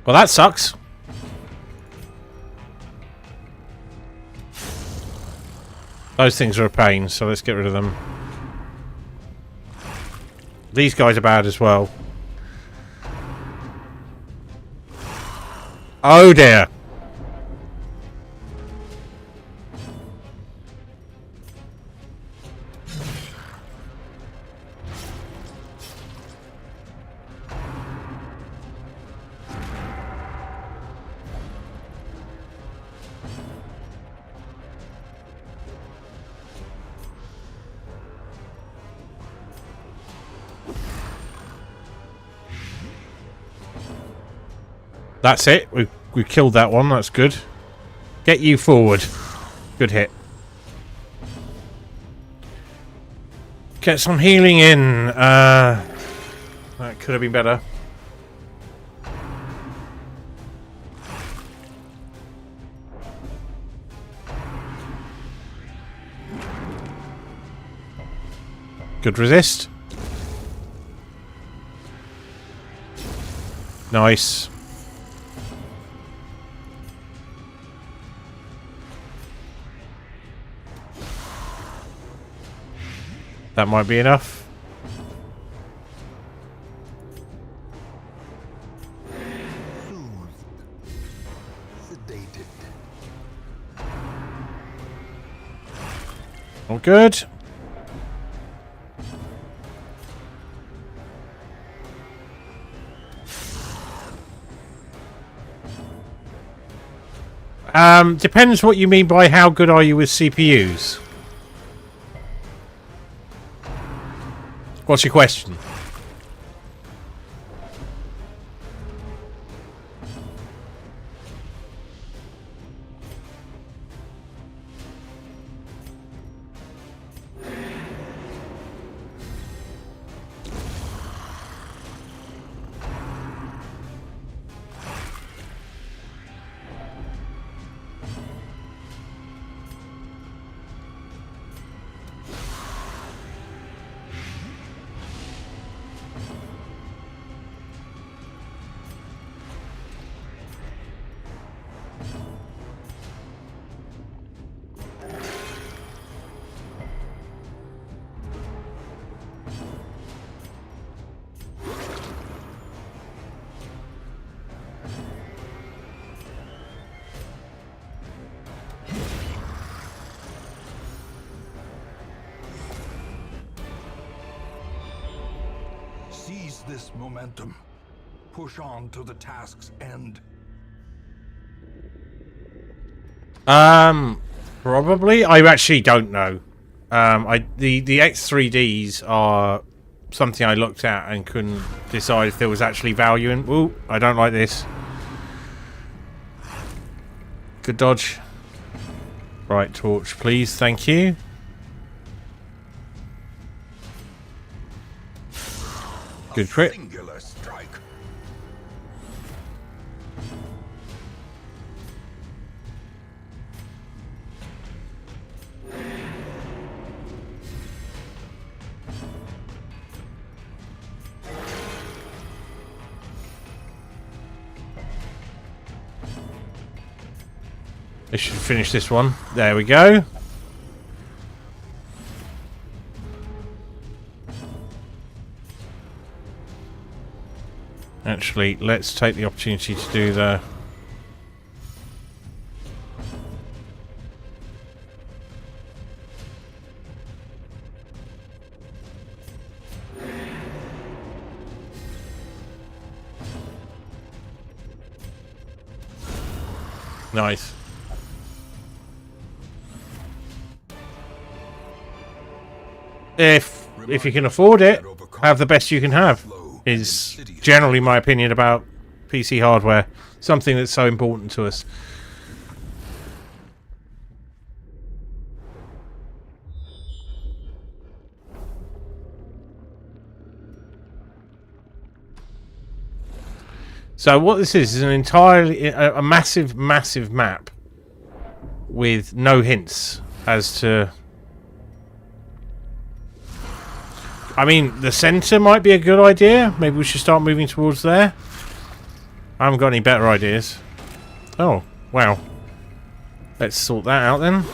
Well, that sucks. Those things are a pain, so let's get rid of them. These guys are bad as well. Oh dear. That's it. We killed that one. That's good. Get you forward. Good hit. Get some healing in. That could have been better. Good resist. Nice. That might be enough. Soothed. Sedated. All good. Depends what you mean by how good are you with CPUs. What's your question? Seize this momentum. Push on to the task's end. Probably. I actually don't know. The X3Ds are something I looked at and couldn't decide if there was actually value in. Ooh, I don't like this. Good dodge. Right, torch, please. Thank you. Good crit. Singular strike. This should finish this one. There we go. Actually, let's take the opportunity to do the... Nice. If you can afford it, have the best you can have, is generally my opinion about PC hardware. Something that's so important to us. So what this is an entirely a massive map with no hints as to... I mean, the centre might be a good idea. Maybe we should start moving towards there. I haven't got any better ideas. Oh, wow. Let's sort that out then.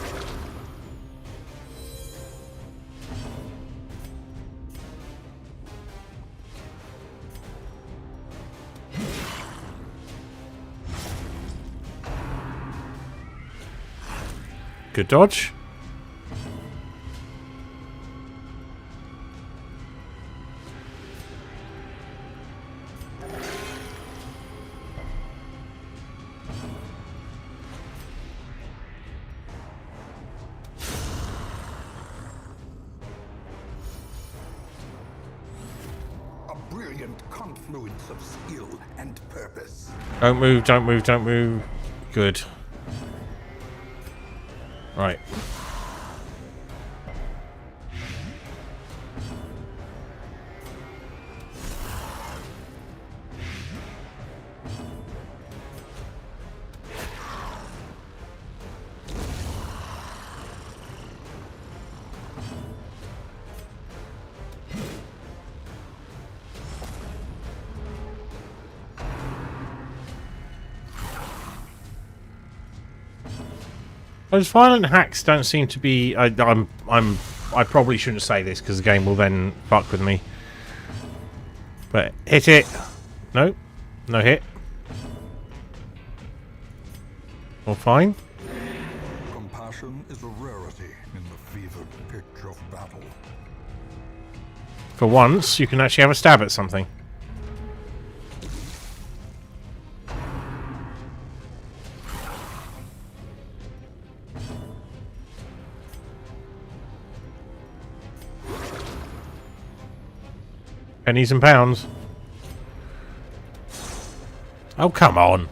Good dodge. Confluence of skill and purpose. Don't move, don't move, don't move. Good. Right. Those violent hacks don't seem to be. I probably shouldn't say this because the game will then fuck with me. But hit it. No, no hit. All fine. Passion is a rarity in the fevered pitch of battle. For once, you can actually have a stab at something. Pennies and pounds. Oh, come on.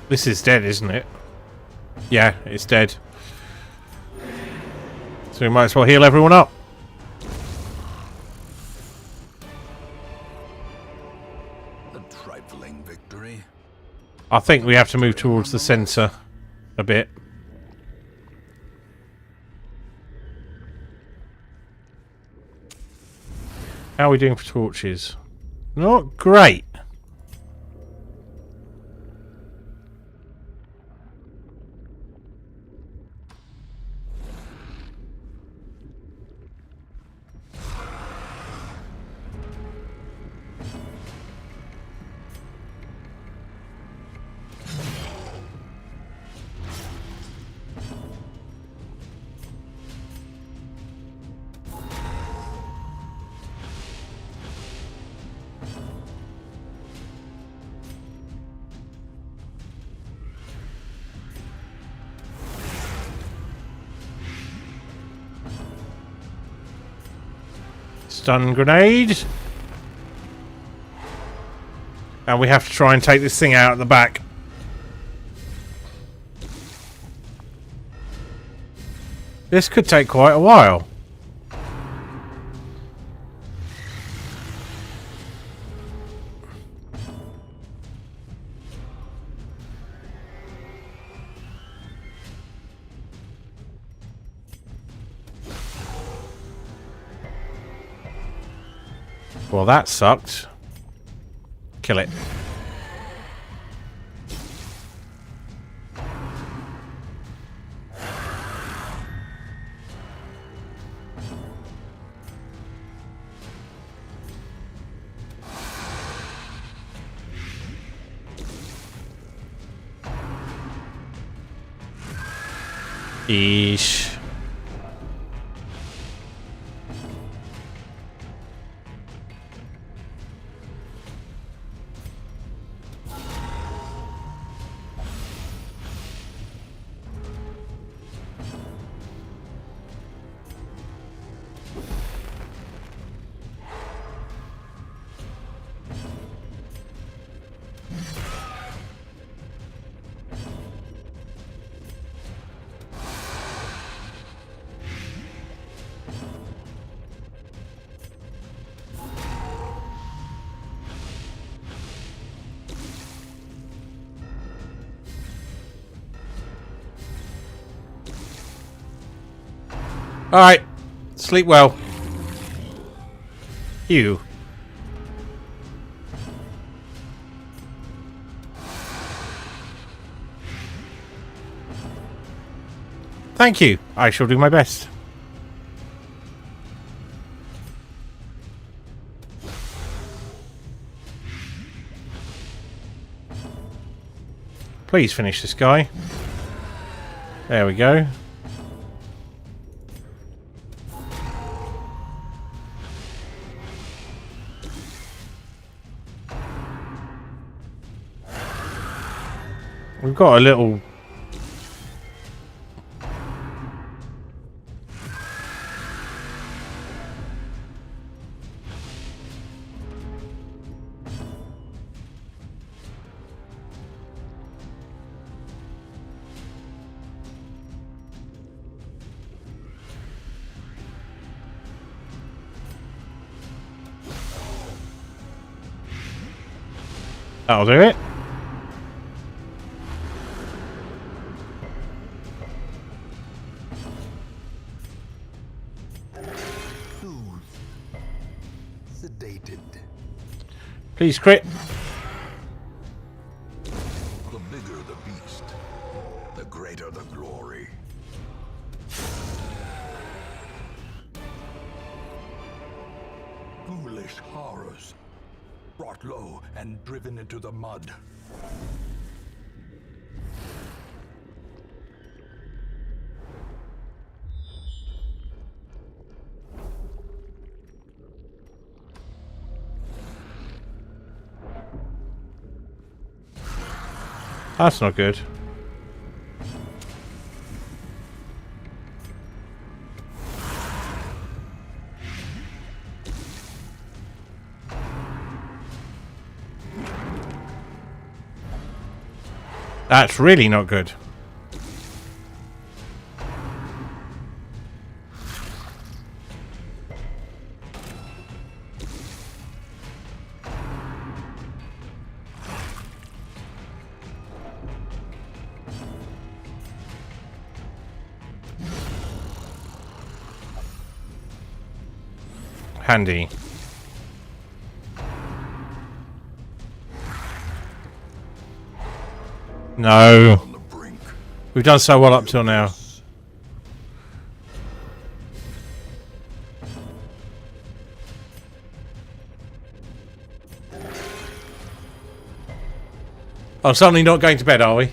This is dead, isn't it? Yeah, it's dead. So we might as well heal everyone up. A trifling victory. I think we have to move towards the centre a bit. How are we doing for torches? Not great. Stun grenade. And we have to try and take this thing out at the back. This could take quite a while. Well, that sucked. Kill it. Eesh. Alright. Sleep well. You. Thank you. I shall do my best. Please finish this guy. There we go. We've got a little... That'll do it. Sedated. Please crit. The bigger the beast, the greater the glory. Ghoulish horrors, brought low and driven into the mud. That's not good. That's really not good. Handy. No. On the brink. We've done so well up till now. Oh, suddenly not going to bed, are we?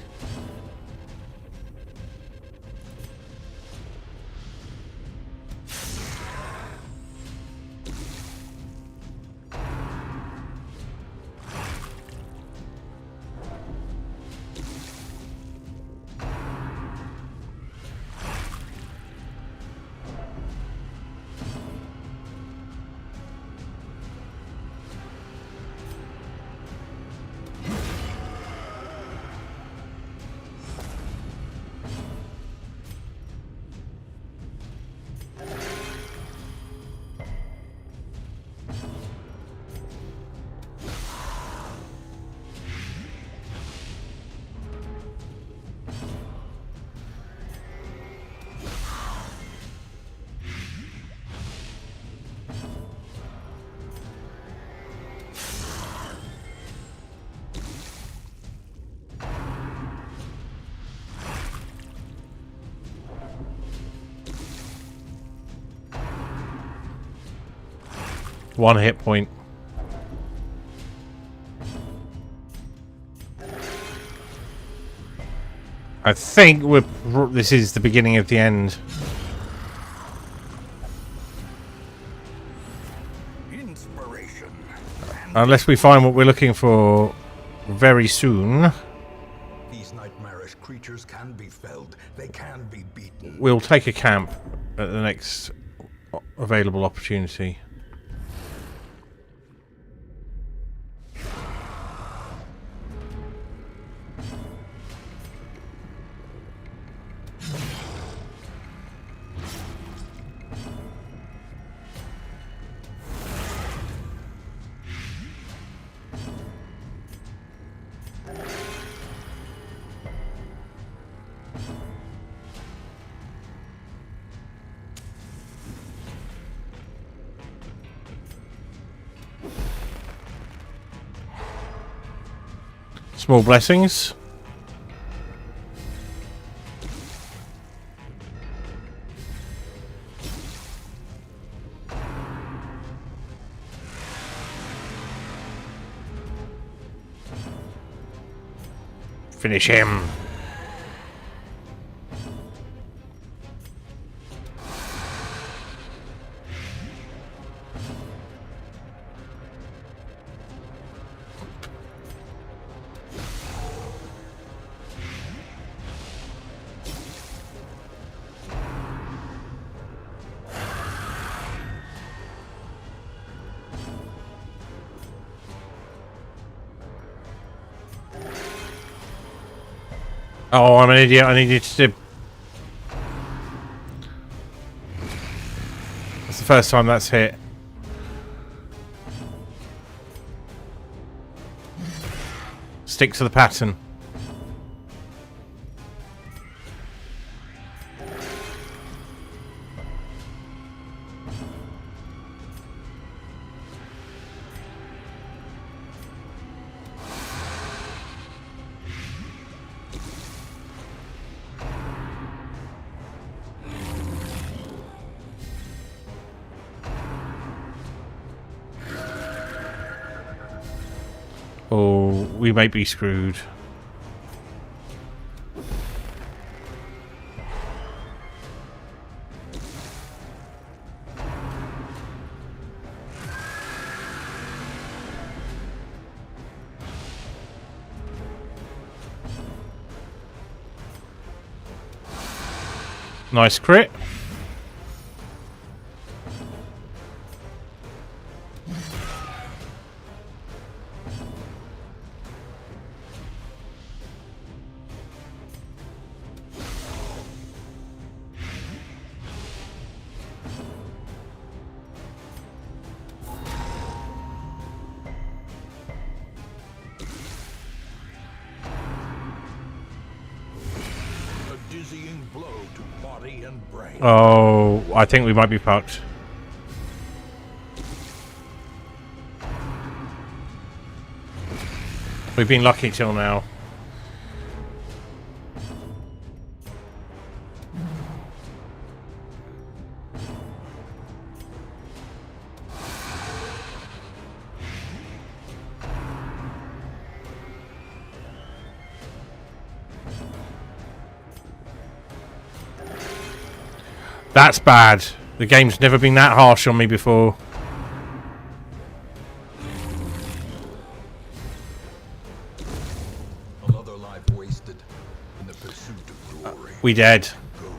One hit point. I think this is the beginning of the end. Inspiration. Unless we find what we're looking for very soon. These nightmarish creatures can be felled. They can be beaten. We'll take a camp at the next available opportunity. Small blessings. Finish him. Oh, I'm an idiot. I needed to... That's the first time that's hit. Stick to the pattern. we might be screwed. Nice crit. A dizzying blow to body and brain. Oh, I think we might be fucked. We've been lucky till now. That's bad. The game's never been that harsh on me before. Another life wasted in the pursuit of glory. We dead. Gold.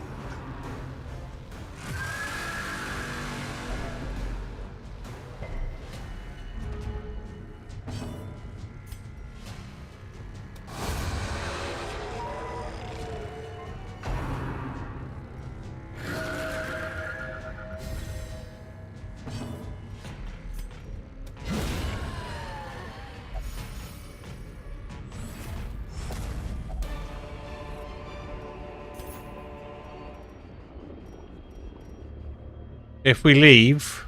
If we leave...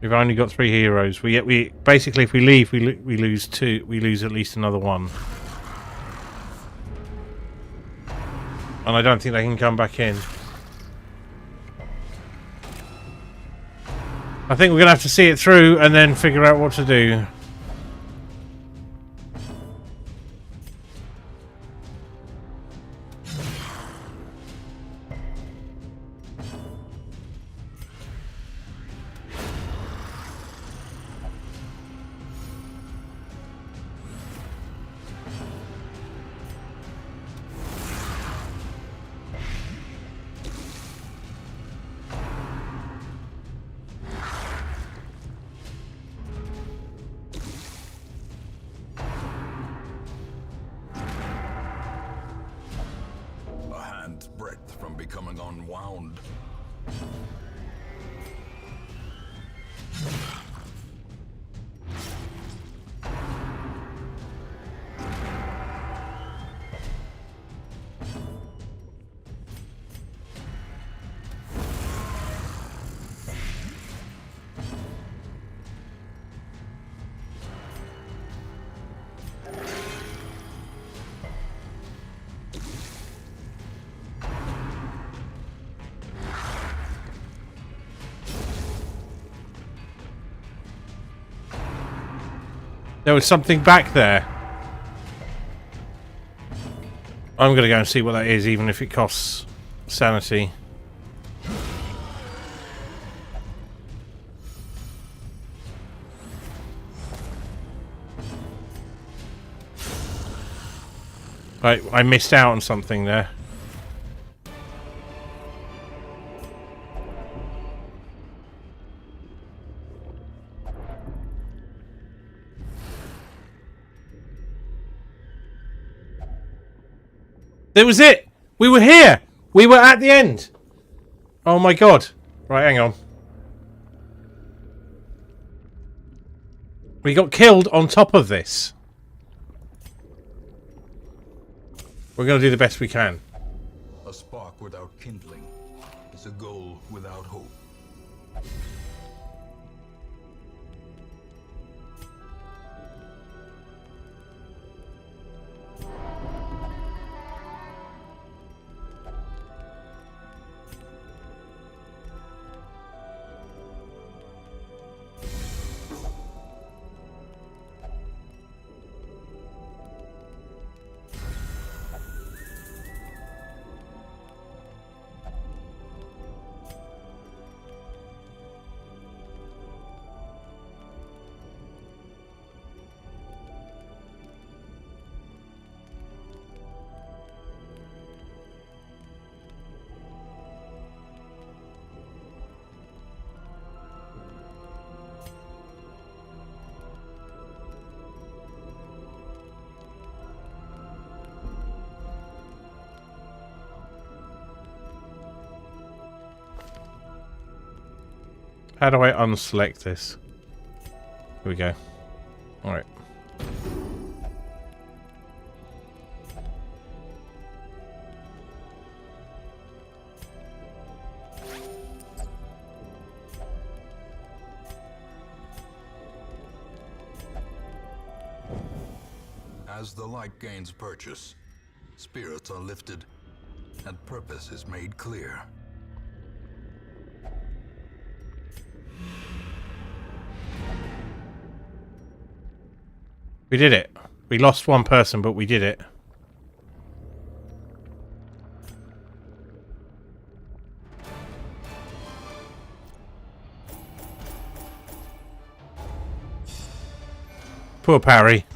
We've only got 3 heroes. We basically, if we leave, we lose 2. We lose at least another 1. And I don't think they can come back in. I think we're going to have to see it through and then figure out what to do. Breadth from becoming unwound. There was something back there. I'm going to go and see what that is, even if it costs sanity. I missed out on something there. There was it! We were here! We were at the end! Oh my god. Right, hang on. We got killed on top of this. We're going to do the best we can. A spark without kindling is a goal without hope. How do I unselect this? Here we go. Alright. As the light gains purchase, spirits are lifted, and purpose is made clear. We did it. We lost one person, but we did it. Poor Parry.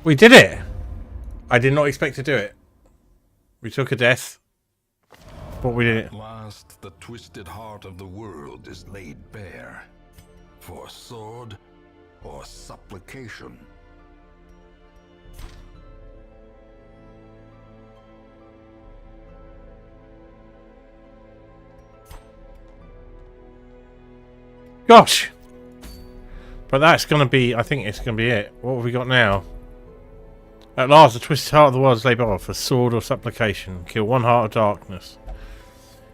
We did it! I did not expect to do it. We took a death, but we did it. At last, the twisted heart of the world is laid bare. For sword or supplication. Gosh! But that's going to be... I think it's going to be it. What have we got now? At last, the twisted heart of the world is laid bare for sword or supplication. Kill one heart of darkness.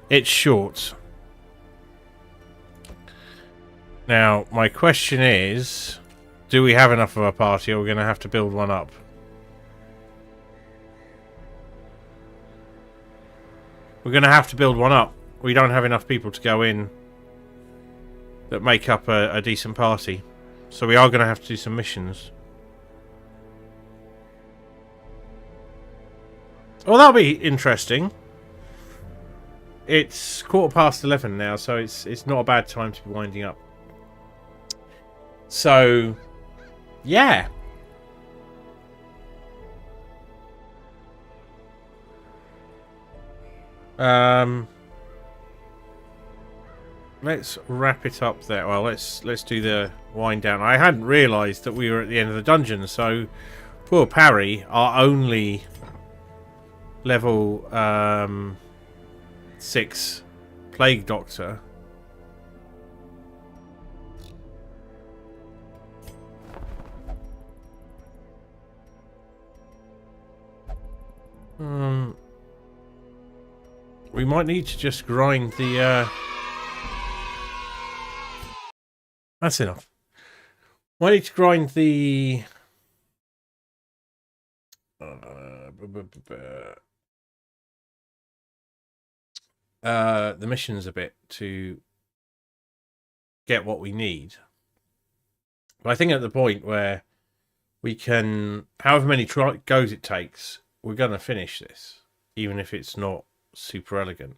It's short. Now, my question is... Do we have enough of a party, or are we going to have to build one up? We're going to have to build one up. We don't have enough people to go in that make up a decent party. So we are going to have to do some missions. Well, that'll be interesting. It's 11:15 now, so it's not a bad time to be winding up. So, yeah. Let's wrap it up there. Well, let's do the wind down. I hadn't realised that we were at the end of the dungeon, so poor Parry, our only level 6 plague doctor, we might need to just grind the that's enough. Might need to grind the missions a bit to get what we need. But I think at the point where we can, however many goes it takes, we're going to finish this, even if it's not super elegant.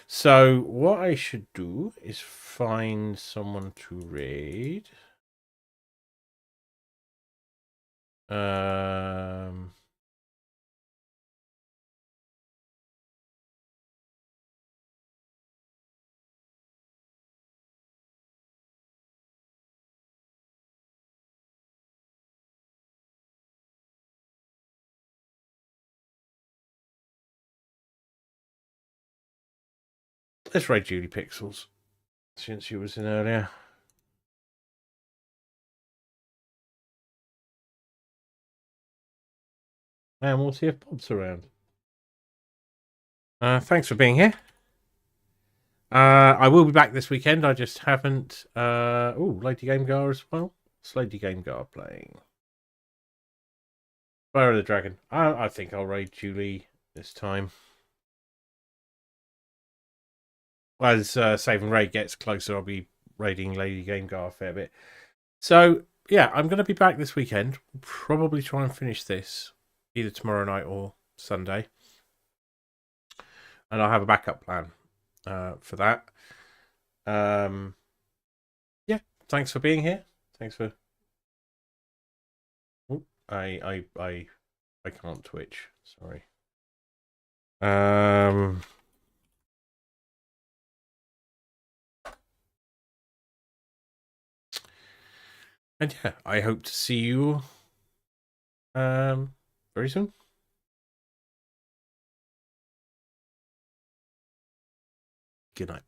So what I should do is find someone to raid. Let's raid Julie Pixels, since she was in earlier. And we'll see if Bob's around. Thanks for being here. I will be back this weekend. I just haven't... oh, Lady Gamegar as well. It's Lady Gamegar playing. Fire of the Dragon. I think I'll raid Julie this time. As Save and Raid gets closer, I'll be raiding Lady Gamegar a fair bit. So, yeah, I'm going to be back this weekend. Probably try and finish this either tomorrow night or Sunday. And I'll have a backup plan for that. Yeah, thanks for being here. Thanks for... Oh, I can't Twitch. Sorry. And yeah, I hope to see you very soon. Good night.